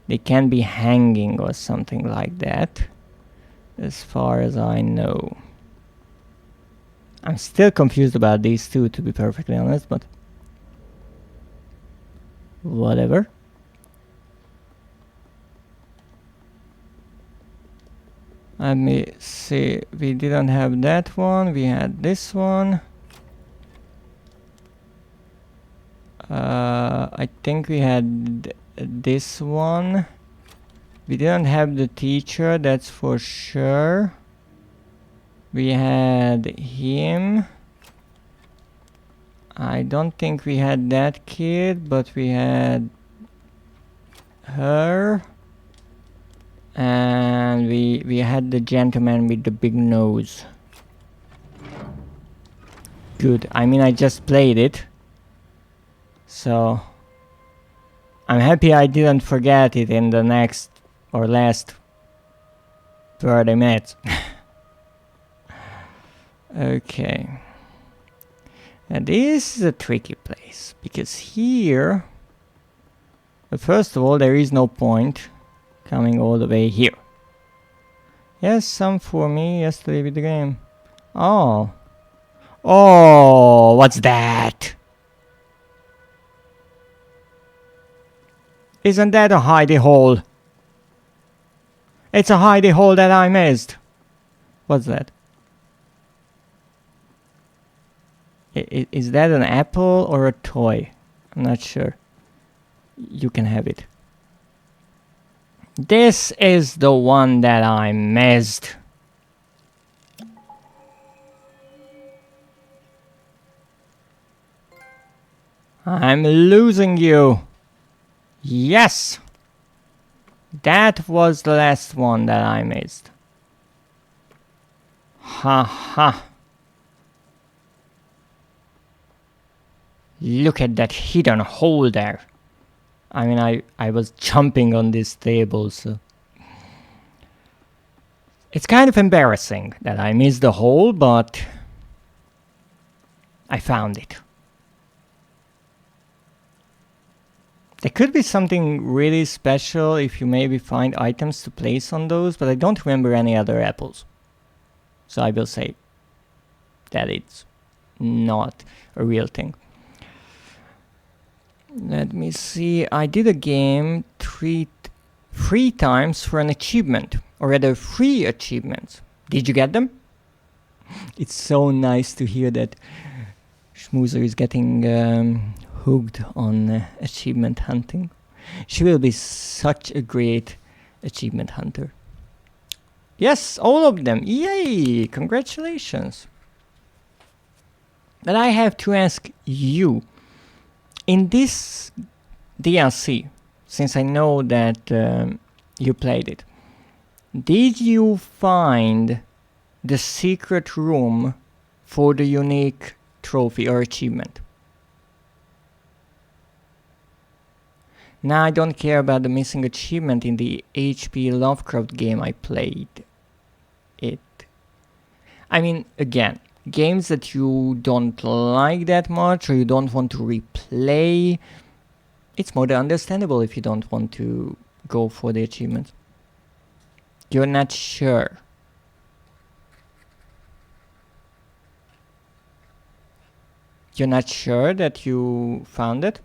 they can be hanging or something like that, as far as I know. I'm still confused about these two, to be perfectly honest, but whatever. Let me see, we didn't have that one, we had this one. I think we had this one. We didn't have the teacher, that's for sure. We had him. I don't think we had that kid, but we had her. And we had the gentleman with the big nose. Good. I mean, I just played it. So I'm happy I didn't forget it in the next or last 30 minutes. Okay. And this is a tricky place, because here, first of all, there is no point coming all the way here. Yes, some for me yesterday with the game. Oh. Oh, what's that? Isn't that a hidey hole? It's a hidey hole that I missed. What's that? Is that an apple or a toy? I'm not sure. You can have it. This is the one that I missed. I'm losing you. Yes! That was the last one that I missed. Ha ha. Look at that hidden hole there. I mean, I was jumping on this table, so... It's kind of embarrassing that I missed the hole, but... I found it. There could be something really special if you maybe find items to place on those, but I don't remember any other apples. So I will say that it's not a real thing. Let me see. I did a game three times for an achievement, or rather 3 achievements. Did you get them? It's so nice to hear that Schmoozer is getting hooked on achievement hunting. She will be such a great achievement hunter. Yes, all of them. Yay! Congratulations. But I have to ask you, in this DLC, since I know that you played it, did you find the secret room for the unique trophy or achievement? Now I don't care about the missing achievement in the H.P. Lovecraft game I played. I mean, again, games that you don't like that much or you don't want to replay, it's more than understandable if you don't want to go for the achievement. You're not sure. You're not sure that you found it?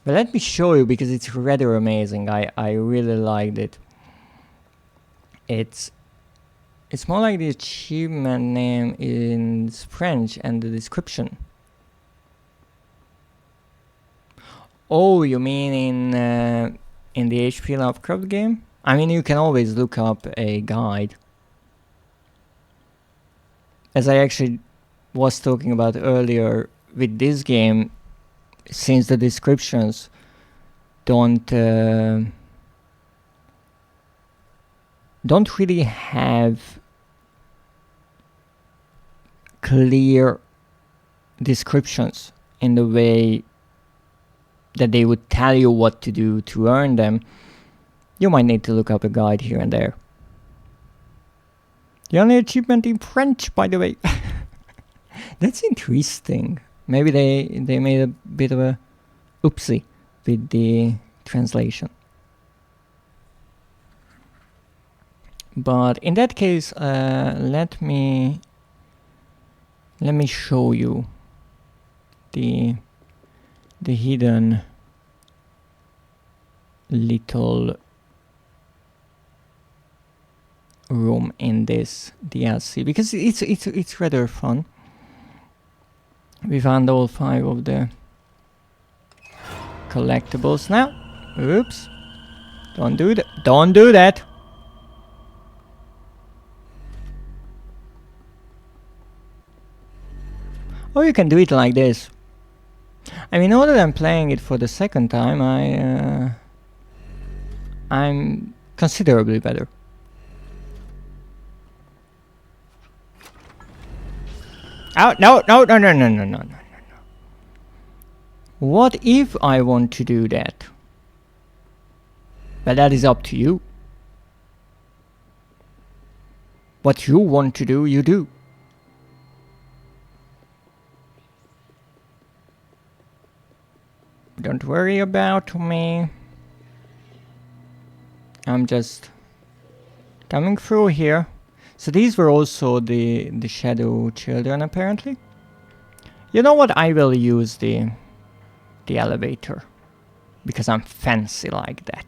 But let me show you, because it's rather amazing. I really liked it. It's more like the achievement name in French and the description. Oh, you mean in the H.P. Lovecraft game? I mean, you can always look up a guide. As I actually was talking about earlier with this game, since the descriptions don't really have clear descriptions in the way that they would tell you what to do to earn them, you might need to look up a guide here and there. The only achievement in French, by the way. That's interesting. Maybe they made a bit of a oopsie with the translation. But in that case, let me show you the hidden little room in this DLC, because it's rather fun. We found all 5 of the collectibles now. Oops. Don't do that. Don't do that. Or you can do it like this. I mean, now that I'm playing it for the second time, I'm considerably better. Oh, no. What if I want to do that? But that is up to you. What you want to do, you do. Don't worry about me. I'm just coming through here. So these were also the shadow children, apparently. You know what? I will use the elevator, because I'm fancy like that.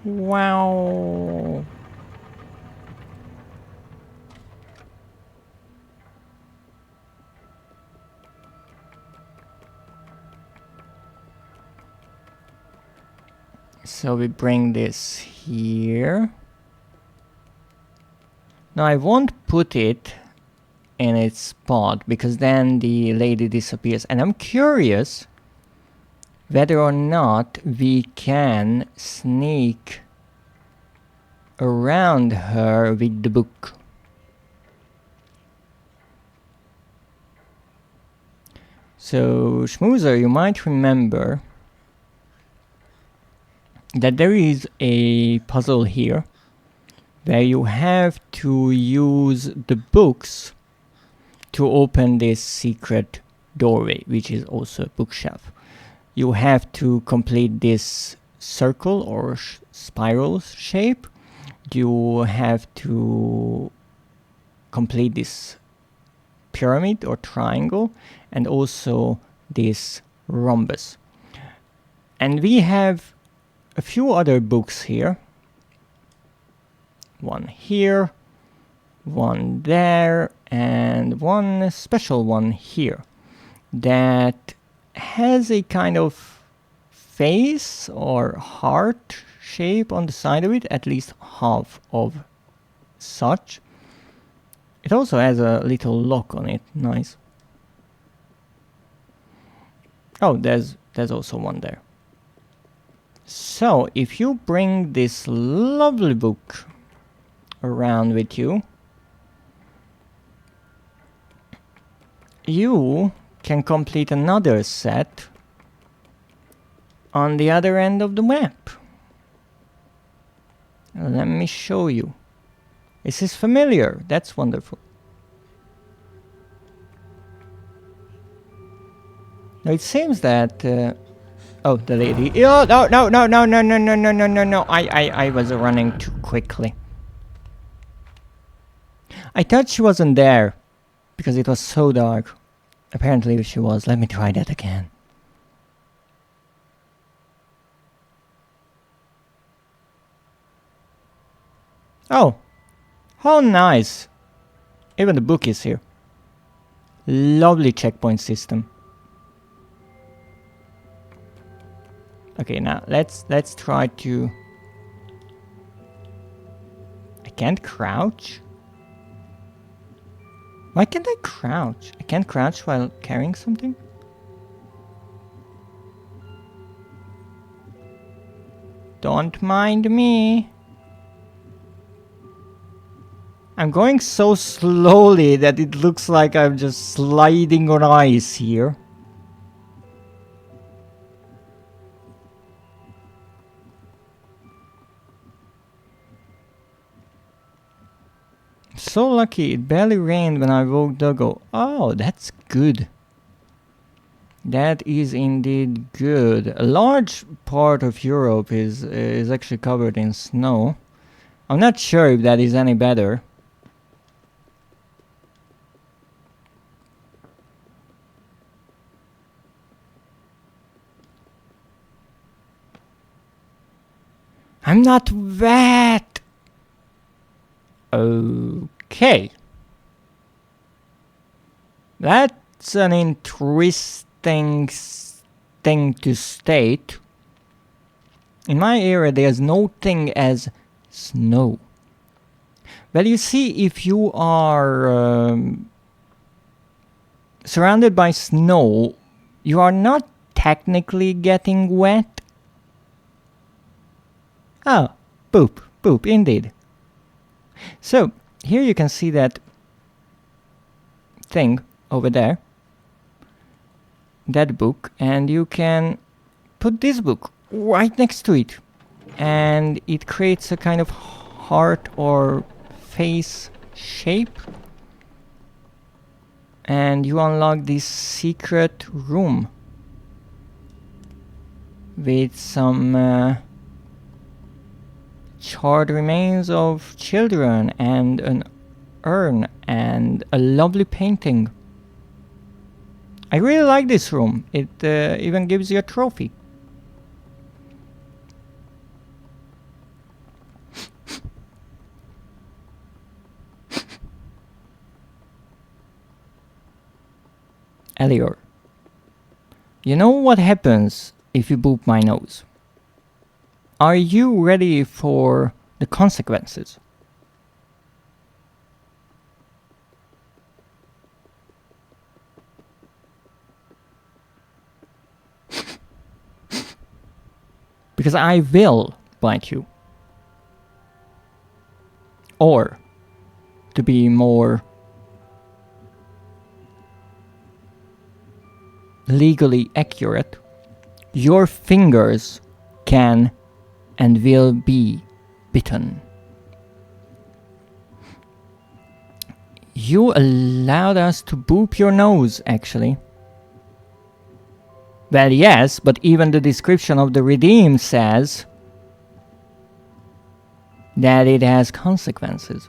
Wow. So we bring this here. Now I won't put it in its spot because then the lady disappears, and I'm curious whether or not we can sneak around her with the book. So, Schmoozer, you might remember that there is a puzzle here where you have to use the books to open this secret doorway, which is also a bookshelf. You have to complete this circle or spiral shape. You have to complete this pyramid or triangle, and also this rhombus. And we have a few other books here. One here, one there, and one special one here that has a kind of face or heart shape on the side of it, at least half of such. It also has a little lock on it, nice. Oh, there's also one there. So, if you bring this lovely book around with you, you can complete another set on the other end of the map. Let me show you. This is familiar. That's wonderful. Now it seems that oh, the lady. Oh, no. I was running too quickly. I thought she wasn't there because it was so dark. Apparently she was. Let me try that again. Oh, how nice. Even the book is here. Lovely checkpoint system. Okay, now let's try to... I can't crouch? Why can't I crouch? I can't crouch while carrying something? Don't mind me. I'm going so slowly that it looks like I'm just sliding on ice here. So lucky, it barely rained when I woke Doggo. Oh, that's good. That is indeed good. A large part of Europe is actually covered in snow. I'm not sure if that is any better. I'm not wet! Okay. That's an interesting thing to state. In my area, there's no thing as snow. Well, you see, if you are surrounded by snow, you are not technically getting wet. Oh, boop, indeed. So, here you can see that thing over there, that book, and you can put this book right next to it, and it creates a kind of heart or face shape, and you unlock this secret room with some charred remains of children and an urn and a lovely painting. I really like this room. It even gives you a trophy. Elior, you know what happens if you boop my nose? Are you ready for the consequences? Because I will bite you. Or, to be more legally accurate, your fingers can and will be bitten. You allowed us to boop your nose, actually. Well, yes, but even the description of the redeem says that it has consequences.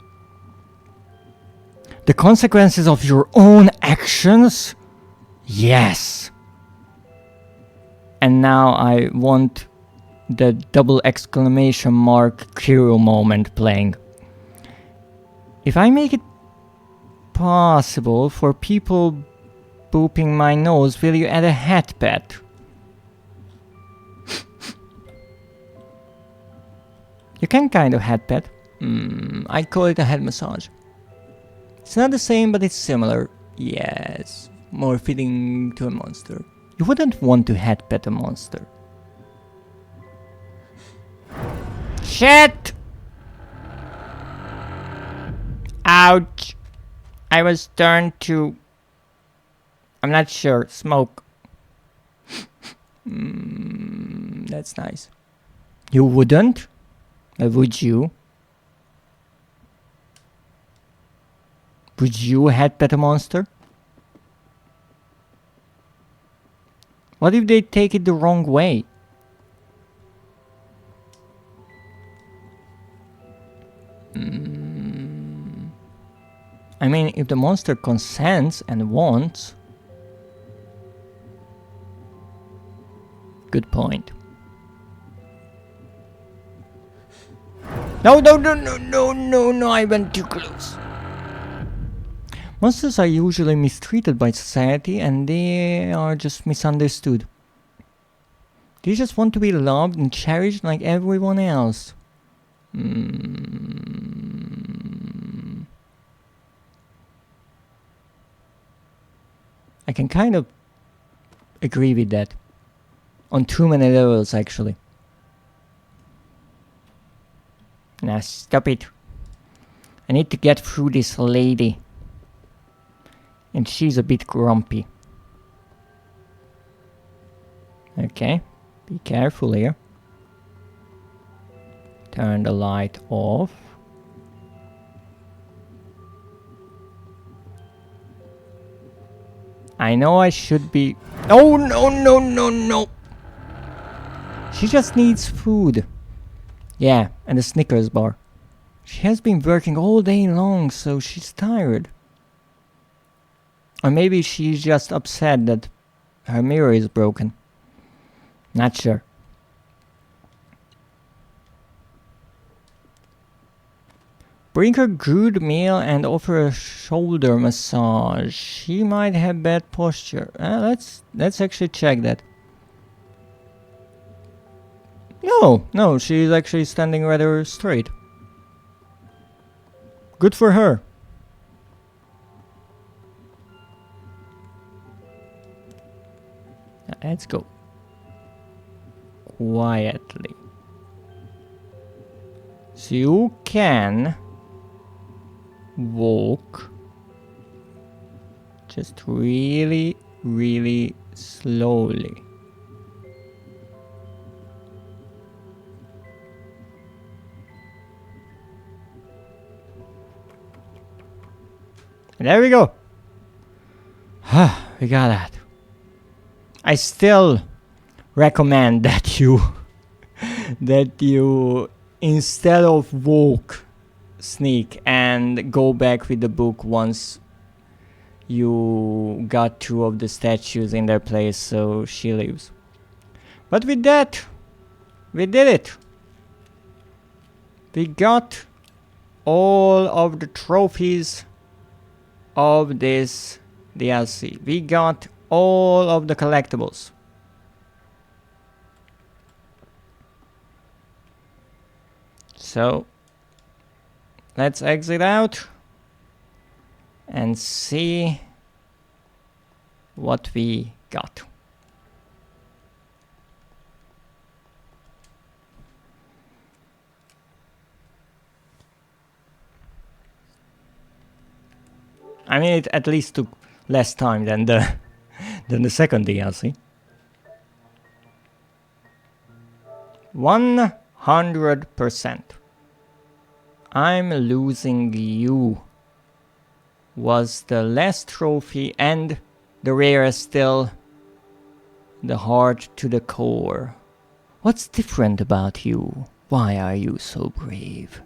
The consequences of your own actions? Yes. And now I want the double exclamation mark Kiro moment playing. If I make it possible for people booping my nose, will you add a hat pet? You can kind of hat pet. I call it a head massage. It's not the same, but it's similar. Yes, more fitting to a monster. You wouldn't want to head pet a monster. Shit! Ouch! I was turned to... I'm not sure. Smoke. That's nice. You wouldn't? Would you? Would you head pet a monster? What if they take it the wrong way? I mean, if the monster consents and wants... Good point. No, I went too close. Monsters are usually mistreated by society and they are just misunderstood. They just want to be loved and cherished like everyone else. I can kind of agree with that. On too many levels, actually. Now stop it. I need to get through this lady. And she's a bit grumpy. Okay, be careful here. Turn the light off. I know I should be... Oh, no! She just needs food. Yeah, and a Snickers bar. She has been working all day long, so she's tired. Or maybe she's just upset that her mirror is broken. Not sure. Bring her good meal and offer a shoulder massage. She might have bad posture. Let's actually check that. No, she's actually standing rather straight. Good for her. Let's go. Quietly. So you can walk just really slowly. There we go. We got that. I still recommend that you instead of walk, sneak and go back with the book once you got two of the statues in their place, so she leaves. But with that, we did it. We got all of the trophies of this DLC. We got all of the collectibles. So let's exit out and see what we got. I mean, it at least took less time than the than the second DLC. 100%. I'm losing you was the last trophy, and the rarest still, the heart to the core. What's different about you? Why are you so brave?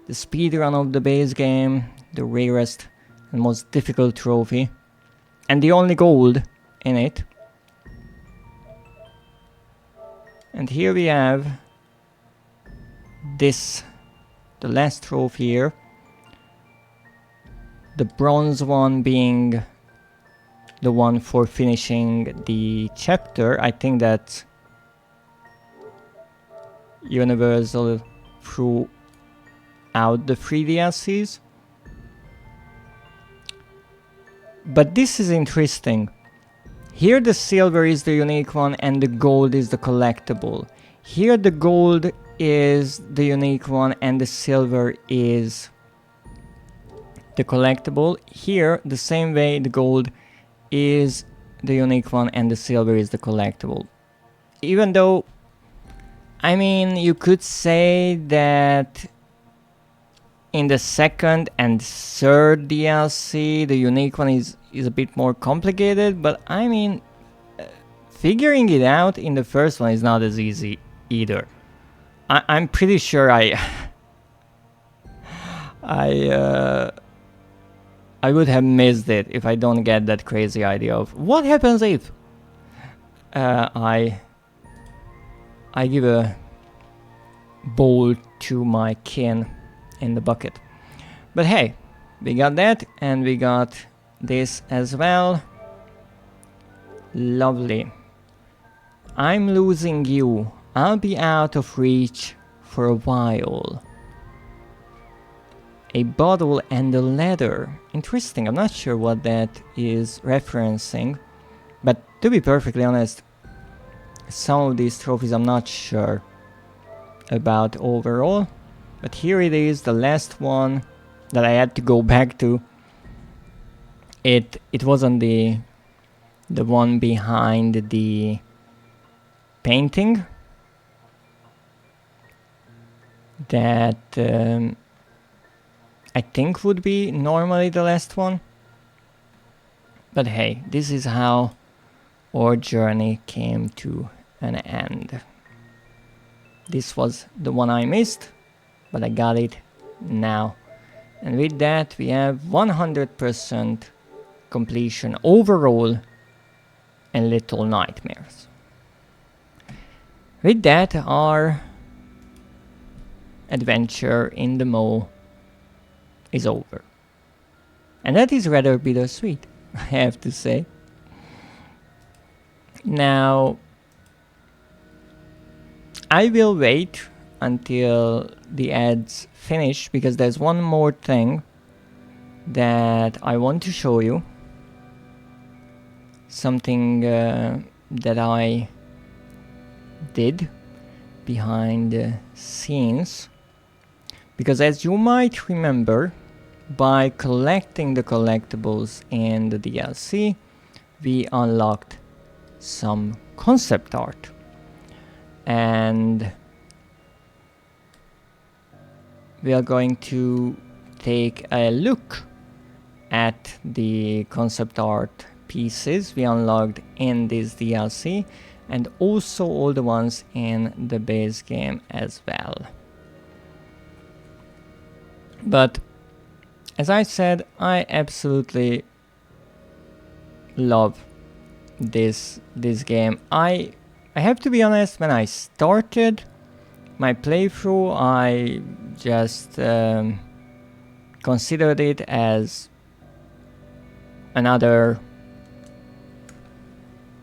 The speedrun of the base game, the rarest and most difficult trophy, and the only gold in it. And here we have this, the last trophy here. The bronze one being the one for finishing the chapter. I think that's universal throughout the 3 DLCs. But this is interesting. Here the silver is the unique one and the gold is the collectible. Here the gold is the unique one and the silver is the collectible. Here, the same way, the gold is the unique one and the silver is the collectible. Even though, I mean, you could say that in the second and third DLC, the unique one is a bit more complicated, but I mean, figuring it out in the first one is not as easy either. I'm pretty sure I would have missed it if I don't get that crazy idea of what happens if I give a bowl to my kin in the bucket. But hey, we got that and we got this as well. Lovely. I'm losing you. I'll be out of reach for a while. A bottle and a letter. Interesting, I'm not sure what that is referencing. But to be perfectly honest, some of these trophies I'm not sure about overall. But here it is, the last one that I had to go back to. It wasn't the one behind the painting. That I think would be normally the last one. But hey, this is how our journey came to an end. This was the one I missed, but I got it now. And with that we have 100% completion overall in Little Nightmares. With that, our adventure in the mall is over. And that is rather bittersweet, I have to say. Now, I will wait until the ads finish because there's one more thing that I want to show you. Something that I did behind the scenes. Because as you might remember, by collecting the collectibles in the DLC, we unlocked some concept art. And we are going to take a look at the concept art pieces we unlocked in this DLC, and also all the ones in the base game as well. But as I said, I absolutely love this game. I have to be honest, when I started my playthrough, I just considered it as another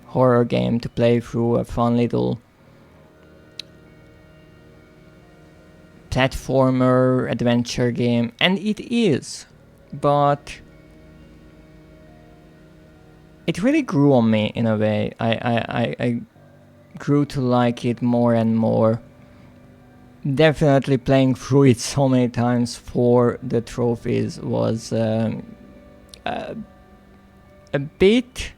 horror game to play through, a fun little platformer adventure game, and it is, but it really grew on me in a way. I grew to like it more and more. Definitely playing through it so many times for the trophies was a bit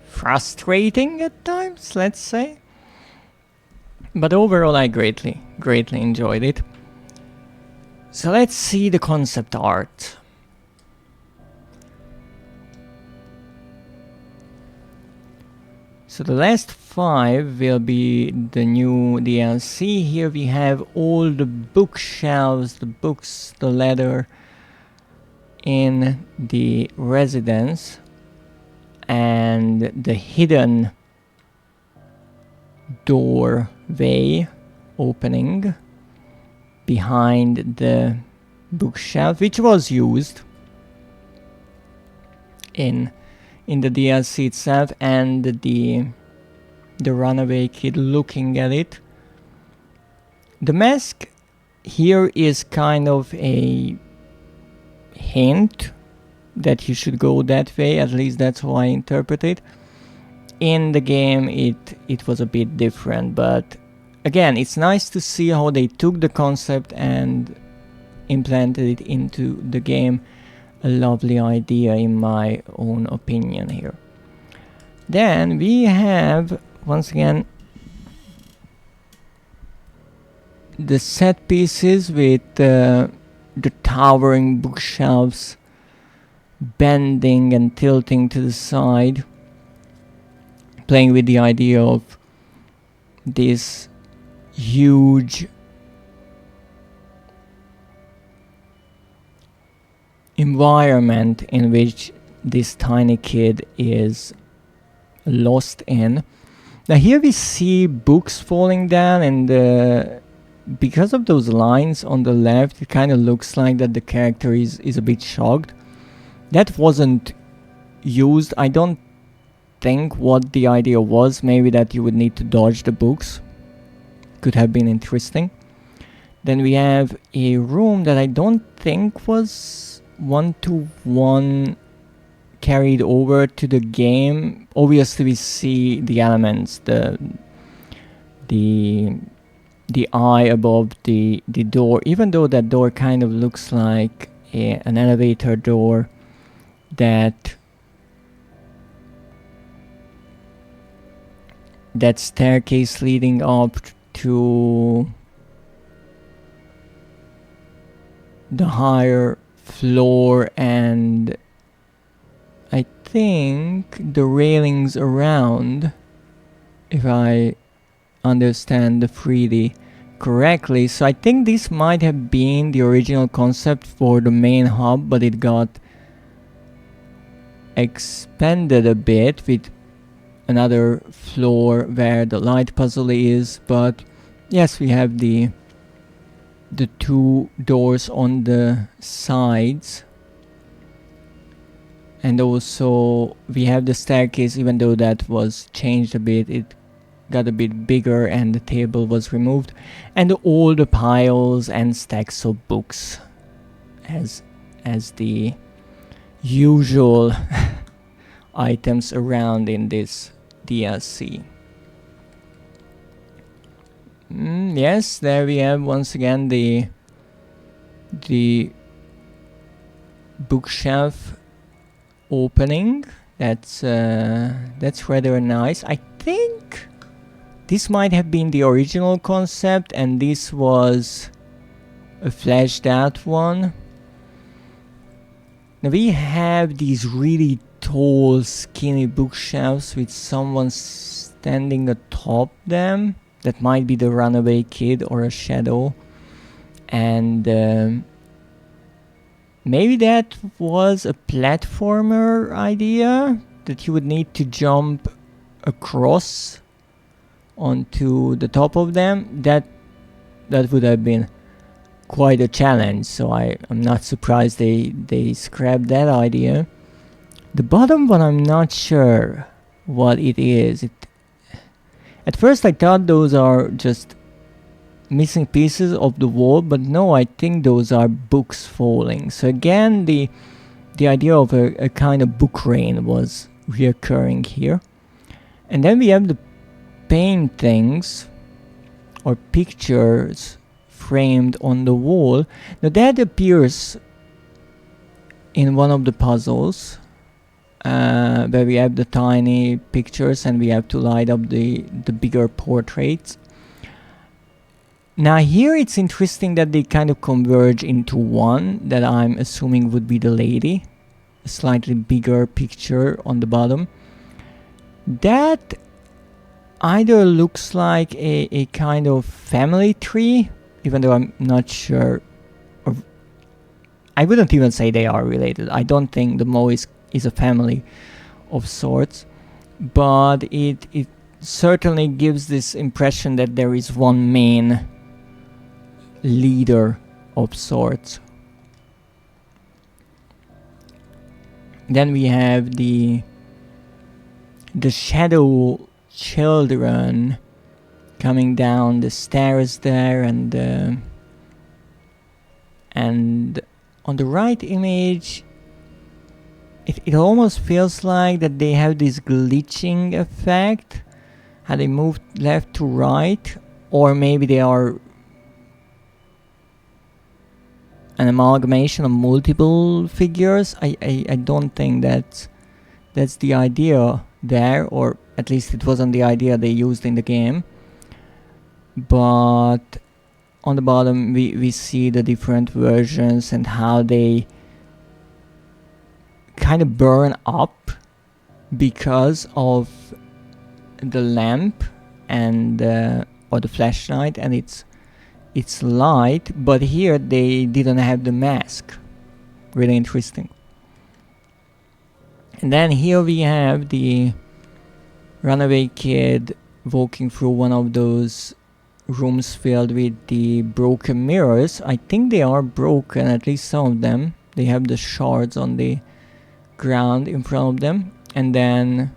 frustrating at times, let's say. But overall I greatly enjoyed it. So let's see the concept art. So the last 5 will be the new DLC. Here we have all the bookshelves, the books, the leather in the residence, and the hidden doorway opening behind the bookshelf, which was used in the DLC itself, and the runaway kid looking at it. The mask here is kind of a hint that you should go that way, at least that's how I interpret it. In the game it was a bit different, but again, it's nice to see how they took the concept and implanted it into the game. A lovely idea in my own opinion here. Then we have once again the set pieces with the towering bookshelves bending and tilting to the side, playing with the idea of this huge environment in which this tiny kid is lost in. Now here we see books falling down, and because of those lines on the left, it kind of looks like that the character is a bit shocked. That wasn't used. I don't think what the idea was. Maybe that you would need to dodge the books. Could have been interesting. Then we have a room that I don't think was one-to-one carried over to the game. Obviously we see the elements, the eye above the door, even though that door kind of looks like an elevator door, that staircase leading up to the higher floor, and I think the railings around, if I understand the 3D correctly. So I think this might have been the original concept for the main hub, but it got expanded a bit with another floor where the light puzzle is. But yes, we have the 2 doors on the sides, and also we have the staircase. Even though that was changed a bit, it got a bit bigger and the table was removed, and all the piles and stacks of books as the usual items around in this DLC. Yes, there we have once again the bookshelf opening. That's rather nice. I think this might have been the original concept, and this was a fleshed out one. Now we have these really tall, skinny bookshelves with someone standing atop them. That might be the runaway kid or a shadow. And maybe that was a platformer idea, that you would need to jump across onto the top of them. That would have been quite a challenge, so I'm not surprised they scrapped that idea. The bottom one, I'm not sure what it is. At first I thought those are just missing pieces of the wall, but no, I think those are books falling. So again, the idea of a kind of book rain was reoccurring here. And then we have the paintings or pictures framed on the wall. Now that appears in one of the puzzles, where we have the tiny pictures and we have to light up the bigger portraits. Now here it's interesting that they kind of converge into one that I'm assuming would be the lady. A slightly bigger picture on the bottom. That either looks like a kind of family tree, even though I'm not sure. I wouldn't even say they are related. I don't think the Mo is a family of sorts, but it certainly gives this impression that there is one main leader of sorts. Then we have the shadow children coming down the stairs there, and on the right image it almost feels like that they have this glitching effect, how they move left to right, or maybe they are an amalgamation of multiple figures. I don't think that's the idea there, or at least it wasn't the idea they used in the game. But on the bottom we see the different versions and how they kind of burn up because of the lamp and or the flashlight and its light, but here they didn't have the mask. Really interesting. And then here we have the runaway kid walking through one of those rooms filled with the broken mirrors. I think they are broken, at least some of them. They have the shards on the ground in front of them. And then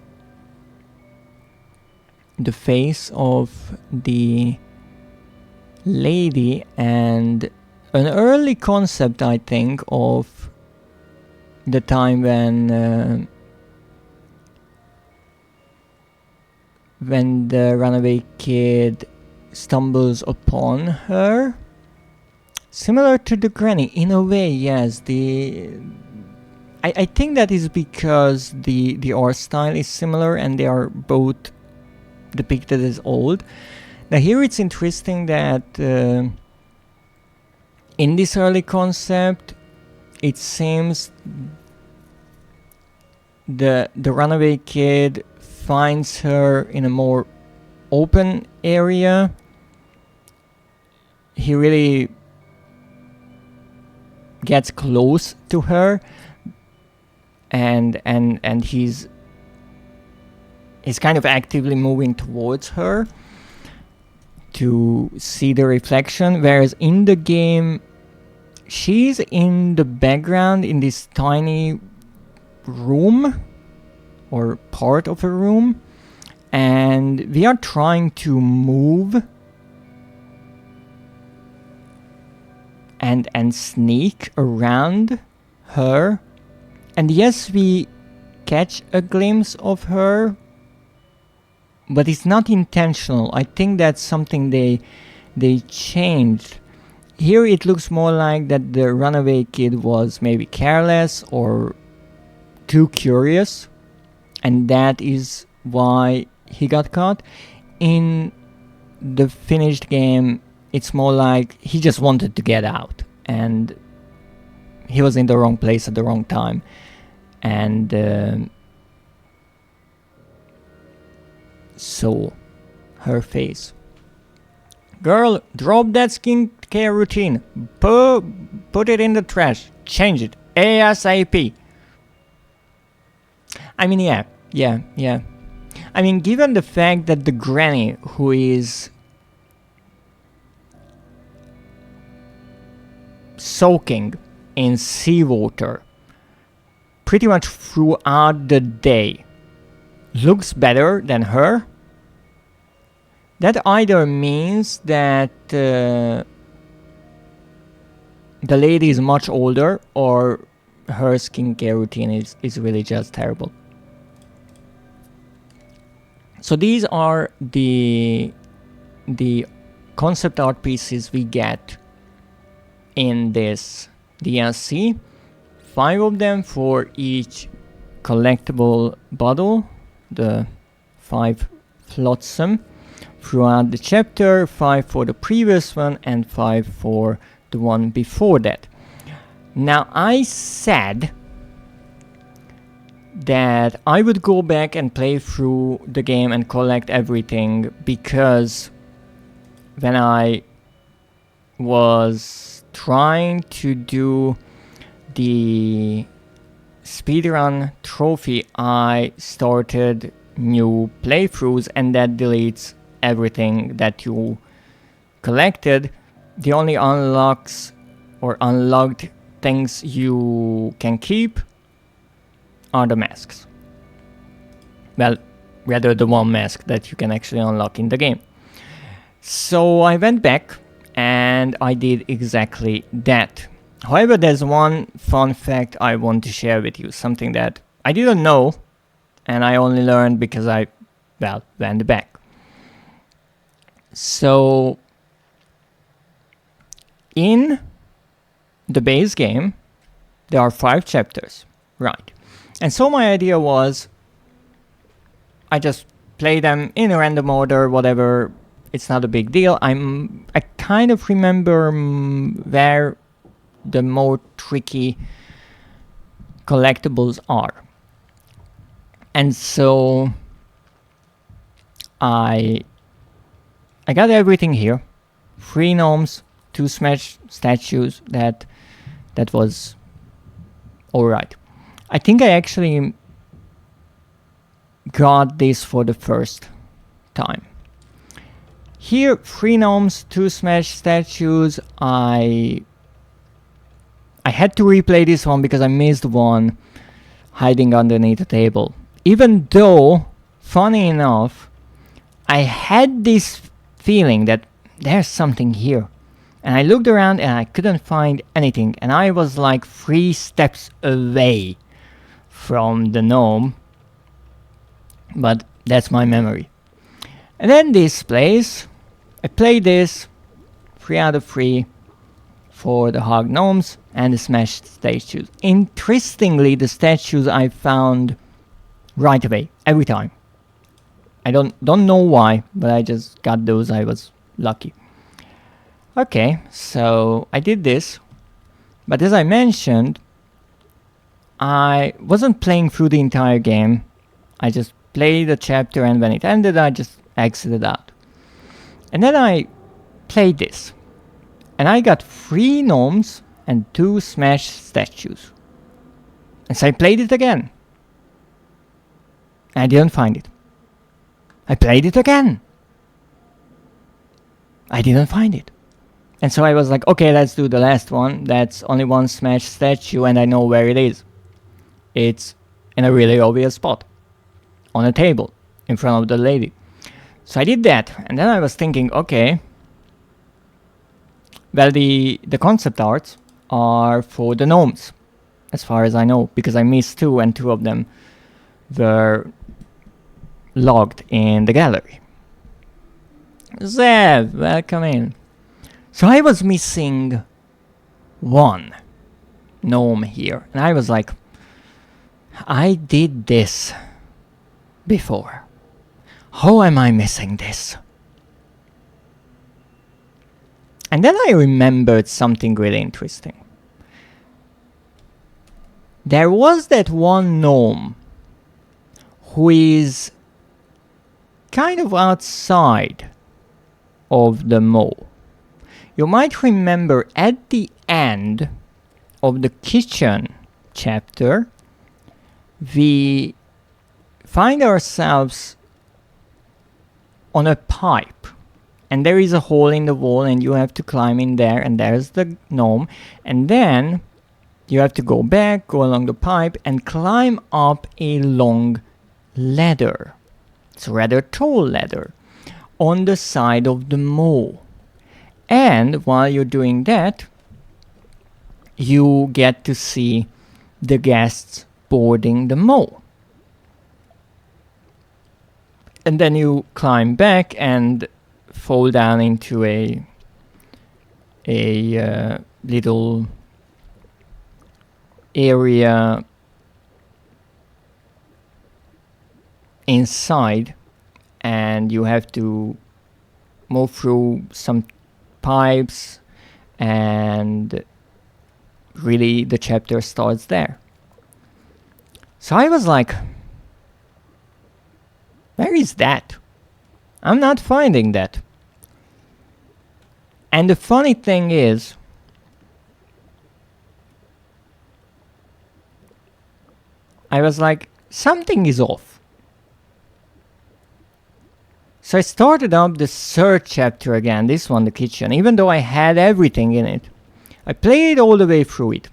the face of the lady, and an early concept, I think, of the time when the runaway kid stumbles upon her. Similar to the granny, in a way, yes. I think that is because the art style is similar and they are both depicted as old. Now here it's interesting that in this early concept, it seems the runaway kid finds her in a more open area. He really gets close to her, and he's kind of actively moving towards her to see the reflection, whereas in the game she's in the background in this tiny room or part of a room, and we are trying to move and sneak around her, and yes, we catch a glimpse of her, but it's not intentional. I think that's something they changed. Here it looks more like that the runaway kid was maybe careless or too curious, and that is why he got caught. In the finished game, it's more like he just wanted to get out, and he was in the wrong place at the wrong time, and so her face. Girl, drop that skincare routine. Put it in the trash. Change it ASAP. I mean, yeah. I mean, given the fact that the granny, who is soaking in seawater, pretty much throughout the day looks better than her, that either means that the lady is much older, or her skincare routine is really just terrible. So these are the concept art pieces we get in this DLC. 5 of them for each collectible bottle, the 5 flotsam throughout the chapter, 5 for the previous one, and 5 for the one before that. Now, I said that I would go back and play through the game and collect everything, because when I was trying to do the speedrun trophy, I started new playthroughs, and that deletes everything that you collected. The only unlocks or unlocked things you can keep are the masks. Well, rather the one mask that you can actually unlock in the game. So I went back and I did exactly that. However, there's one fun fact I want to share with you, something that I didn't know and I only learned because I, well, went back. So in the base game, there are 5 chapters, right? And so my idea was, I just play them in a random order, whatever, it's not a big deal. I kind of remember where the more tricky collectibles are. And so I got everything here. 3 gnomes, 2 smash statues, that was alright. I think I actually got this for the first time. Here, 3 gnomes, 2 smash statues. I had to replay this one because I missed one hiding underneath the table. Even though, funny enough, I had this feeling that there's something here. And I looked around and I couldn't find anything. And I was like 3 steps away from the gnome. But that's my memory. And then this place, I played this 3 out of 3 for the hog gnomes and the smashed statues. Interestingly, the statues I found right away, every time. I don't know why, but I just got those. I was lucky. Okay, so I did this, but as I mentioned, I wasn't playing through the entire game. I just played a chapter, and when it ended, I just exited out. And then I played this, and I got 3 gnomes and 2 smashed statues. And so I played it again. I didn't find it. I played it again. I didn't find it. And so I was like, okay, let's do the last one. That's only 1 smashed statue, and I know where it is. It's in a really obvious spot. On a table, in front of the lady. So I did that, and then I was thinking, okay, well, the concept arts are for the gnomes, as far as I know, because I missed 2, and 2 of them were logged in the gallery. Zev, welcome in. So I was missing 1 gnome here, and I was like, I did this before. How am I missing this? And then I remembered something really interesting. There was that 1 gnome who is kind of outside of the mall. You might remember at the end of the kitchen chapter, we find ourselves on a pipe, and there is a hole in the wall, and you have to climb in there, and there's the gnome. And then You have to go back, go along the pipe, and climb up a long ladder. It's a rather tall ladder on the side of the mole. And while you're doing that, you get to see the guests boarding the mole. And then you climb back and fall down into a little area inside, and you have to move through some pipes, and really the chapter starts there. So I was like, where is that? I'm not finding that. And the funny thing is, I was like, something is off. So I started up the third chapter again, this one, the kitchen, even though I had everything in it. I played all the way through it.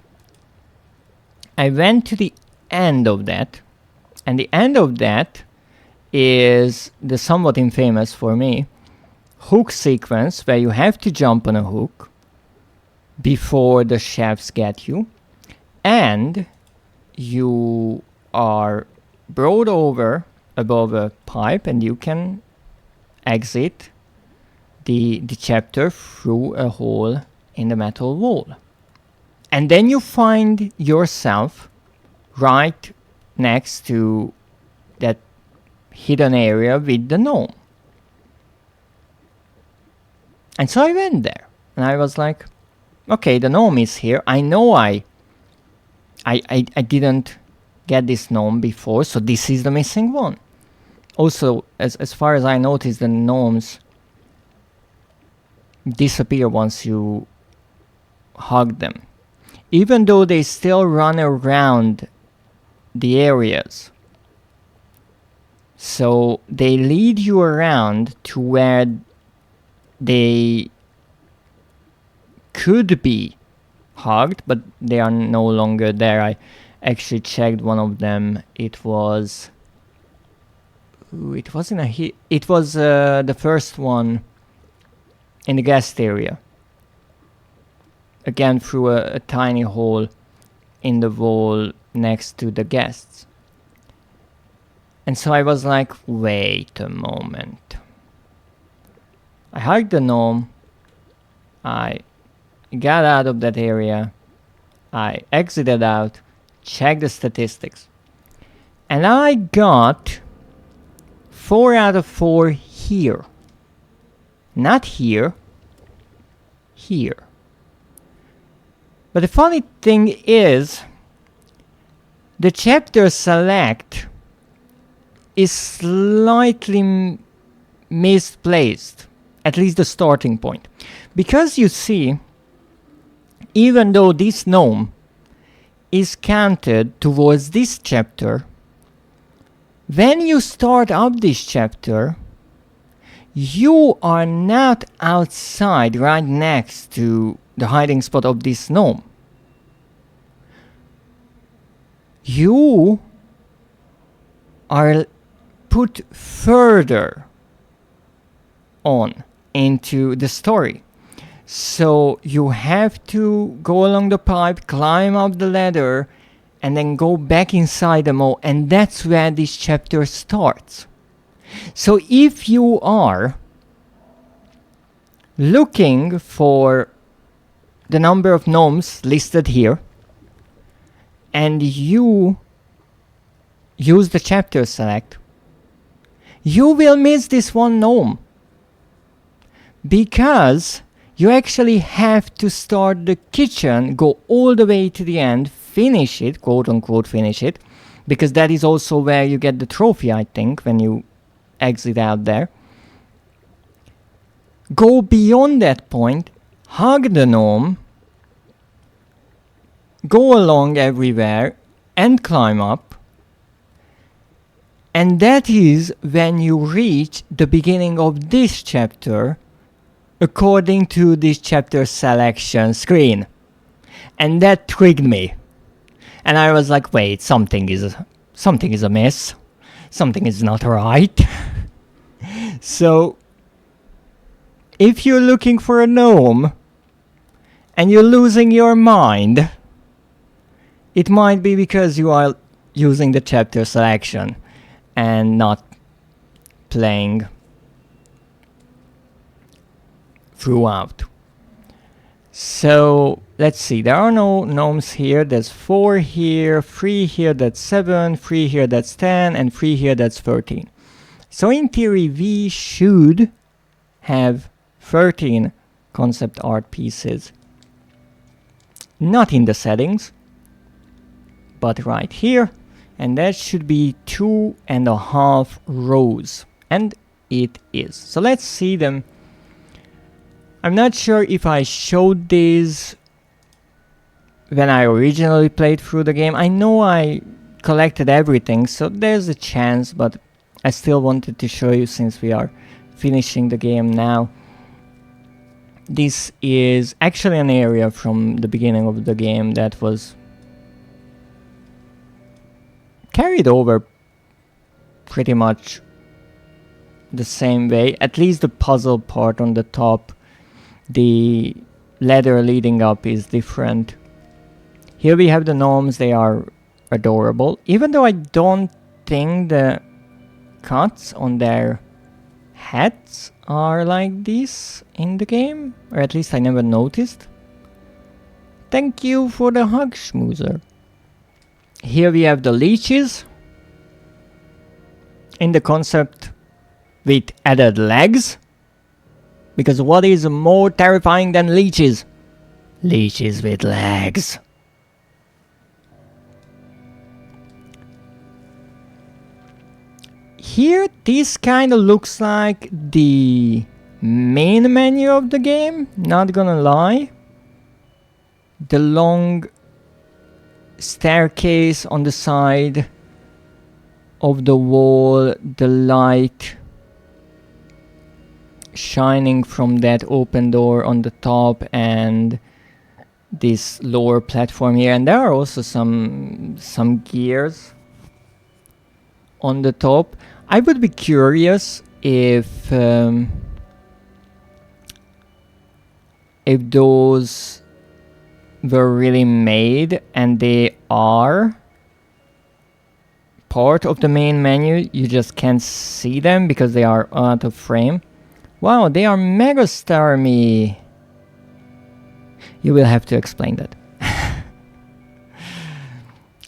I went to the end of that, and the end of that is the somewhat infamous for me hook sequence where you have to jump on a hook before the chefs get you, and you are brought over above a pipe, and you can exit the chapter through a hole in the metal wall. And then you find yourself right next to that hidden area with the gnome. And so I went there, and I was like, okay, the gnome is here. I know I didn't get this gnome before, so this is the missing one. Also, as far as I noticed, the gnomes disappear once you hug them, even though they still run around the areas. So they lead you around to where they could be hugged, but they are no longer there. I actually checked one of them. It was the first one in the guest area. Again, through a tiny hole in the wall next to the guests. And so I was like, wait a moment. I hugged the gnome. I got out of that area. I exited out, checked the statistics. And I got 4 out of 4 here. Not here. Here. But the funny thing is, the chapter select is slightly misplaced, at least the starting point. Because you see, even though this gnome is counted towards this chapter, when you start up this chapter, you are not outside right next to the hiding spot of this gnome. You are put further on into the story. So you have to go along the pipe, climb up the ladder, and then go back inside the mole, and that's where this chapter starts. So if you are looking for the number of gnomes listed here, and you use the chapter select, you will miss this one gnome, because you actually have to start the kitchen, go all the way to the end, finish it, quote unquote finish it, because that is also where you get the trophy, I think, when you exit out there. Go beyond that point, hug the gnome, go along everywhere, and climb up. And that is when you reach the beginning of this chapter, according to this chapter selection screen. And that trigged me. And I was like, wait, something is amiss. Something is not right. So, if you're looking for a gnome and you're losing your mind, it might be because you are using the chapter selection and not playing throughout. So let's see, there are no gnomes here. There's 4 here, 3 here, that's 7, 3 here, that's 10, and 3 here, that's 13. So in theory we should have 13 concept art pieces. Not in the settings, but right here. And that should be 2.5 rows. And it is. So let's see them. I'm not sure if I showed these when I originally played through the game. I know I collected everything, so there's a chance, but I still wanted to show you since we are finishing the game now. This is actually an area from the beginning of the game that was carried over pretty much the same way, at least the puzzle part on the top. The ladder leading up is different. Here we have the gnomes, they are adorable, even though I don't think the cuts on their hats are like this in the game, or at least I never noticed. Thank you for the hug, schmoozer. Here we have the leeches in the concept with added legs. Because what is more terrifying than leeches? Leeches with legs. Here, this kind of looks like the main menu of the game, not gonna lie. The long staircase on the side of the wall, the light shining from that open door on the top, and this lower platform here. And there are also some gears on the top. I would be curious if those were really made and they are part of the main menu. You just can't see them because they are out of frame. Wow, they are mega starmy. You will have to explain that.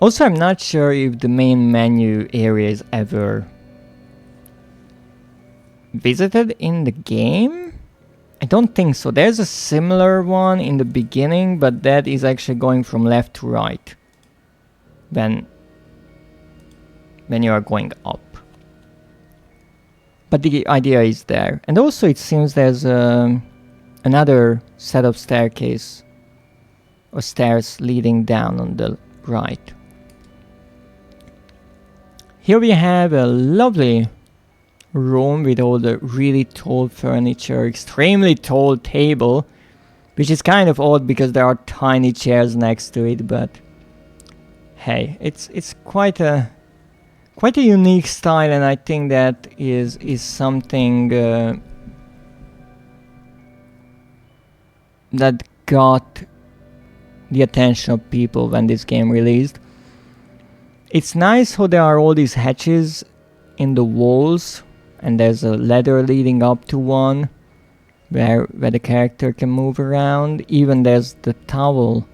Also, I'm not sure if the main menu area is ever visited in the game. I don't think so. There's a similar one in the beginning, but that is actually going from left to right when you are going up. But the idea is there. And also it seems there's another set of staircase or stairs leading down on the right. Here we have a lovely room with all the really tall furniture, extremely tall table, which is kind of odd because there are tiny chairs next to it, but hey, it's quite a unique style, and I think that is something that got the attention of people when this game released. It's nice how there are all these hatches in the walls, and there's a ladder leading up to one where the character can move around. Even there's the towel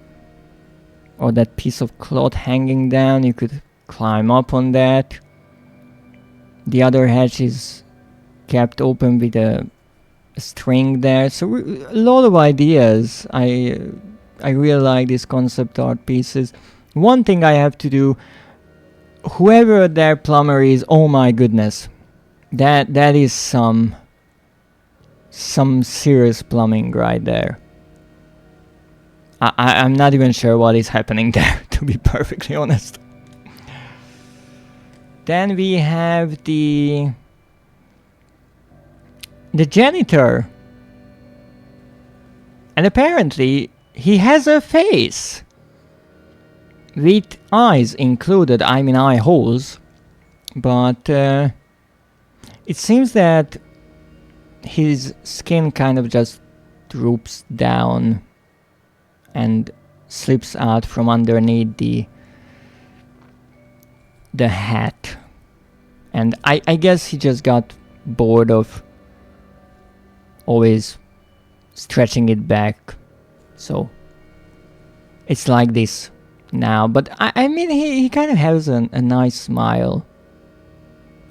or that piece of cloth hanging down. You could climb up on that. The other hatch is kept open with a string there. So a lot of ideas. I really like these concept art pieces. One thing I have to do, whoever their plumber is, oh my goodness, that is some serious plumbing right there. I'm not even sure what is happening there, to be perfectly honest. Then we have the janitor. And apparently he has a face. with eyes included, I mean eye holes, but it seems that his skin kind of just droops down and slips out from underneath the hat. And I guess he just got bored of always stretching it back, so it's like this now. But I mean, he kind of has a nice smile,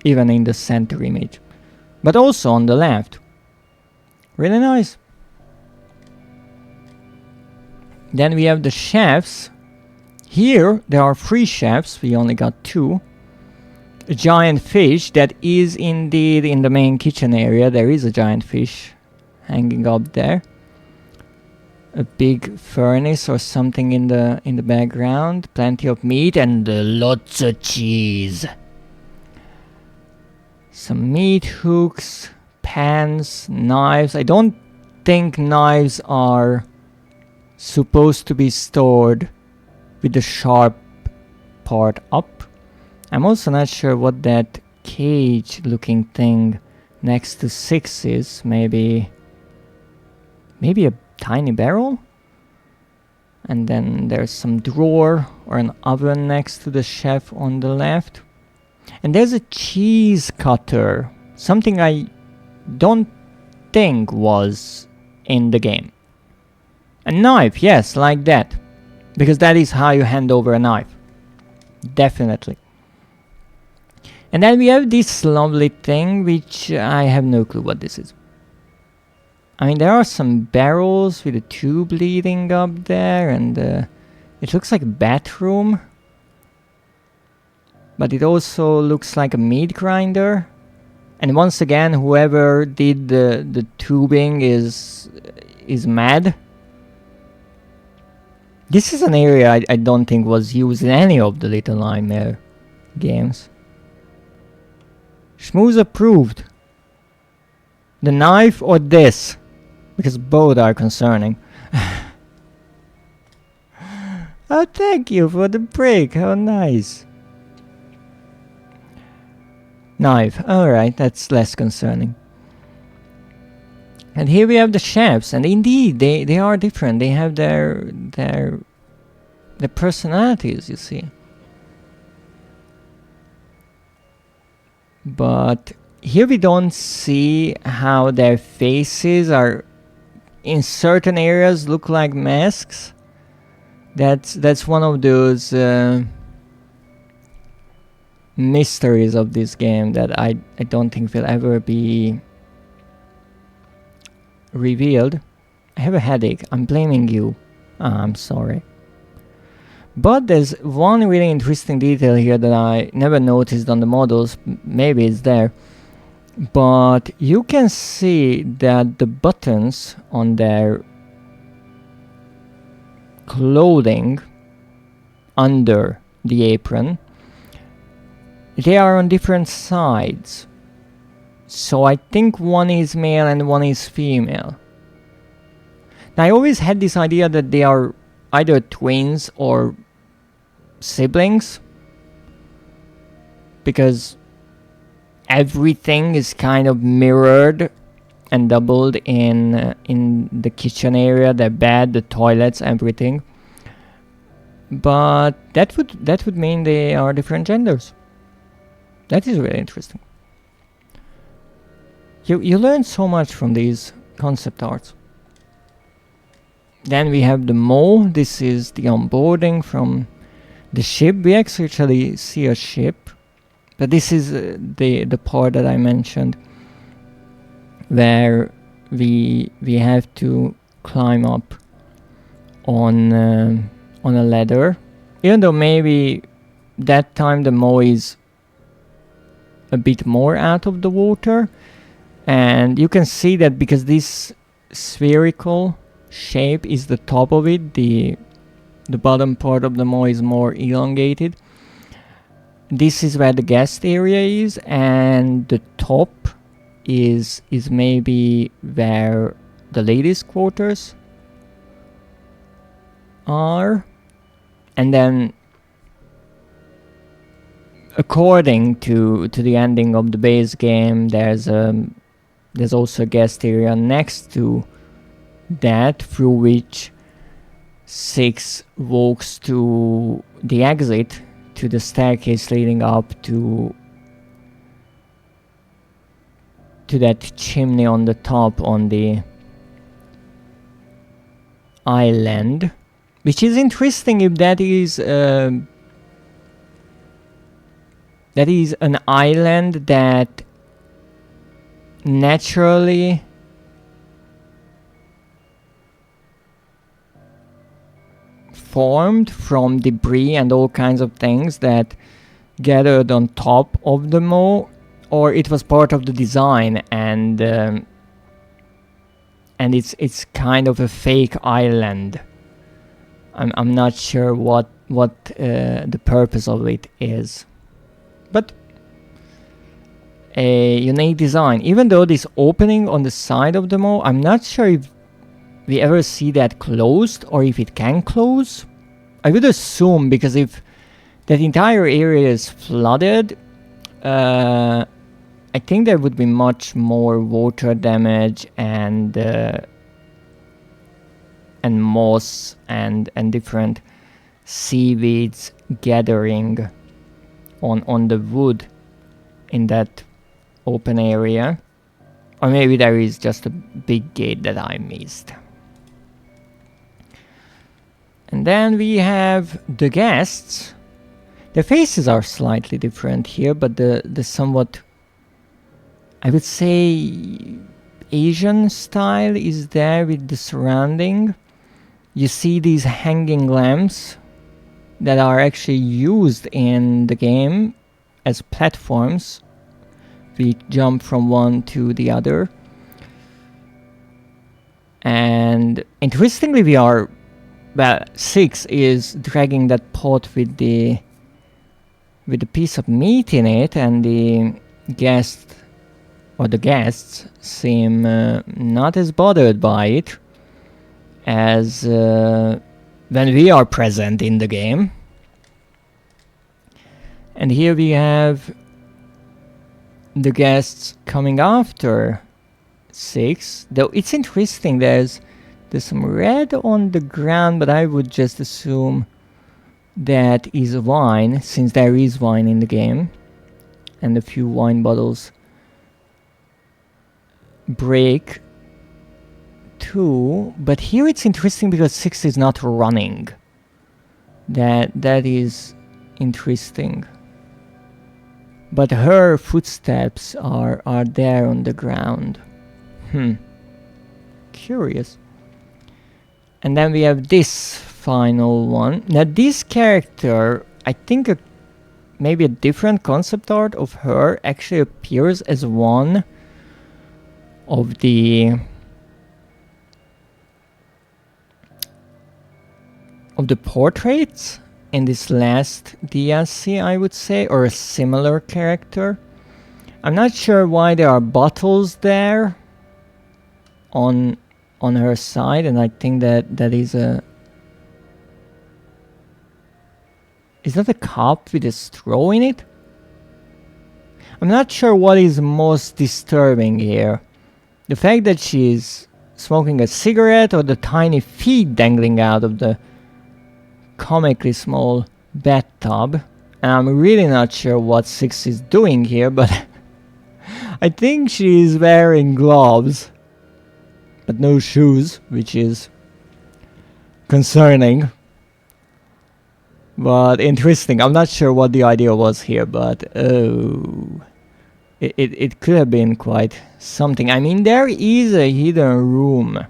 even in the center image, but also on the left. Really nice. Then we have the chefs. Here there are 3 chefs, we only got 2. A giant fish that is indeed in the main kitchen area. There is a giant fish hanging up there. A big furnace or something in the background. Plenty of meat and lots of cheese. Some meat hooks, pans, knives. I don't think knives are supposed to be stored with the sharp part up. I'm also not sure what that cage looking thing next to 6 is. Maybe a tiny barrel? And then there's some drawer or an oven next to the chef on the left. And there's a cheese cutter. Something I don't think was in the game. A knife, yes, like that. Because that is how you hand over a knife. Definitely. And then we have this lovely thing, which I have no clue what this is. I mean, there are some barrels with a tube leading up there, and it looks like a bathroom. But it also looks like a meat grinder. And once again, whoever did the tubing is mad. This is an area I don't think was used in any of the Little Nightmare games. Schmooze approved. The knife or this? Because both are concerning. Oh, thank you for the break. How nice. Knife. Alright, that's less concerning. And here we have the chefs, and indeed they are different. They have their personalities, you see. But here we don't see how their faces are in certain areas look like masks. That's one of those mysteries of this game that I don't think will ever be revealed. I have a headache. I'm blaming you. I'm sorry. But there's one really interesting detail here that I never noticed on the models. Maybe it's there. But you can see that the buttons on their clothing under the apron, they are on different sides. So I think one is male and one is female. Now I always had this idea that they are either twins or siblings, because everything is kind of mirrored and doubled in the kitchen area, the bed, the toilets, everything. But that would mean they are different genders. That is really interesting. You learn so much from these concept arts. Then we have the Mo. This is the onboarding from the ship. We actually see a ship, but this is the part that I mentioned, where we have to climb up on a ladder. Even though maybe that time the Mo is a bit more out of the water, and you can see that because this spherical shape is the top of it, the bottom part of the Mo is more elongated. This is where the guest area is, and the top is maybe where the ladies' quarters are. And then according to the ending of the base game, there's also a guest area next to that, through which 6 walks to the exit, to the staircase leading up to that chimney on the top on the island, which is interesting if that is an island that naturally formed from debris and all kinds of things that gathered on top of the moat, or it was part of the design and it's kind of a fake island. I'm not sure what the purpose of it is, but a unique design. Even though this opening on the side of the moat, I'm not sure if we ever see that closed or if it can close. I would assume, because if that entire area is flooded, I think there would be much more water damage and moss and different seaweeds gathering on the wood in that open area. Or maybe there is just a big gate that I missed. And then we have the guests. Their faces are slightly different here, but the somewhat, I would say, Asian style is there with the surrounding. You see these hanging lamps that are actually used in the game as platforms. We jump from one to the other. And interestingly, we are, well, 6 is dragging that pot with the piece of meat in it, and the guests seem not as bothered by it as when we are present in the game. And here we have the guests coming after 6, though it's interesting, there's some red on the ground, but I would just assume that is wine, since there is wine in the game, and a few wine bottles break too. But here it's interesting because 6 is not running. That is interesting. But her footsteps are there on the ground. Curious. And then we have this final one. Now this character, I think maybe a different concept art of her actually appears as one of the portraits in this last DLC, I would say, or a similar character. I'm not sure why there are bottles there on her side, and I think that is a... Is that a cup with a straw in it? I'm not sure what is most disturbing here. The fact that she's smoking a cigarette, or the tiny feet dangling out of the comically small bathtub. And I'm really not sure what 6 is doing here, but I think she's wearing gloves, but no shoes, which is concerning. But interesting. I'm not sure what the idea was here, but it could have been quite something. I mean, there is a hidden room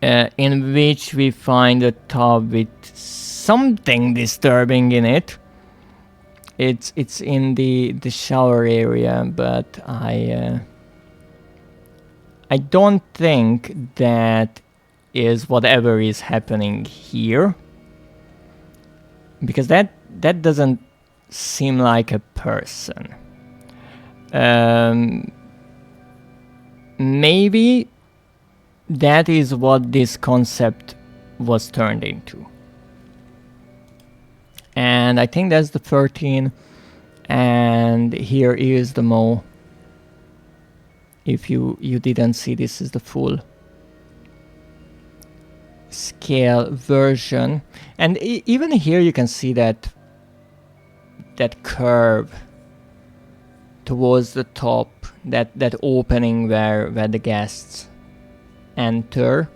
in which we find a tub with something disturbing in it. It's in the shower area, but I don't think that is whatever is happening here, because that doesn't seem like a person. Maybe that is what this concept was turned into. And I think that's the 13. And here is the mole. If you didn't see, this is the full scale version. And even here you can see that curve towards the top, that opening where the guests enter,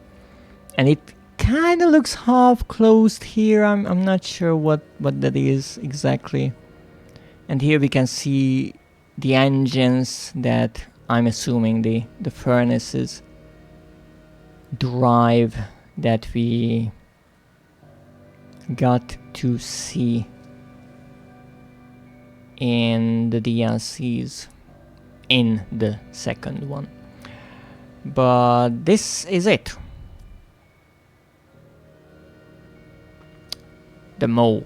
and it kind of looks half closed here. I'm not sure what that is exactly. And here we can see the engines that I'm assuming the furnaces drive that we got to see in the DLCs in the second one. But this is it. The mole.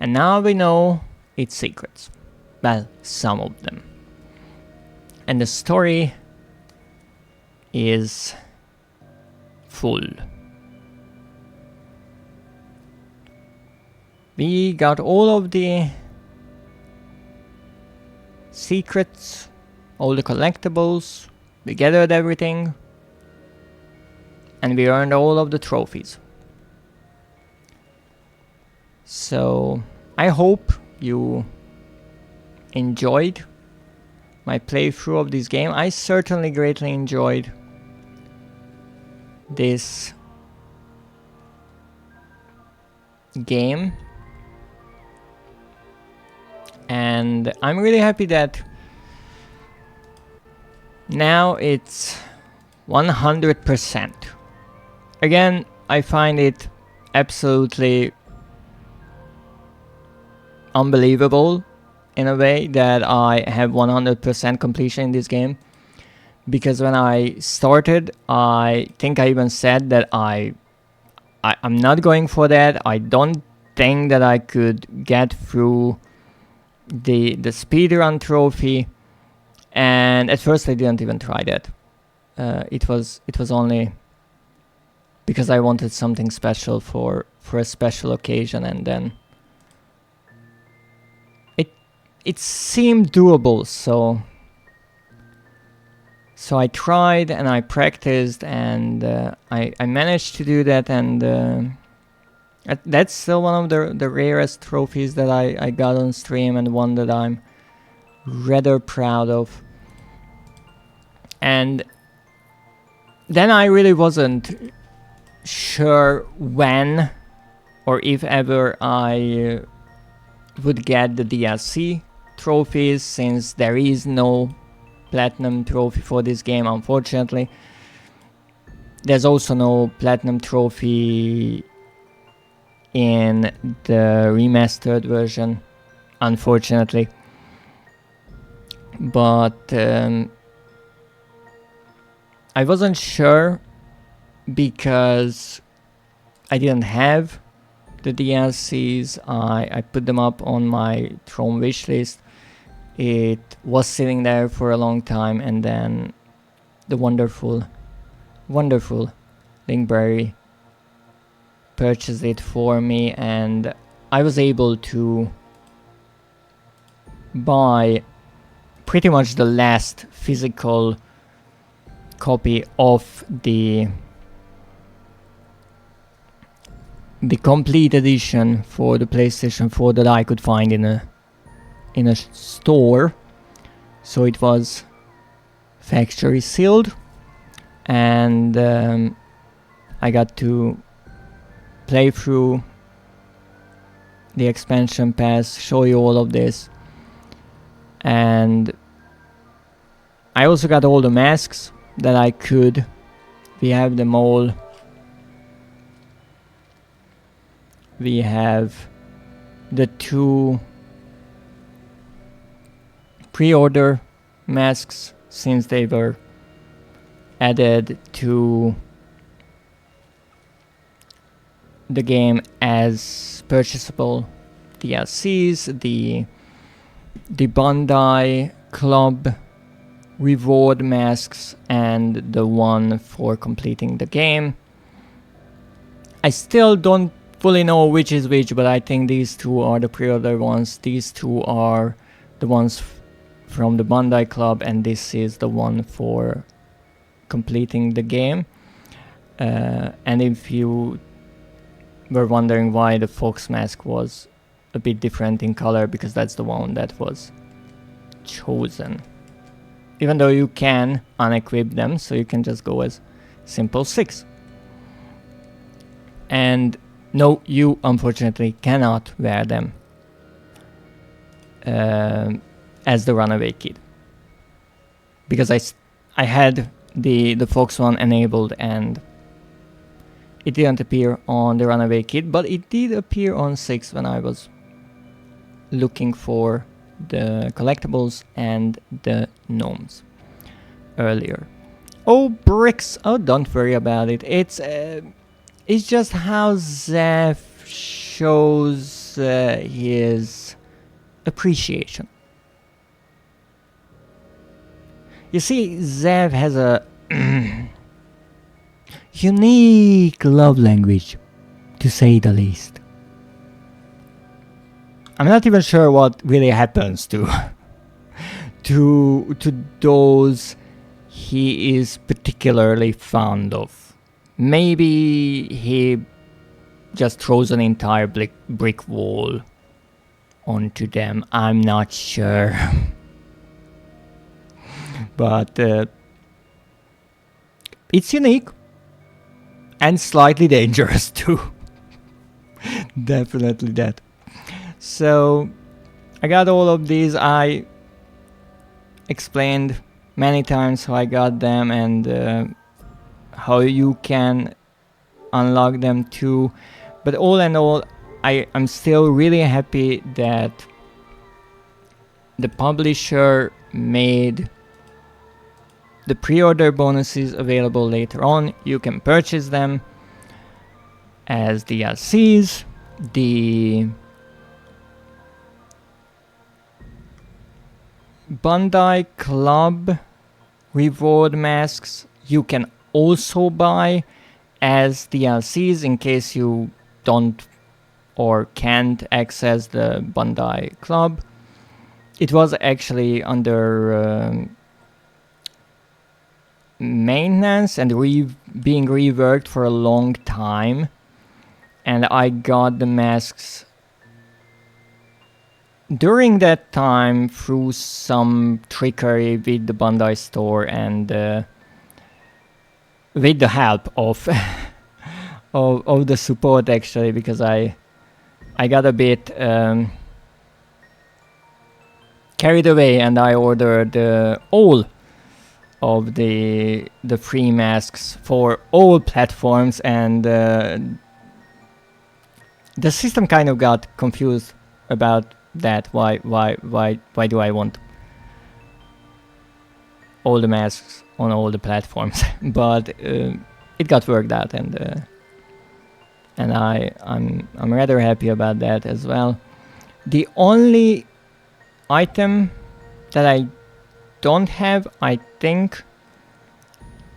And now we know its secrets. Well, some of them. And the story is full. We got all of the secrets, all the collectibles, we gathered everything, and we earned all of the trophies. So I hope you enjoyed my playthrough of this game. I certainly greatly enjoyed this game, and I'm really happy that now it's 100%. Again, I find it absolutely unbelievable in a way that I have 100% completion in this game, because when I started, I think I even said that I'm not going for that. I don't think that I could get through the speedrun trophy, and at first I didn't even try that. It was only because I wanted something special for a special occasion, and then it seemed doable, so I tried and I practiced, and I managed to do that, and that's still one of the rarest trophies that I got on stream, and one that I'm rather proud of. And then I really wasn't sure when or if ever I would get the DLC trophies, since there is no platinum trophy for this game, unfortunately. There's also no platinum trophy in the remastered version, unfortunately. But I wasn't sure because I didn't have the DLCs. I put them up on my Chrome wishlist. It was sitting there for a long time, and then the wonderful Linkberry purchased it for me, and I was able to buy pretty much the last physical copy of the complete edition for the PlayStation 4 that I could find in a store. So it was factory sealed, and I got to play through the expansion pass, show you all of this, and I also got all the masks that I could. We have them all. We have the 2 pre-order masks, since they were added to the game as purchasable DLCs. The Bandai Club reward masks, and the one for completing the game. I still don't fully know which is which, but I think these two are the pre-order ones. These two are the ones from the Bandai Club, and this is the one for completing the game. And if you were wondering why the fox mask was a bit different in color, because that's the one that was chosen. Even though you can unequip them, so you can just go as simple 6. And no, you unfortunately cannot wear them as the runaway kid, because I had the fox one enabled and it didn't appear on the runaway kid, but it did appear on 6 when I was looking for the collectibles and the gnomes earlier. Oh, bricks! Oh, don't worry about it. It's just how Zeph shows his appreciation. You see, Zeph has a unique love language, to say the least. I'm not even sure what really happens to to those he is particularly fond of. Maybe he just throws an entire brick wall onto them. I'm not sure. But it's unique and slightly dangerous too. Definitely that. So I got all of these. I explained many times how I got them and how you can unlock them too. But all in all, I'm still really happy that the publisher made the pre-order bonuses available later on. You can purchase them as DLCs. The Bandai Club reward masks you can also buy as DLCs in case you don't or can't access the Bandai Club. It was actually under maintenance and being reworked for a long time, and I got the masks during that time through some trickery with the Bandai store and with the help of of the support, actually, because I got a bit carried away and I ordered all of the free masks for all platforms, and the system kind of got confused about that. Why do I want all the masks on all the platforms? But it got worked out, and I'm rather happy about that as well. The only item that I don't have, I think,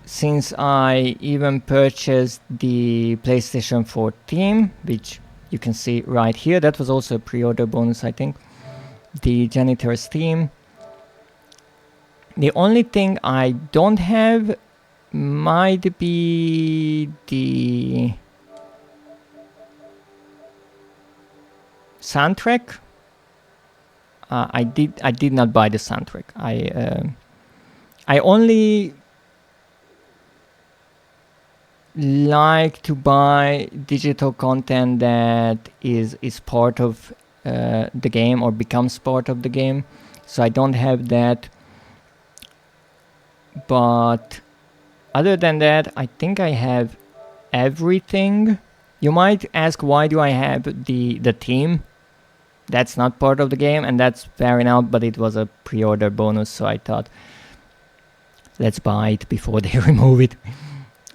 since I even purchased the PlayStation 4 theme, which you can see right here, that was also a pre-order bonus, I think, the janitor's theme. The only thing I don't have might be the soundtrack. I did not buy the soundtrack. I only like to buy digital content that is part of the game or becomes part of the game. So I don't have that. But other than that, I think I have everything. You might ask, why do I have the theme? That's not part of the game, and that's fair enough, but it was a pre-order bonus, so I thought, let's buy it before they remove it.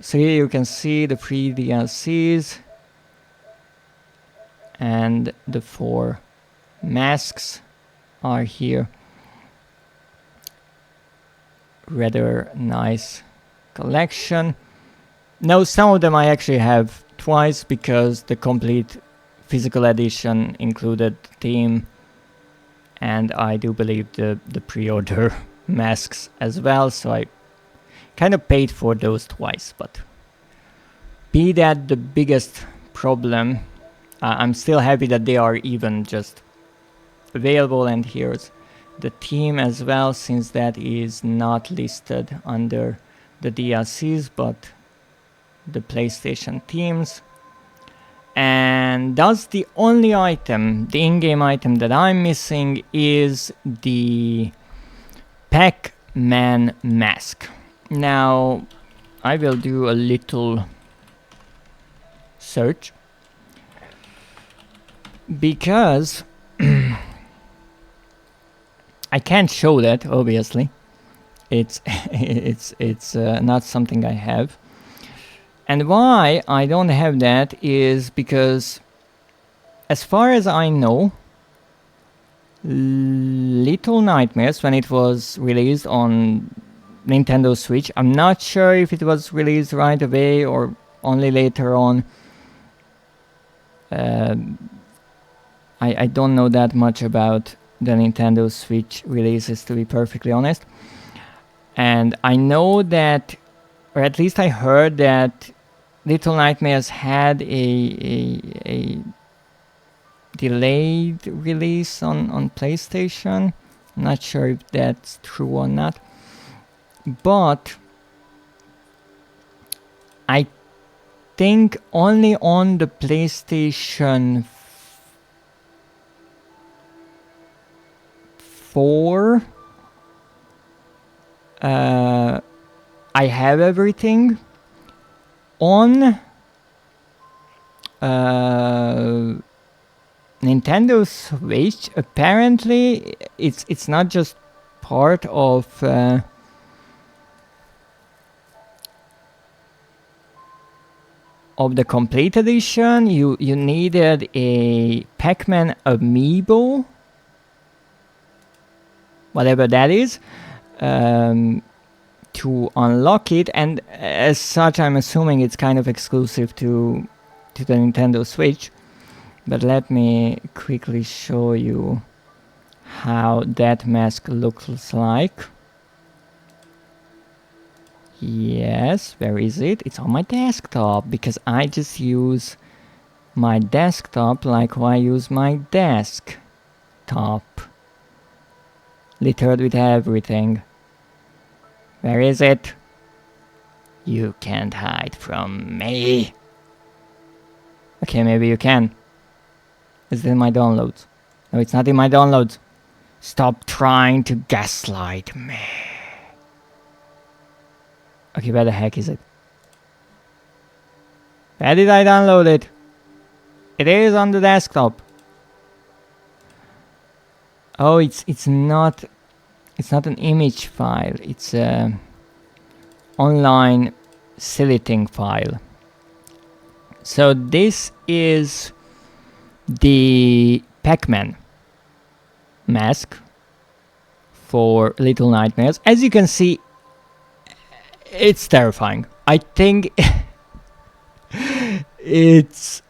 So here you can see the free DLCs and the 4 masks are here. Rather nice collection. Now, some of them I actually have twice because the complete physical edition included the theme, and I do believe the pre-order masks as well, so I kind of paid for those twice. But be that the biggest problem, I'm still happy that they are even just available. And here's the theme as well, since that is not listed under the DLCs but the PlayStation themes. And thus the only item, the in-game item that I'm missing is the Pac-Man mask. Now I will do a little search because I can't show that, obviously. It's not something I have. And why I don't have that is because, as far as I know, Little Nightmares, when it was released on Nintendo Switch, I'm not sure if it was released right away or only later on. I don't know that much about the Nintendo Switch releases, to be perfectly honest. And I know that, or at least I heard that Little Nightmares had a delayed release on PlayStation. I'm not sure if that's true or not. But I think only on the PlayStation 4 I have everything. On Nintendo Switch, apparently it's not just part of the complete edition. You needed a Pac-Man amiibo, whatever that is, to unlock it, and as such I'm assuming it's kind of exclusive to the Nintendo Switch. But let me quickly show you how that mask looks like. Yes, where is it? It's on my desktop, because I just use my desktop like I use my desktop, littered with everything. Where is it? You can't hide from me. Okay, maybe you can. Is it in my downloads? No, it's not in my downloads. Stop trying to gaslight me. Okay, where the heck is it? Where did I download it? It is on the desktop. Oh, it's not an image file. It's a online silhouetting file. So this is the Pac-Man mask for Little Nightmares. As you can see, it's terrifying. I think it's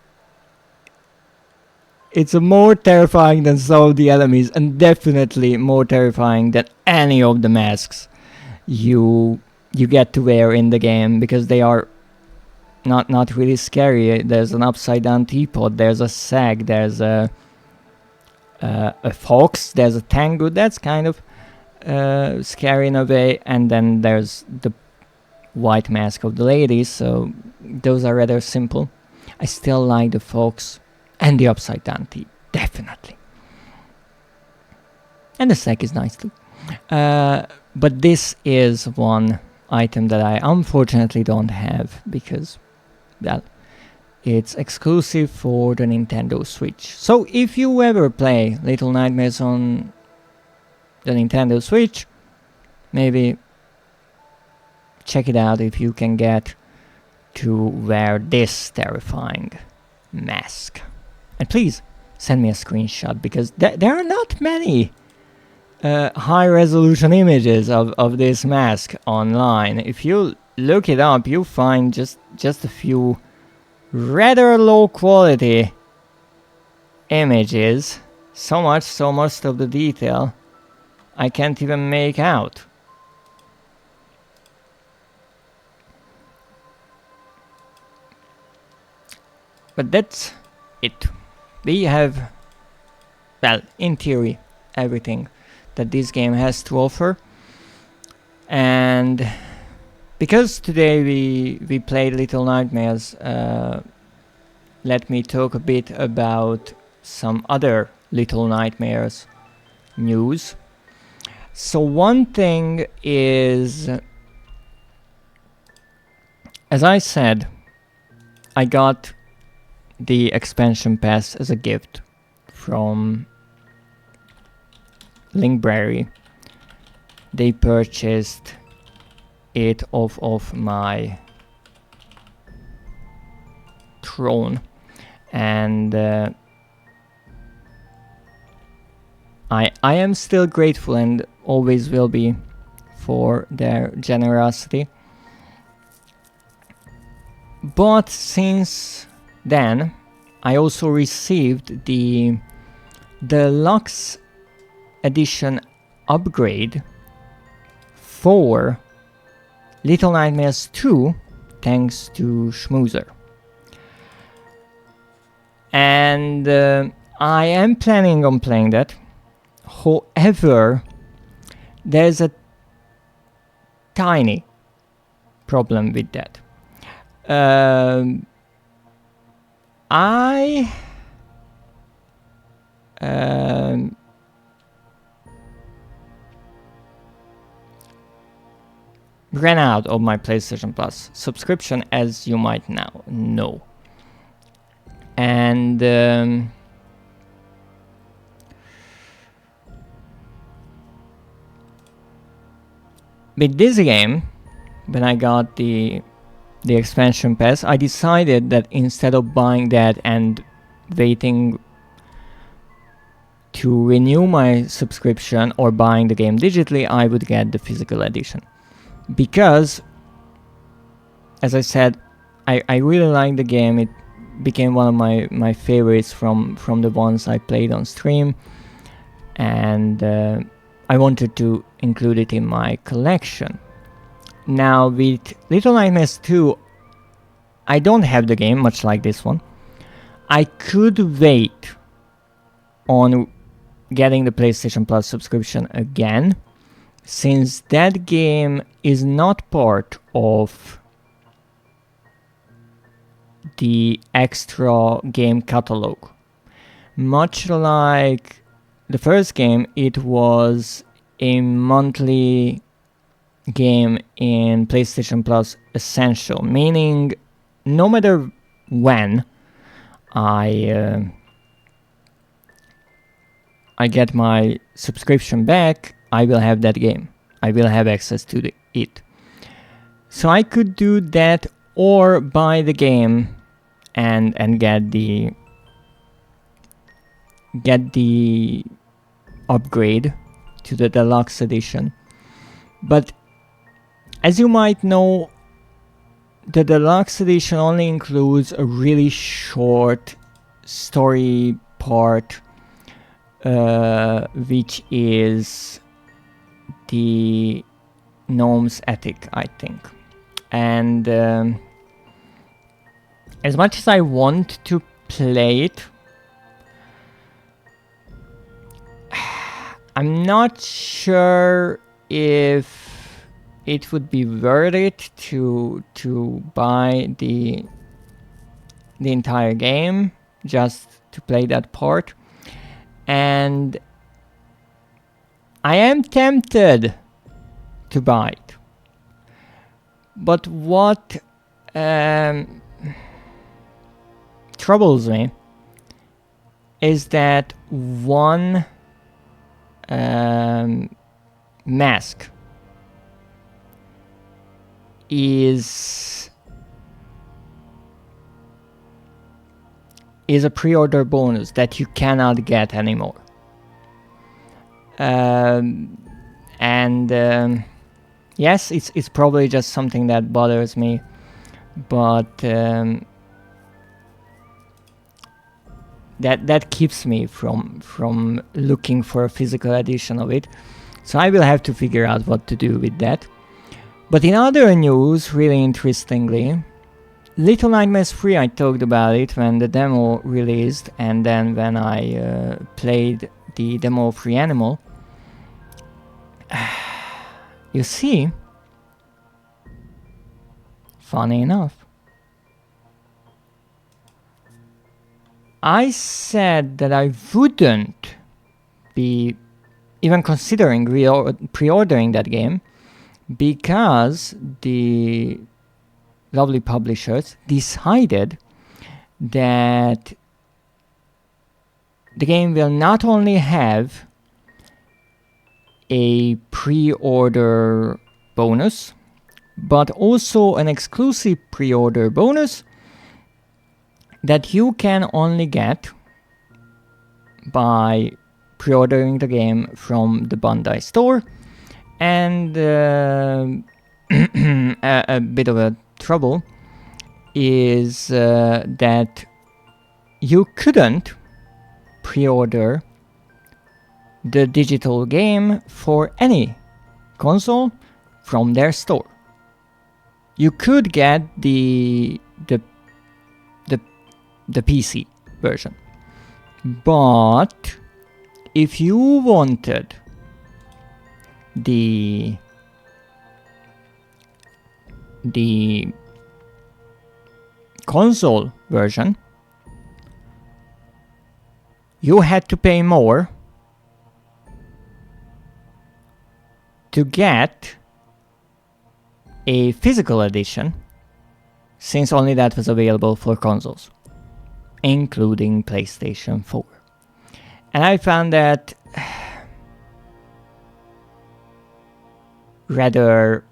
more terrifying than some of the enemies, and definitely more terrifying than any of the masks you get to wear in the game, because they are not really scary. There's an upside down teapot, there's a sag, there's a fox, there's a tango. That's kind of scary in a way, and then there's the white mask of the ladies, so those are rather simple. I still like the fox and the upside down teeth, definitely. And the sag is nice too. But this is one item that I unfortunately don't have, because, well, it's exclusive for the Nintendo Switch. So if you ever play Little Nightmares on the Nintendo Switch, maybe check it out if you can get to wear this terrifying mask. And please send me a screenshot, because there are not many high resolution images of this mask online. If you look it up, you'll find just a few rather low quality images. So much, so most of the detail I can't even make out. But that's it. We have, well, in theory, everything that this game has to offer. And because today we played Little Nightmares, let me talk a bit about some other Little Nightmares news. So one thing is, as I said, I got the expansion pass as a gift from Linkberry. They purchased it off of my throne, and I am still grateful and always will be for their generosity. But since then, I also received the deluxe edition upgrade for Little Nightmares 2, thanks to Schmoozer. And I am planning on playing that. However, there's a tiny problem with that. I ran out of my PlayStation Plus subscription, as you might now know. And with this game, when I got the expansion pass, I decided that instead of buying that and waiting to renew my subscription or buying the game digitally, I would get the physical edition. Because, as I said, I really like the game. It became one of my favorites from the ones I played on stream. And I wanted to include it in my collection. Now with Little Nightmares 2, I don't have the game, much like this one. I could wait on getting the PlayStation Plus subscription again, since that game is not part of the extra game catalog. Much like the first game, it was a monthly game in PlayStation Plus Essential, meaning no matter when I get my subscription back, I will have that game. I will have access to it. So I could do that or buy the game and get the upgrade to the deluxe edition. But as you might know, the deluxe edition only includes a really short story part, which is the gnome's attic, I think. And as much as I want to play it, I'm not sure if it would be worth it to buy the entire game just to play that part. And I am tempted to buy it. But what troubles me is that one mask is a pre-order bonus that you cannot get anymore. Yes, it's probably just something that bothers me, but that keeps me from looking for a physical edition of it. So I will have to figure out what to do with that. But in other news, really interestingly, Little Nightmares 3, I talked about it when the demo released, and then when I played the demo of Reanimal. You see, funny enough, I said that I wouldn't be even considering pre-ordering that game because the lovely publishers decided that the game will not only have a pre-order bonus, but also an exclusive pre-order bonus that you can only get by pre-ordering the game from the Bandai store. And a bit of a trouble is that you couldn't pre-order the digital game for any console from their store. You could get the PC version, but if you wanted the console version, you had to pay more to get a physical edition, since only that was available for consoles, including PlayStation 4. And I found that rather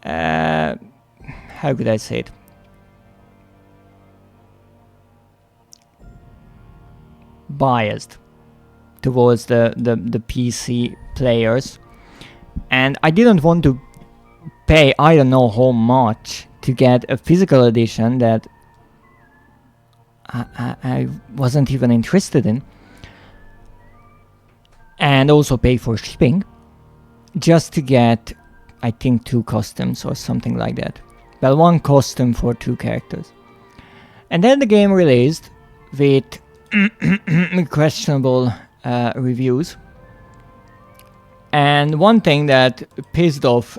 how could I say it? Biased towards the PC players, and I didn't want to pay I don't know how much to get a physical edition that I wasn't even interested in, and also pay for shipping just to get, I think, 2 costumes or something like that. Well, 1 costume for 2 characters. And then the game released with questionable reviews. And one thing that pissed off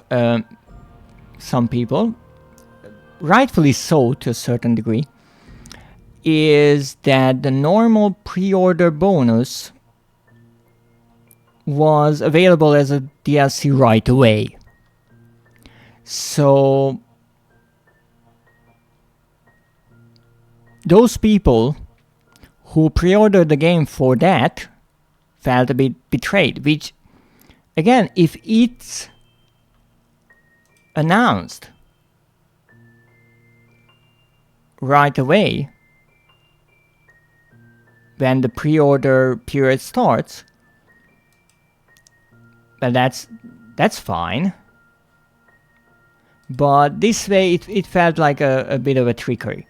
some people, rightfully so to a certain degree, is that the normal pre-order bonus was available as a DLC right away. So those people who pre-ordered the game for that felt a bit betrayed, which, again, if it's announced right away when the pre-order period starts, well, that's fine. But this way it felt like a bit of a trickery.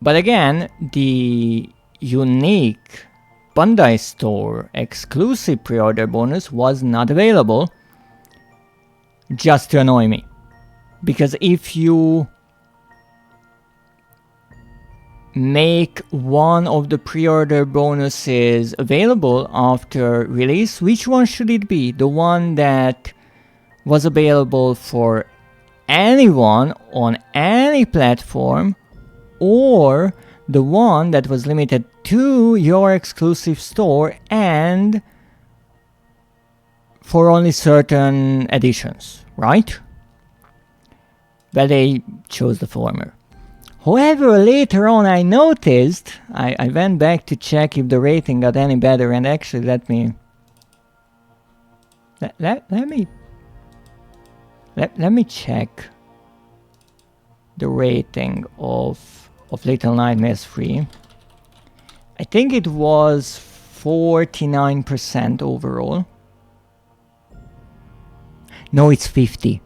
But again, the unique Bandai Store exclusive pre-order bonus was not available, just to annoy me. Because if you make one of the pre-order bonuses available after release, which one should it be? The one that was available for anyone on any platform, or the one that was limited to your exclusive store and for only certain editions, right? Well, they chose the former. However, later on I noticed, I went back to check if the rating got any better, and actually let me check the rating of Little Nightmares 3. I think it was 49% overall. No, it's 50.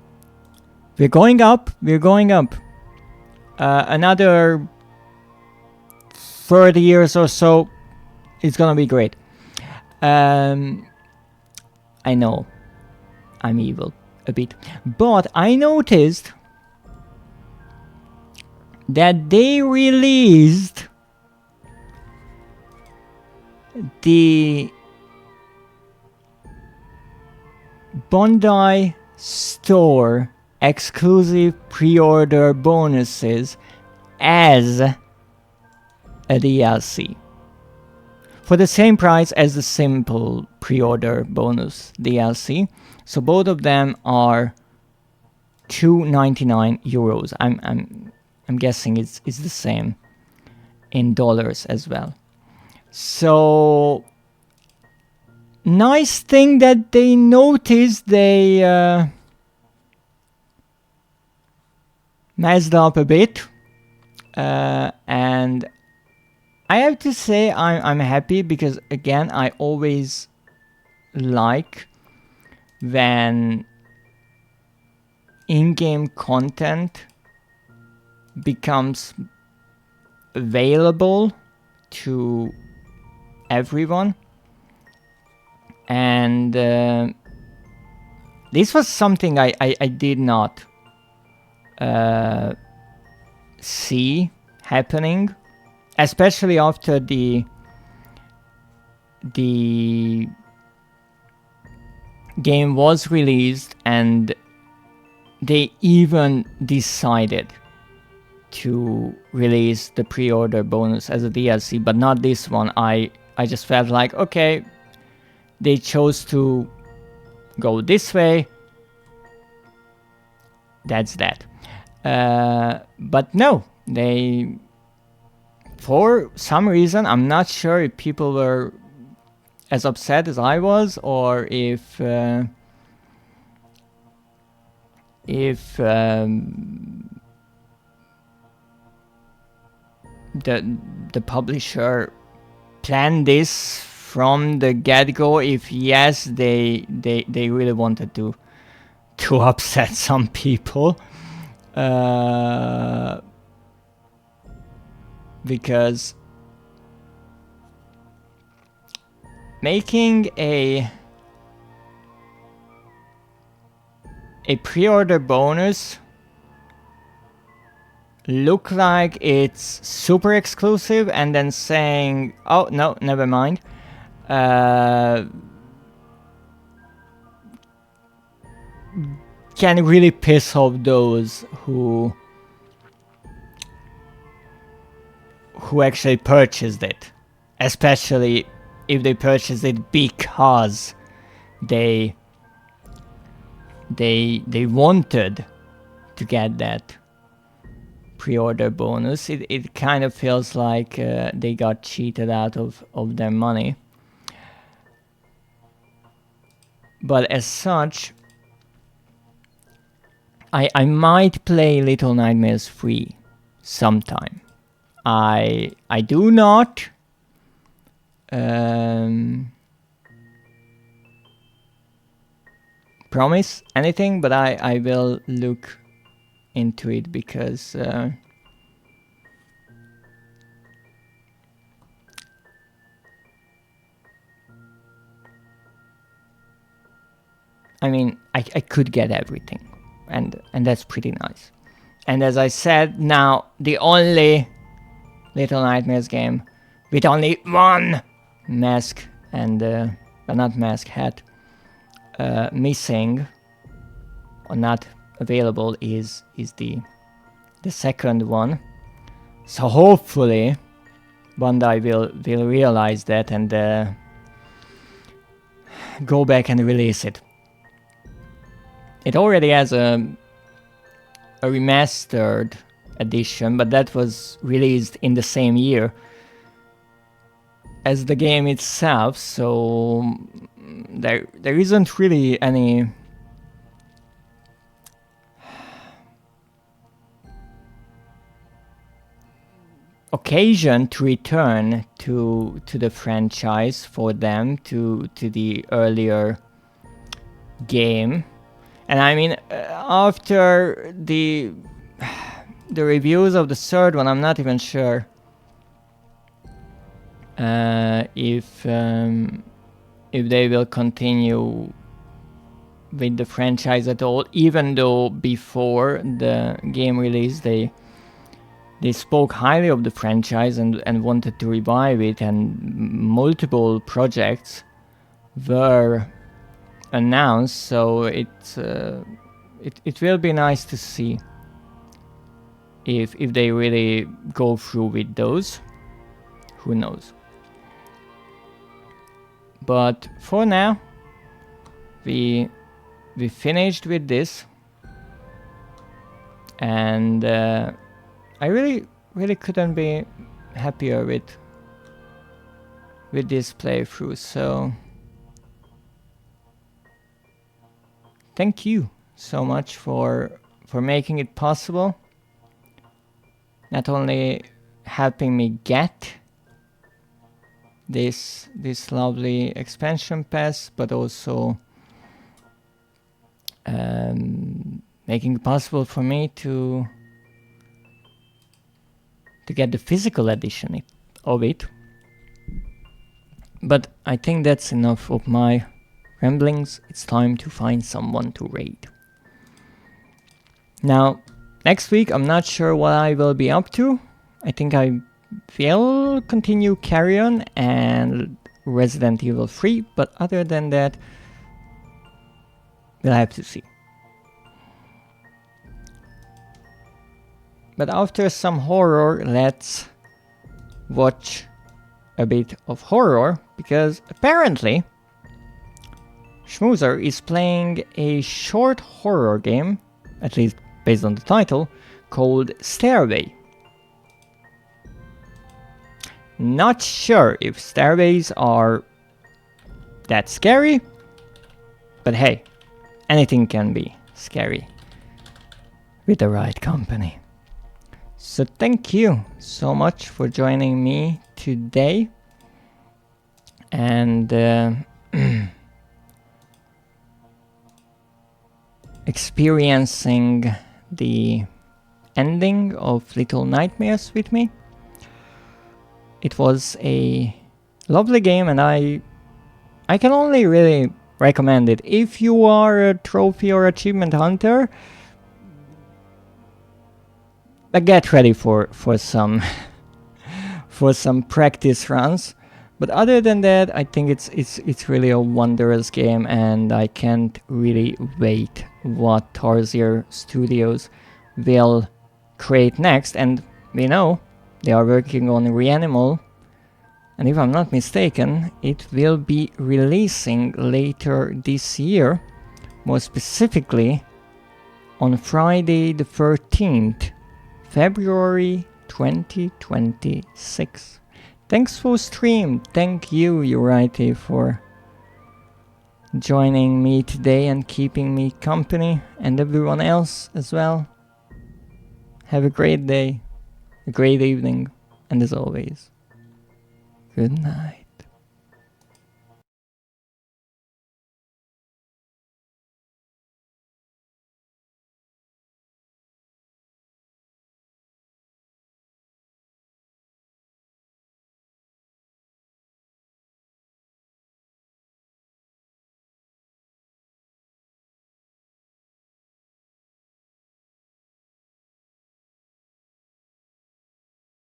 We're going up. another 30 years or so, it's gonna be great. I know I'm evil a bit, but I noticed that they released the Bondi Store exclusive pre-order bonuses as a DLC for the same price as the simple pre-order bonus DLC. So both of them are 2.99 euros. I'm guessing it's the same in dollars as well. So nice thing that they noticed they messed up a bit, and I have to say I'm happy, because again I always like when in-game content becomes available to everyone, and this was something I did not see happening, especially after the game was released and they even decided to release the pre-order bonus as a DLC, but not this one. I just felt like, okay, they chose to go this way, that's that. But no, they, for some reason, I'm not sure if people were as upset as I was, or if the publisher planned this from the get-go. If yes, they really wanted to upset some people, because making a pre-order bonus look like it's super exclusive and then saying, oh no, never mind, can really piss off those who actually purchased it, especially if they purchased it because they wanted to get that pre-order bonus. It kind of feels like they got cheated out of their money. But as such, I might play Little Nightmares 3 sometime. I do not promise anything, but I will look into it, because I mean, I could get everything, and that's pretty nice. And as I said, now the only Little Nightmares game with only one mask and but not mask, hat missing or not available is the second one. So hopefully Bandai will realize that and go back and release it. It already has a remastered edition, but that was released in the same year as the game itself, so there isn't really any occasion to return to the franchise for them to the earlier game. And I mean, after the the reviews of the third one, I'm not even sure if they will continue with the franchise at all, even though before the game release they spoke highly of the franchise and wanted to revive it, and multiple projects were announced, so it will be nice to see if they really go through with those. Who knows? But for now, we finished with this, and I really couldn't be happier with this playthrough. So thank you so much for making it possible. Not only helping me get this lovely expansion pass, but also making it possible for me to get the physical edition of it. But I think that's enough of my ramblings. It's time to find someone to raid. Now, next week I'm not sure what I will be up to. I think I will continue Carrion and Resident Evil 3, but other than that, we'll have to see. But after some horror, let's watch a bit of horror, because apparently Schmoozer is playing a short horror game, at least based on the title, called Stairway. Not sure if stairways are that scary, but hey, anything can be scary with the right company. So thank you so much for joining me today, and experiencing the ending of Little Nightmares with me. It was a lovely game, and I can only really recommend it. If you are a trophy or achievement hunter, get ready for some for some practice runs. But other than that, I think it's really a wondrous game, and I can't really wait what Tarsier Studios will create next. And we know they are working on Reanimal, and if I'm not mistaken, it will be releasing later this year, more specifically on Friday the 13th, February 2026. Thanks for stream. Thank you, Urite, for joining me today and keeping me company, and everyone else as well. Have a great day, a great evening, and as always, good night.